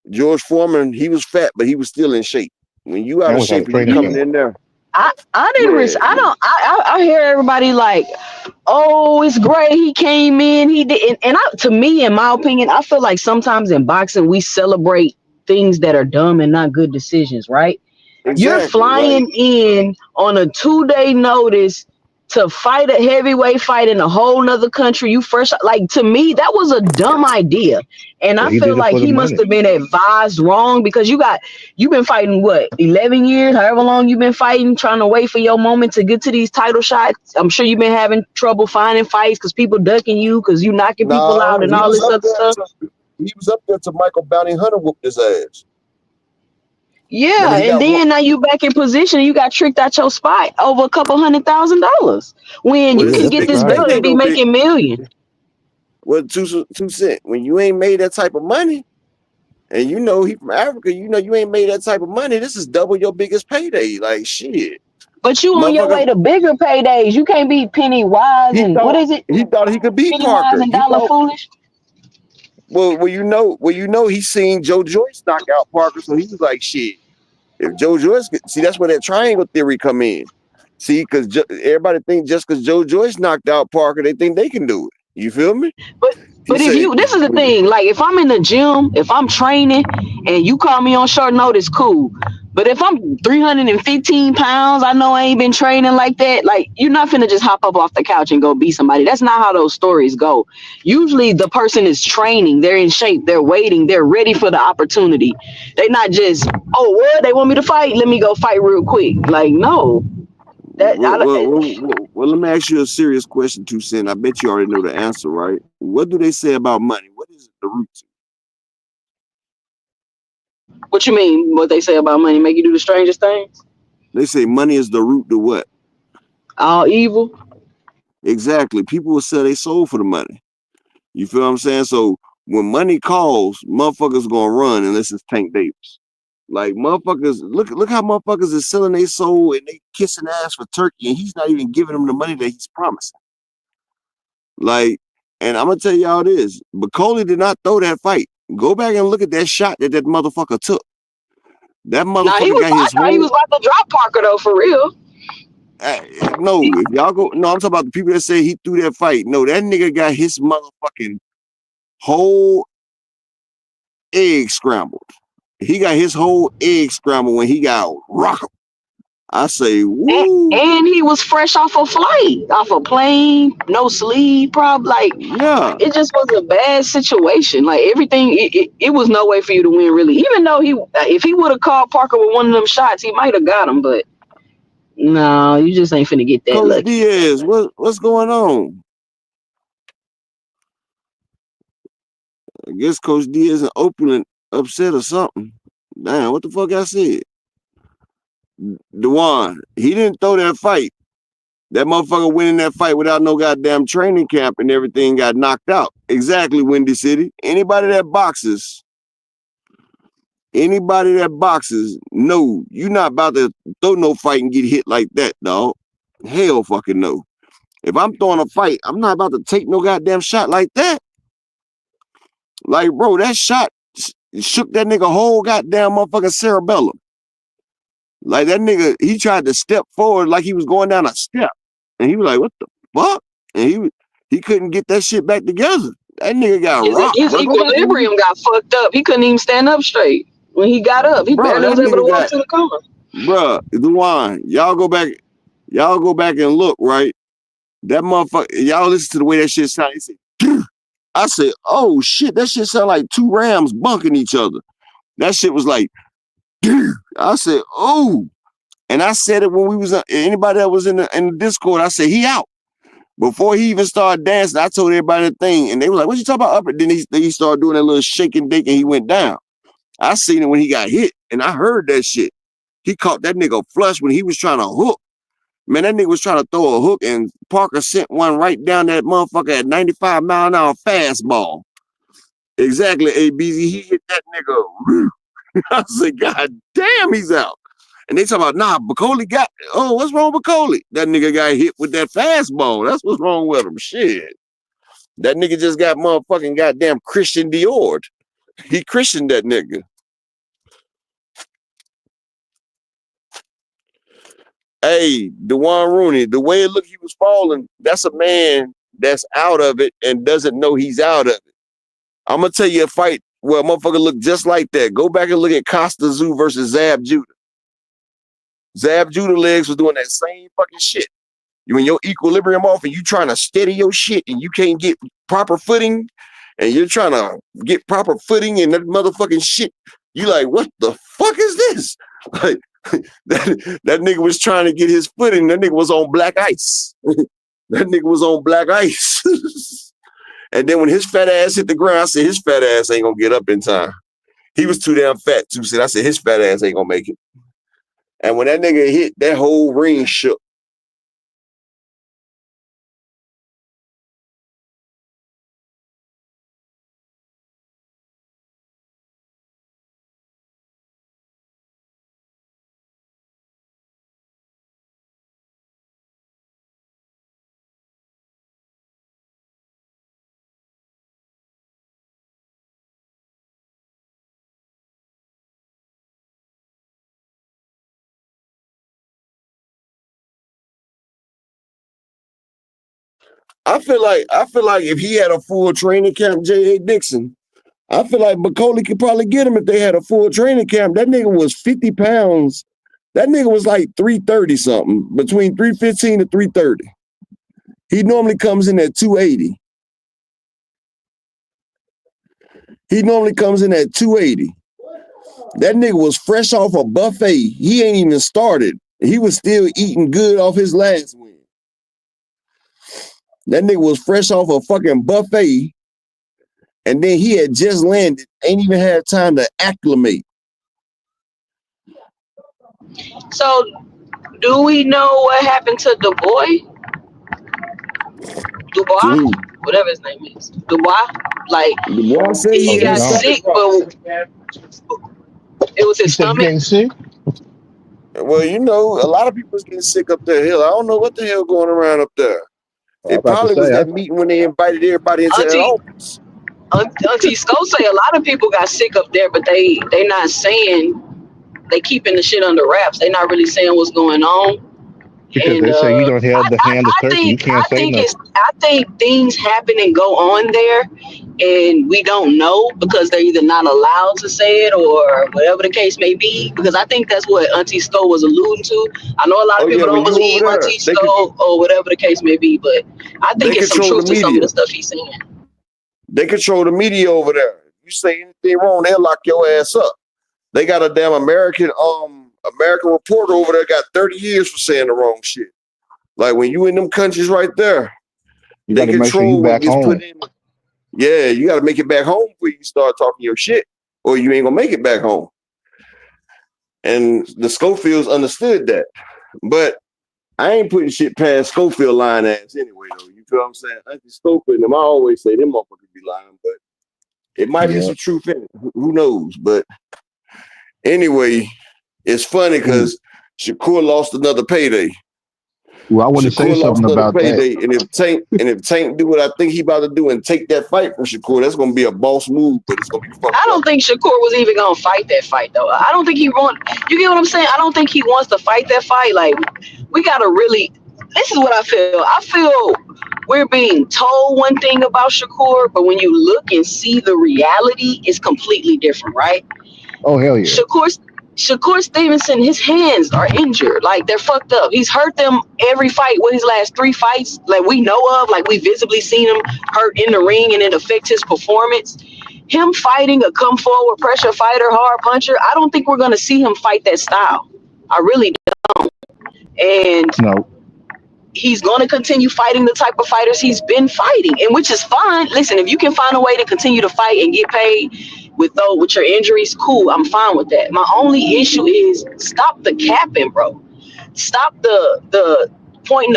George Foreman, he was fat, but he was still in shape. When you out And of was had a shape and you training coming camp. in there, I didn't. yeah, I don't. I hear everybody like, oh, it's great. He came in. He did. To me, in my opinion, I feel like sometimes in boxing we celebrate things that are dumb and not good decisions. Right? You're exactly. Like flying in on a 2-day notice to fight a heavyweight fight in a whole nother country. You first, like, to me, that was a dumb idea. And But I he feel did it like for the he must money. have been advised wrong because you've been fighting what, 11 years, however long you've been fighting, trying to wait for your moment to get to these title shots. I'm sure you've been having trouble finding fights because people ducking you because you knocking people out nah, and all this other stuff. he was up there to Michael Bounty Hunter whooped his ass. Yeah, Remember he and got then now you back in position. You got tricked out your spot over a couple $100,000 when what you is can his get biggest this belt payday and be though, big? making millions. What two cent? When you ain't made that type of money, and he from Africa, you ain't made that type of money. This is double your biggest payday. Like shit, But you on your way motherfuckers. to bigger paydays. You can't be penny wise He and what thought is it? he thought he could beat Penny wise Parker. and He dollar thought foolish. he seen Joe Joyce knock out Parker, so he was like, shit. If Joe Joyce see, that's where that triangle theory come in. See, because everybody think just because Joe Joyce knocked out Parker, they think they can do it. You feel me? But He if said, this is the thing, like if I'm in the gym, if I'm training and you call me on short notice, cool. But if I'm 315 pounds, I know I ain't been training like that. Like you're not finna just hop up off the couch and go beat somebody. That's not how those stories go. Usually the person is training, they're in shape, they're waiting, they're ready for the opportunity. They not just, oh, what? They want me to fight? Let me go fight real quick. Like, no. Let me ask you a serious question, Two Cent. I bet you already know the answer, right? What do they say about money? What is the root to? What you mean? What they say about money make you do the strangest things? They say money is the root to what? All evil. Exactly. People will sell their soul for the money. You feel what I'm saying? So when money calls, motherfuckers gonna run unless it's Tank Davis. Like motherfuckers, look how motherfuckers is selling their soul and they kissing ass for Turkey, and he's not even giving them the money that he's promising. Like, and I'm gonna tell y'all this: Barclay did not throw that fight. Go back and look at that shot that motherfucker took. That motherfucker got his I thought he was about to drop Parker though, for real. No, if y'all go, no, I'm talking about the people that say he threw that fight. No, that nigga got his motherfucking whole egg scrambled. He got his whole egg scrambled when he got rocked. I say, woo. And he was fresh off a flight, off a plane, no sleep, probably. Like, yeah, it just was a bad situation. Like everything, it was no way for you to win, really. Even though if he would have called Parker with one of them shots, he might have got him. But no, you just ain't finna get that Coach lucky. Diaz, what's going on? I guess Coach Diaz in Oakland upset or something. Damn, what the fuck I said? DeJuan, he didn't throw that fight. That motherfucker went in that fight without no goddamn training camp and everything, got knocked out. Exactly, Windy City. Anybody that boxes, no, you not about to throw no fight and get hit like that, dog. Hell fucking no. If I'm throwing a fight, I'm not about to take no goddamn shot like that. Like, bro, that shot shook that nigga whole goddamn motherfucking cerebellum. Like, that nigga, he tried to step forward like he was going down a step. And he was like, what the fuck? And he couldn't get that shit back together. That nigga got rocked. His equilibrium got fucked up. He couldn't even stand up straight. When he got up, he barely was able to walk to the corner. Bruh, DeJuan, y'all go back and look, right? That motherfucker, y'all listen to the way that shit sound. He said, I said, oh shit, that shit sound like two rams bunking each other. That shit was like, I said, oh. And I said it when we was, anybody that was in the Discord, I said, he out. Before he even started dancing, I told everybody the thing. And they was like, what you talking about? Up? And then he started doing that little shaking dick and he went down. I seen it when he got hit and I heard that shit. He caught that nigga flush when he was trying to hook. Man, that nigga was trying to throw a hook and Parker sent one right down that motherfucker at 95 mile an hour fastball. Exactly, ABZ. He hit that nigga. I said, God damn, he's out. And they talk about, nah, Barclay what's wrong with Barclay? That nigga got hit with that fastball. That's what's wrong with him. Shit. That nigga just got motherfucking goddamn Christian Dior. He Christian that nigga. Hey, DeJuan Rooney, the way it looked he was falling, that's a man that's out of it and doesn't know he's out of it. I'm going to tell you a fight where a motherfucker looked just like that. Go back and look at Costa Zoo versus Zab Judah. Zab Judah legs was doing that same fucking shit. When your equilibrium off and you trying to steady your shit and you can't get proper footing and you're trying to get proper footing and that motherfucking shit, you like, what the fuck is this? Like, that nigga was trying to get his footing. That nigga was on black ice. That nigga was on black ice. And then when his fat ass hit the ground, I said, his fat ass ain't gonna get up in time. He was too damn fat, too. I said, his fat ass ain't gonna make it. And when that nigga hit, that whole ring shook. I feel like if he had a full training camp, J.A. Dixon, I feel like Barclay could probably get him if they had a full training camp. That nigga was 50 pounds. That nigga was like 330 something, between 315 and 330. He normally comes in at 280. He normally comes in at 280. That nigga was fresh off a buffet. He ain't even started. He was still eating good off his last win. That nigga was fresh off a fucking buffet. And then he had just landed. Ain't even had time to acclimate. So, do we know what happened to Dubois? Whatever his name is. Dubois? Like, Dubois said he got sick, but It was You his said you stomach. getting sick? Well, you know, a lot of people's getting sick up there. Hell, I don't know what the hell going around up there. I'm It about to probably was say, that meeting when they invited everybody into that Auntie office. Auntie Sco say a lot of people got sick up there, but they not saying, they keeping the shit under wraps. They not really saying what's going on. because And they say you don't have the hand of turkey. You can't say nothing. I think things happen and go on there, and we don't know because they're either not allowed to say it or whatever the case may be. Because I think that's what Auntie Sco was alluding to. I know a lot Oh of yeah, people don't when you over believe there, Auntie Sco or whatever the case may be, but I think they it's some control the truth to some of media. the stuff he's saying. They control the media over there. You say anything wrong, they'll lock your ass up. They got a damn American reporter over there got 30 years for saying the wrong shit. Like when you in them countries right there, You they got to make sure you control what back gets home. put in. Yeah, you got to make it back home before you start talking your shit, or you ain't gonna make it back home. And the Schofields understood that, but I ain't putting shit past Schofield lying ass anyway, though. You feel what I'm saying? Auntie Schofield and them, I always say them motherfuckers be lying, but it might be Yeah. some truth in it. Who knows? But anyway, it's funny because Shakur lost another payday. Well, I want to say Shakur lost something another about that. payday, and if Tank do what I think he about to do and take that fight from Shakur, that's gonna be a boss move, but it's gonna be fucked I up. don't think Shakur was even gonna fight that fight though. I don't think he want. You get what I'm saying? I don't think he wants to fight that fight. Like, we gotta really. This is what I feel. I feel we're being told one thing about Shakur, but when you look and see the reality, it's completely different, right? Oh hell yeah! Shakur Stevenson, his hands are injured. Like, they're fucked up. He's hurt them every fight. What, his last 3 fights, like, we know of, like, we visibly seen him hurt in the ring and it affects his performance. Him fighting a come forward pressure fighter, hard puncher, I don't think we're going to see him fight that style. I really don't. And No, he's going to continue fighting the type of fighters he's been fighting, and which is fine. Listen, if you can find a way to continue to fight and get paid with your injuries, cool, I'm fine with that. My only issue is stop the capping, bro. Stop the pointing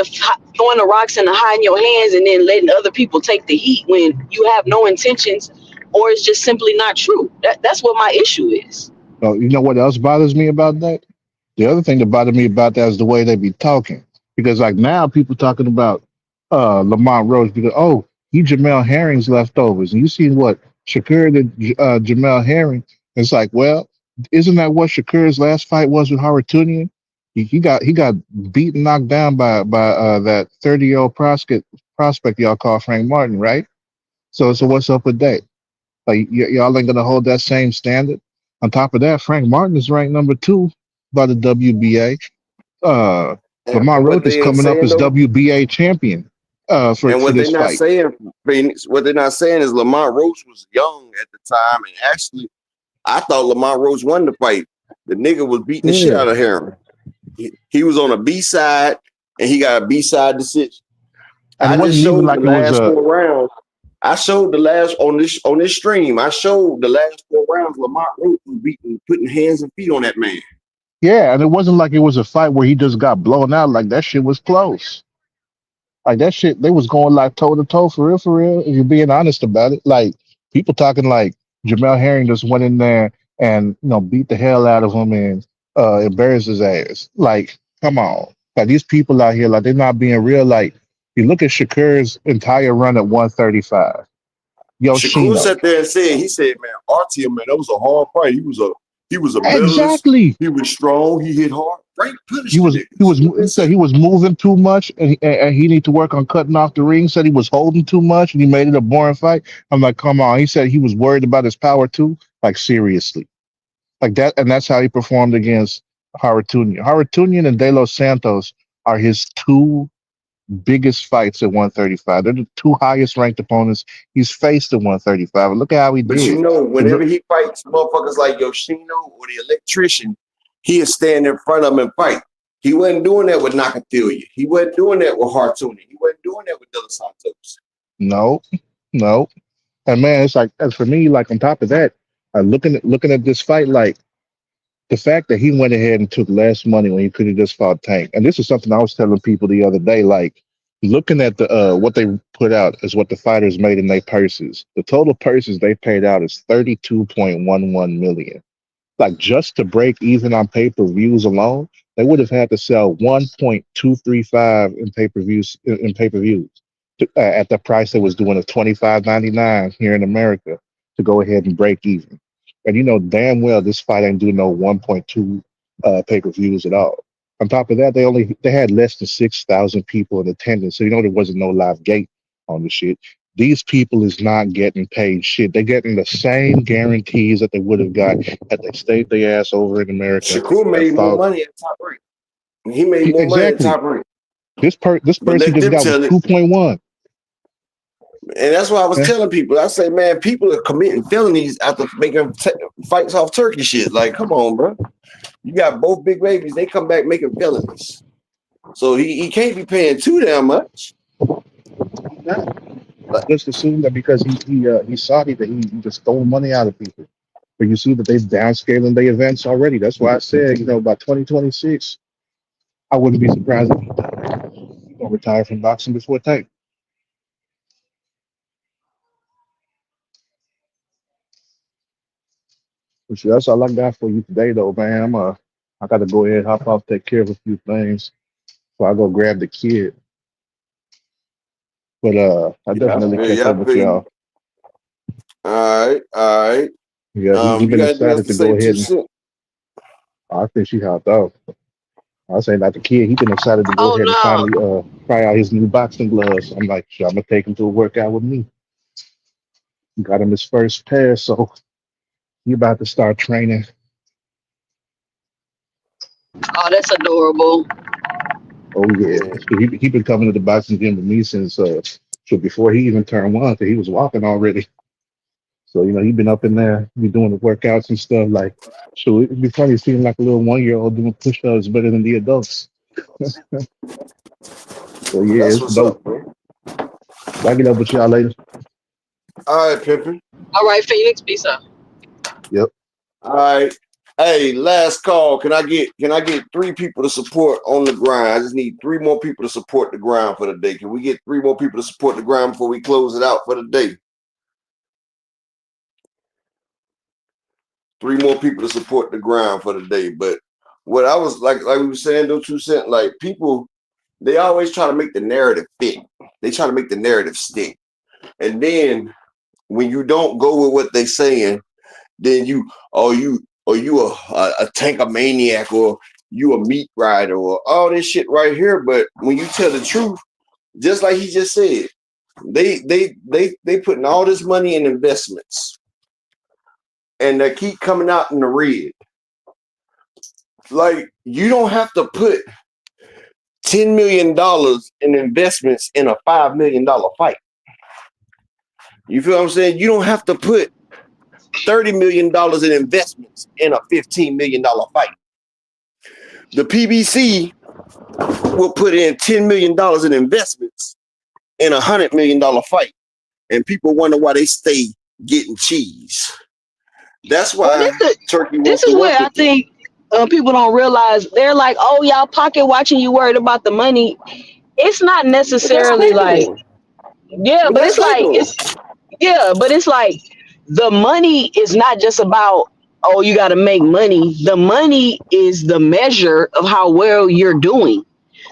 throwing the rocks and the hiding your hands and then letting other people take the heat when you have no intentions or it's just simply not true. That's what my issue is. no. You know what else bothers me about that? The other thing that bothered me about that is the way they be talking. Because like now people talking about Lamont Rose because he Jamel Herring's leftovers. And you see what Shakur did Jamel Herring. It's like, well, isn't that what Shakur's last fight was with Haratunian? He got beaten, knocked down by that 30-year-old prospect y'all call Frank Martin, right? So what's up with that? Like y'all ain't gonna hold that same standard. On top of that, Frank Martin is ranked number 2 by the WBA. Uh, Lamont And what Roach is they ain't coming up saying as though, WBA champion for and what they're this not fight. saying, Phoenix, what they're not saying is Lamont Roach was young at the time, and actually, I thought Lamont Roach won the fight. The nigga was beating the shit Yeah. out of him. He was on a B side, and he got a B side decision. And I it just wasn't even showed the like it was last a 4 rounds. I showed the last on this stream. I showed the last 4 rounds. Lamont Roach was putting hands and feet on that man. and it wasn't like it was a fight where he just got blown out. Like that shit was close. Like that shit, they was going like toe to toe for real, for real. If you're being honest about it, like people talking like Jamel Herring just went in there and beat the hell out of him and embarrassed his ass. Like, come on, like these people out here, like they're not being real. Like you look at Shakur's entire run at 135. Shakur Yoshino, sat there and said, man, Artyom, man, that was a hard fight. He was a medalist. exactly. He was strong. He hit hard. Frank punished He the was nigga. he was he said he was moving too much and he need to work on cutting off the ring. Said he was holding too much and he made it a boring fight. I'm like, come on. He said he was worried about his power too. Like seriously, like that, and that's how he performed against Haratunian. Haratunian and De Los Santos are his 2 biggest fights at 135. They're the 2 highest ranked opponents he's faced at 135. And look at how he But did. whenever he fights motherfuckers like Yoshino or the electrician, he'll stand in front of him and fight. He wasn't doing that with Nakatilia. He wasn't doing that with Hartuni. He wasn't doing that with De Los Santos. No, no. And man, it's like as for me, like on top of that, looking at this fight, like the fact that he went ahead and took less money when he could have just fought Tank. And this is something I was telling people the other day, like looking at the what they put out is what the fighters made in their purses. The total purses they paid out is 32.11 million. Like just to break even on pay-per-views alone, they would have had to sell 1.235 in pay-per-views at the price they was doing of $25.99 here in America to go ahead and break even. And you know damn well this fight ain't doing no 1.2 pay-per-views at all. On top of that, they had less than 6,000 people in attendance, so you know there wasn't no live gate on the shit. These people is not getting paid shit. They're getting the same guarantees that they would have got had they stayed their ass over in America. Shakur made more money at Top Rank. He made more money at Top Rank. This person just got 2.1. And that's why I was telling people. I say, man, people are committing felonies after making fights off turkey shit. Like, come on, bro. You got both big babies. They come back making felonies. So he can't be paying too damn much. Just assume that because he's Saudi that he just stole money out of people. But you see that they're downscaling their events already. That's why I said, you know, by 2026, I wouldn't be surprised if he's gonna retire from boxing before time. But sure, that's all I got for you today, though, man. I got to go ahead, hop off, take care of a few things before I go grab the kid. But I definitely catch up with y'all. All right. Yeah, he's been excited to go ahead and. I think she hopped off. I was saying about the kid, he's been excited to go ahead and finally try out his new boxing gloves. I'm like, sure, I'm gonna take him to a workout with me. Got him his first pair, so he about to start training. Oh, that's adorable. Oh yeah, he been coming to the boxing gym with me since before he even turned 1, because he was walking already. So you know he been up in there, be doing the workouts and stuff. Like, so it'd be funny seeing like a little 1-year-old doing push-ups better than the adults. So yeah, That's it's what's dope. up, bro. I'll get up with y'all later. All right, Pimpin'. All right, Phoenix, peace out. Yep. All right. Hey, last call. Can I get 3 people to support on the grind? I just need 3 more people to support the grind for the day. Can we get 3 more people to support the grind before we close it out for the day? 3 more people to support the grind for the day. But what I was like we were saying, though, 2 cents, like people, they always try to make the narrative fit. They try to make the narrative stick. And then when you don't go with what they saying, then you a tankomaniac, or you a meat rider, or all this shit right here. But when you tell the truth, just like he just said, they putting all this money in investments, and they keep coming out in the red. Like, you don't have to put $10 million in investments in a $5 million fight. You feel what I'm saying? You don't have to put $30 million in investments in a $15 million fight. The PBC will put in $10 million in investments in a $100 million fight. And people wonder why they stay getting cheese. That's why Turkey wants This to is work where I with think people don't realize. They're like, oh, y'all pocket watching, you worried about the money. It's not necessarily like, yeah, but it's like, but it's like the money is not just about, oh, you got to make money. The money is the measure of how well you're doing.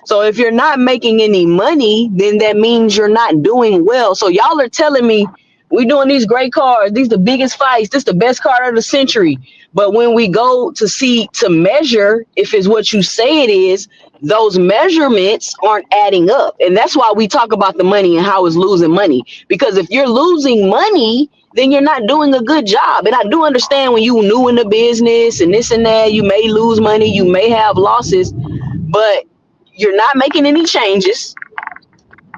So if you're not making any money, then that means you're not doing well. So y'all are telling me we're doing these great cards. These the biggest fights. This the best card of the century. But when we go to measure if it's what you say it is, those measurements aren't adding up. And that's why we talk about the money and how it's losing money. Because if you're losing money, then you're not doing a good job. And I do understand when you new in the business and this and that, you may lose money, you may have losses, but you're not making any changes.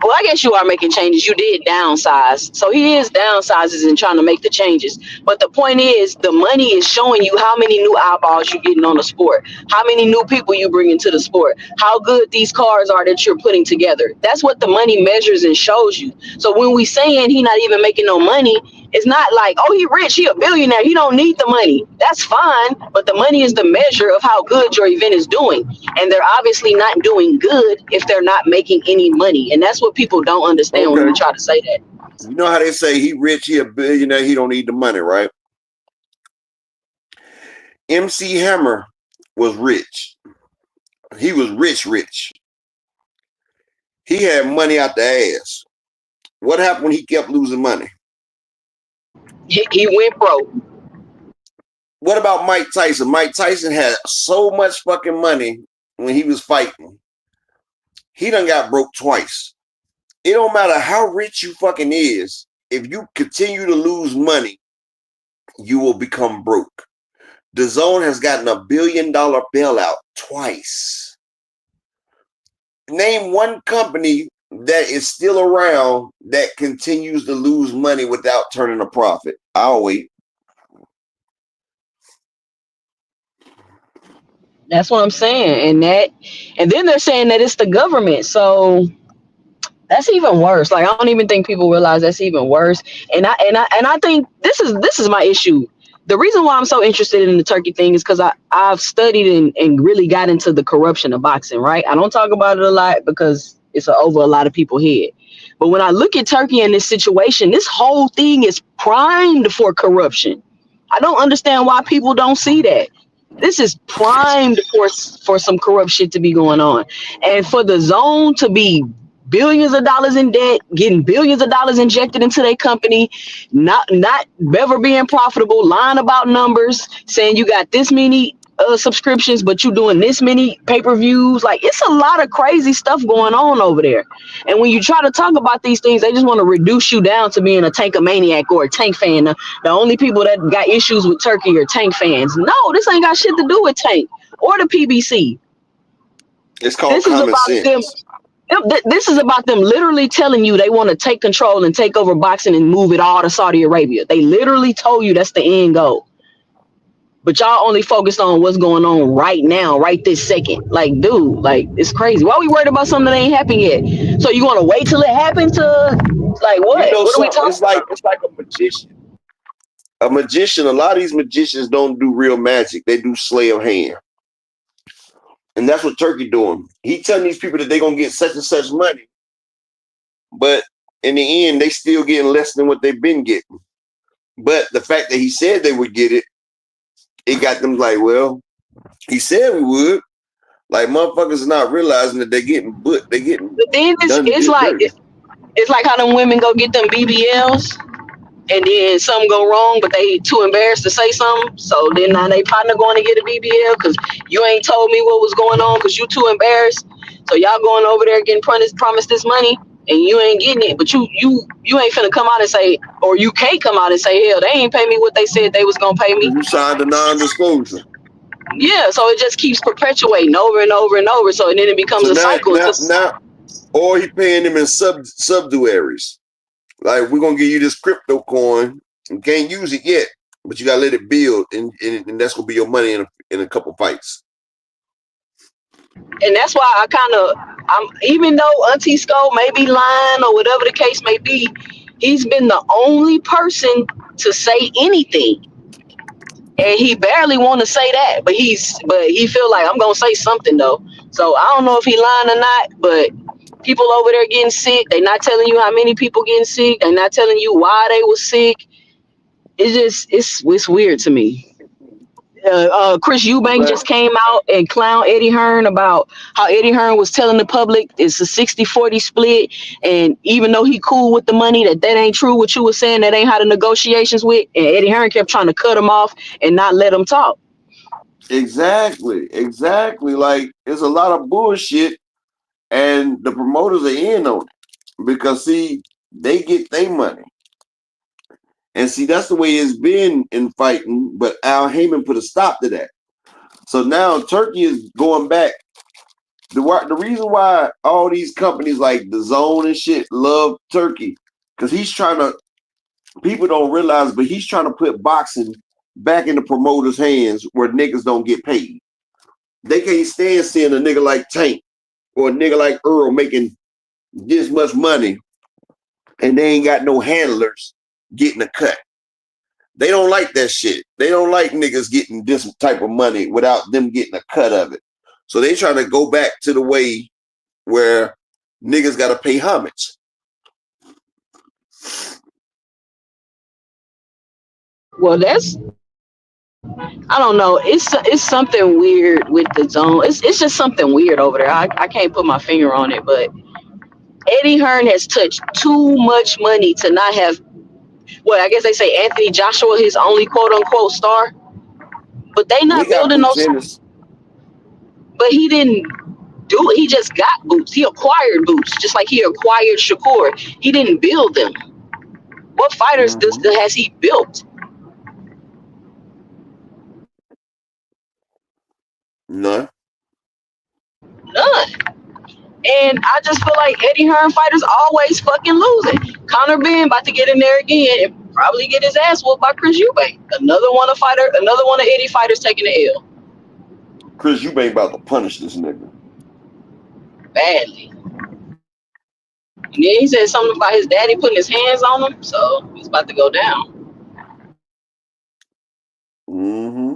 Well, I guess you are making changes. You did downsize. So he is downsizes and trying to make the changes. But the point is, the money is showing you how many new eyeballs you're getting on the sport, how many new people you bring into the sport, how good these cars are that you're putting together. That's what the money measures and shows you. So when we saying he not even making no money, it's not like, oh, he rich, he a billionaire, he don't need the money. That's fine. But the money is the measure of how good your event is doing. And they're obviously not doing good if they're not making any money. And that's what people don't understand when we try to say that. You know how they say he rich, he a billionaire, he don't need the money, right? MC Hammer was rich. He was rich. He had money out the ass. What happened when he kept losing money? He went broke. What about Mike Tyson? Mike Tyson had so much fucking money when he was fighting. He done got broke twice. It don't matter how rich you fucking is. If you continue to lose money, you will become broke. The Zone has gotten $1 billion bailout twice. Name one company that is still around that continues to lose money without turning a profit. I'll wait. That's what I'm saying. And then they're saying that it's the government. So that's even worse. Like, I don't even think people realize that's even worse. And I think this is my issue. The reason why I'm so interested in the turkey thing is because I've studied and really got into the corruption of boxing, right? I don't talk about it a lot because it's over a lot of people's head. But when I look at Turkey in this situation, this whole thing is primed for corruption. I don't understand why people don't see that. This is primed for some corrupt shit to be going on. And for the Zone to be billions of dollars in debt, getting billions of dollars injected into their company, not ever being profitable, lying about numbers, saying you got this many subscriptions, but you doing this many pay-per-views. Like, it's a lot of crazy stuff going on over there. And when you try to talk about these things, they just want to reduce you down to being a Tankamaniac or a Tank fan. The only people that got issues with Turkey are Tank fans. No, this ain't got shit to do with Tank or the PBC. It's called common sense. This is about them literally telling you they want to take control and take over boxing and move it all to Saudi Arabia. They literally told you that's the end goal. But y'all only focused on what's going on right now, right this second. Like, dude, like, it's crazy. Why are we worried about something that ain't happened yet? So you want to wait till it happens to, like, what? You know, what are we talking it's like a magician. A magician, a lot of these magicians don't do real magic. They do sleight of hand. And that's what Turkey doing. He telling these people that they're going to get such and such money. But in the end, they still getting less than what they've been getting. But the fact that he said they would get it, it got them like, well, he said we would. Like, motherfuckers are not realizing that they're getting booked. They're getting But then it's like how them women go get them BBLs and then something go wrong, but they too embarrassed to say something. So then now they partner going to get a BBL because you ain't told me what was going on because you too embarrassed. So y'all going over there getting promised this money and you ain't getting it. But you ain't finna come out and say, or you can't come out and say, hell, they ain't pay me what they said they was gonna pay me. You signed a non-disclosure. Yeah, so it just keeps perpetuating over and over and over. So and then it becomes a cycle. Now, or he paying them in subsidiaries. Like, we're gonna give you this crypto coin. You can't use it yet, but you gotta let it build, and that's gonna be your money in a couple fights. And that's why I'm even though Auntie Skull may be lying or whatever the case may be, he's been the only person to say anything. And he barely want to say that, but he feel like I'm gonna say something though. So I don't know if he lying or not, but people over there getting sick, they not telling you how many people getting sick, they not telling you why they was sick. It's weird to me. Chris Eubank just came out and clowned Eddie Hearn about how Eddie Hearn was telling the public it's a 60-40 split, and even though he cool with the money, that ain't true what you were saying, that ain't how the negotiations went, and Eddie Hearn kept trying to cut him off and not let him talk. Exactly. Like, there's a lot of bullshit, and the promoters are in on it because, see, they get their money. And see, that's the way it's been in fighting, but Al Heyman put a stop to that. So now Turkey is going back. The reason why all these companies like the Zone and shit love Turkey, because he's trying to, people don't realize, but he's trying to put boxing back in the promoters' hands where niggas don't get paid. They can't stand seeing a nigga like Tank or a nigga like Earl making this much money and they ain't got no handlers getting a cut. They don't like that shit. They don't like niggas getting this type of money without them getting a cut of it. So they trying to go back to the way where niggas got to pay homage. Well, that's I don't know. It's something weird with the zone. It's just something weird over there. I can't put my finger on it, but Eddie Hearn has touched too much money to not have. Well, I guess they say Anthony Joshua his only quote unquote star, but they We not got building Boots those. Ennis. But he didn't do it. He just got Boots. He acquired Boots, just like he acquired Shakur. He didn't build them. What fighters Mm-hmm. has he built? None. None. And I just feel like Eddie Hearn fighters always fucking losing. Conor Ben about to get in there again and probably get his ass whooped by Chris Eubank. Another one of Eddie fighters taking the L Chris Eubank about to punish this nigga. badly. And then he said something about his daddy putting his hands on him, so it's about to go down. Mm-hmm.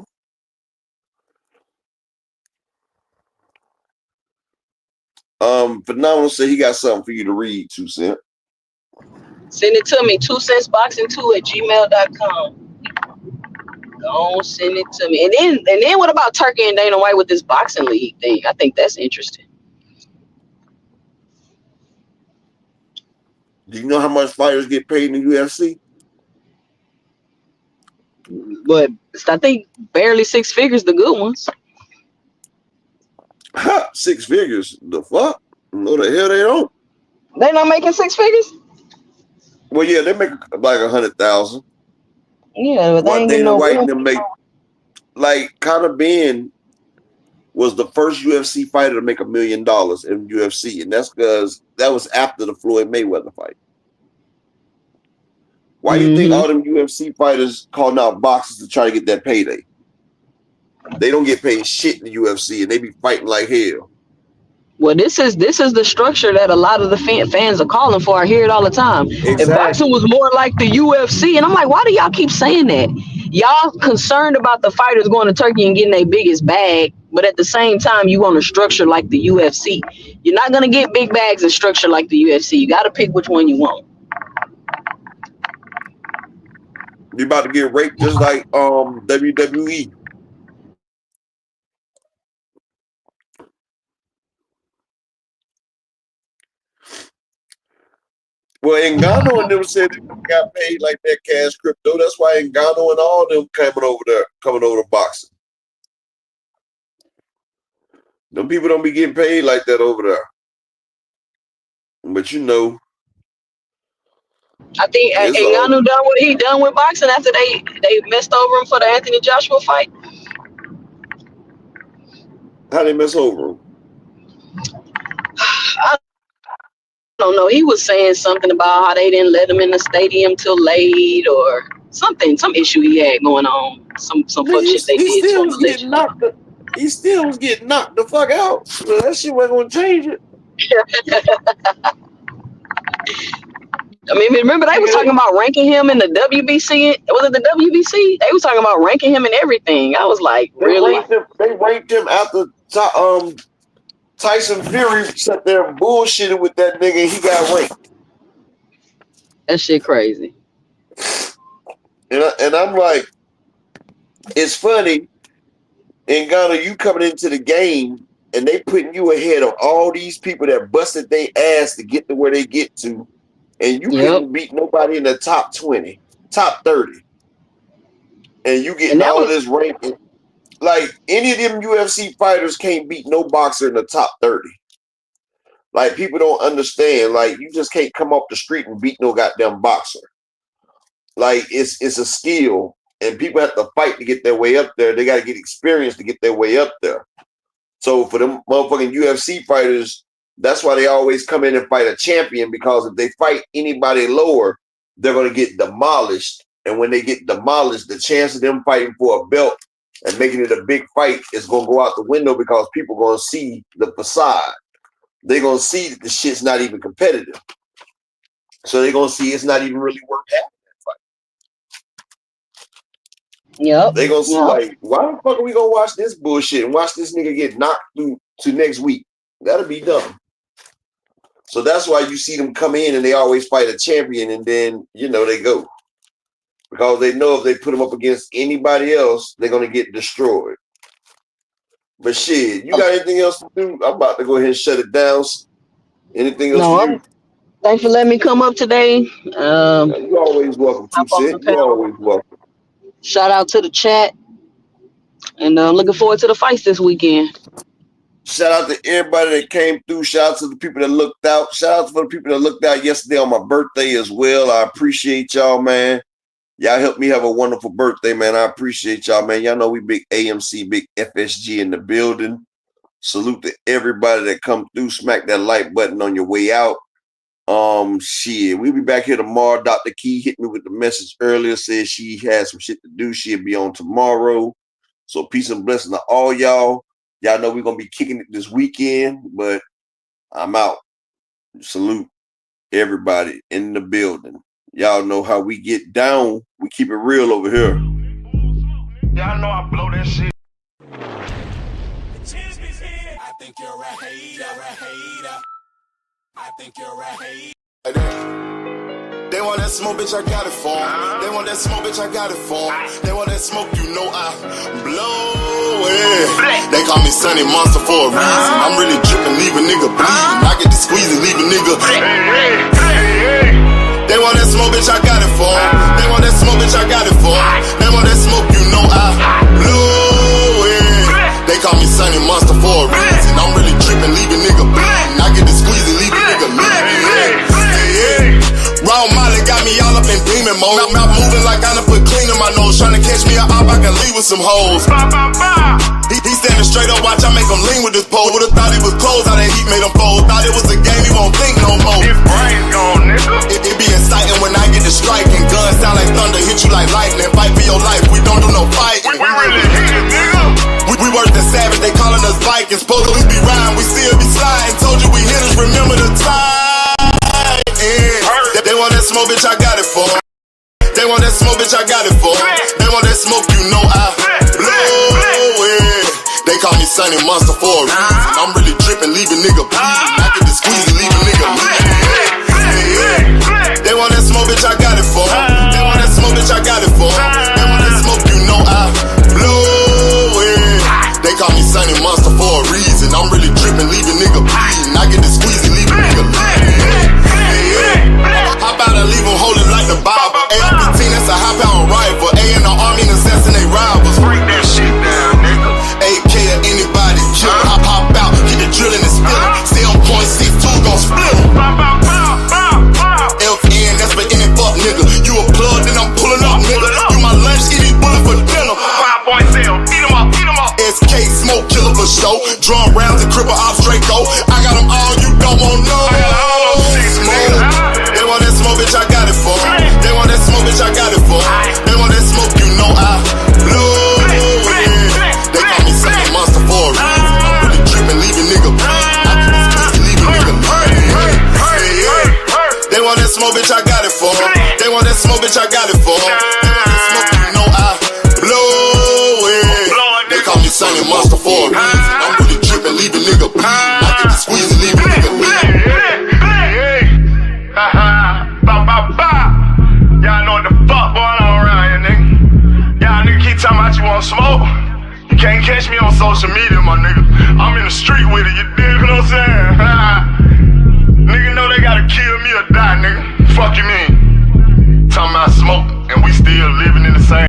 Phenomenal said he got something for you to read, 2 Cent. Send it to me, 2centsboxing2@gmail.com. Don't send it to me. And then what about Turkey and Dana White with this boxing league thing? I think that's interesting. Do you know how much fighters get paid in the UFC? But I think barely 6 figures, the good ones. 6 figures? The fuck? No, the hell they don't. They not making 6 figures? Well, yeah, they make like 100,000. Yeah, but they What ain't getting Dana no White real. and them make? Like Conor Ben was the first UFC fighter to make $1 million in UFC, and that's because that was after the Floyd Mayweather fight. Why you think all them UFC fighters calling out boxers to try to get that payday? They don't get paid shit in the UFC, and they be fighting like hell. Well, this is the structure that a lot of the fans are calling for. I hear it all the time. If boxing Exactly. was more like the UFC, and I'm like, why do y'all keep saying that? Y'all concerned about the fighters going to Turkey and getting their biggest bag, but at the same time, you want a structure like the UFC. You're not gonna get big bags and structure like the UFC. You got to pick which one you want. You about to get raped just like WWE. Well, Ngannou and them said they got paid like that cash crypto. That's why Ngannou and all them coming over to boxing. Them people don't be getting paid like that over there. But you know, I think it's all Ngannou done what he done with boxing after they messed over him for the Anthony Joshua fight. how they mess over him. I don't know. He was saying something about how they didn't let him in the stadium till late or something, some issue he had going on. Some fuck shit they He did to still him was getting allegedly. knocked. He still was getting knocked the fuck out. So that shit wasn't gonna change it. I mean, remember they was talking about ranking him in the WBC. Was it the WBC? They was talking about ranking him in everything. I was like, really? They ranked him after Tyson Fury sat there and bullshitted with that nigga and he got ranked. That shit crazy. And I'm like, it's funny. In Ghana, you coming into the game and they putting you ahead of all these people that busted their ass to get to where they get to, and you couldn't beat nobody in the top 20, top 30. And you getting all this ranking. Like, any of them UFC fighters can't beat no boxer in the top 30. Like, people don't understand. Like, you just can't come off the street and beat no goddamn boxer. Like, it's a skill, and people have to fight to get their way up there. They got to get experience to get their way up there. So for them motherfucking UFC fighters, that's why they always come in and fight a champion, because if they fight anybody lower, they're going to get demolished. And when they get demolished, the chance of them fighting for a belt and making it a big fight is going to go out the window, because people are going to see the facade. They're going to see that the shit's not even competitive. So they're going to see it's not even really worth having that fight. Yep. They're going to see, like, why the fuck are we going to watch this bullshit and watch this nigga get knocked through to next week? That'll be dumb. So that's why you see them come in and they always fight a champion, and then, you know, they go. because they know if they put them up against anybody else, they're gonna get destroyed. But shit, you got anything else to do? I'm about to go ahead and shut it down. Anything else for you? Thanks for letting me come up today. You're always welcome, T-Set. You're always welcome. Shout out to the chat. And looking forward to the fights this weekend. Shout out to everybody that came through. Shout out to the people that looked out. Shout out to the people that looked out yesterday on my birthday as well. I appreciate y'all, man. Y'all helped me have a wonderful birthday, man. I appreciate y'all, man. Y'all know we big AMC, big FSG in the building. Salute to everybody that come through. Smack that like button on your way out. Shit, we'll be back here tomorrow. Dr. Key hit me with the message earlier, said she had some shit to do. She'll be on tomorrow. So peace and blessing to all y'all. Y'all know we're going to be kicking it this weekend, but I'm out. Salute everybody in the building. Y'all know how we get down. We keep it real over here. Y'all know I blow that shit. I think you're a hater. I think you're a hater. They want that smoke, bitch, I got it for 'em. They want that smoke, bitch, I got it for 'em. They want that smoke, you know I blow it. They call me Sunny Monster for a reason. I'm really dripping, leave a nigga bleeding. I get the squeeze and leave a nigga. They want that smoke, bitch, I got it for 'em. They want that smoke, bitch, I got it for 'em. They want that smoke, you know I blow it. They call me Sunny Monster for a reason. I'm really dripping, leave a nigga bleeding. I get the squeeze and leave a nigga bleeding. Raw Molly got me all up in demon mode. Mouth moving like I done put clean in my nose. Tryna catch me a op, I can leave with some hoes. He standing straight up, watch I make him lean with this pole. Would've thought he was closed, how that heat made him fold. Thought it was a game, he won't think no more. His brain's gone, nigga. It be exciting when I get to striking. Guns sound like thunder, hit you like lightning. Fight for your life, we don't do no fighting. We really hit it, nigga. We worse than savage, they calling us Vikings. Police be riding, we still be sliding. Told you we hitters, remember the time. They want that smoke, bitch, I got it for 'em. They want that smoke, bitch, I got it for 'em. They want that smoke, you know I blow it. They call me Sunny Monster for a reason. I'm really dripping, leave a nigga bleeding. I get the squeeze and leave a nigga bleeding. They want that smoke, bitch, I got it for 'em. They want that smoke, bitch, I got it for 'em. They want that smoke, you know I blow it. They call me Sunny Monster for a reason. I'm really dripping, leave a nigga bleeding. I get the squeeze and leave a nigga bleeding. How about I leave them holding like the Bible? AR-15, that's a high-power rifle. A in the army and assassinate rivals. Break that shit down, nigga. AK to anybody, kill him. Hop out, get the drilling and spilling. 7.62 gon' split him. FN, that's for any fuck nigga. You a plug, then I'm pulling up, nigga. You my lunch, eat these bullets for dinner. 5.0, eat him up, eat him up. SK, smoke killer for show. Drum rounds and cripple ops straight go. I got them all, you don't want no. They want that smoke, bitch, I got it for 'em. They want that smoke, bitch, I got it for 'em. They want that smoke, you know I blow it. They call me Sunny Monster for a reason. I'm really dripping, leave a nigga bleeding. I get this pussy, leave a nigga bleeding. They want that smoke, bitch, I got it for 'em. They want that smoke, bitch, I got it for 'em. They want that smoke, you know I blow it. They call me Sunny Monster for a reason. I'm really dripping, leave a nigga bleeding. I get the squeeze and leave a nigga bleeding. Y'all know what the fuck going on around here, nigga. Y'all nigga keep talking about you want smoke. You can't catch me on social media, my nigga. I'm in the street with it, you dig what I'm saying? Nigga know they gotta kill me or die, nigga. Fuck you mean? Talking about smoke and we still living in the same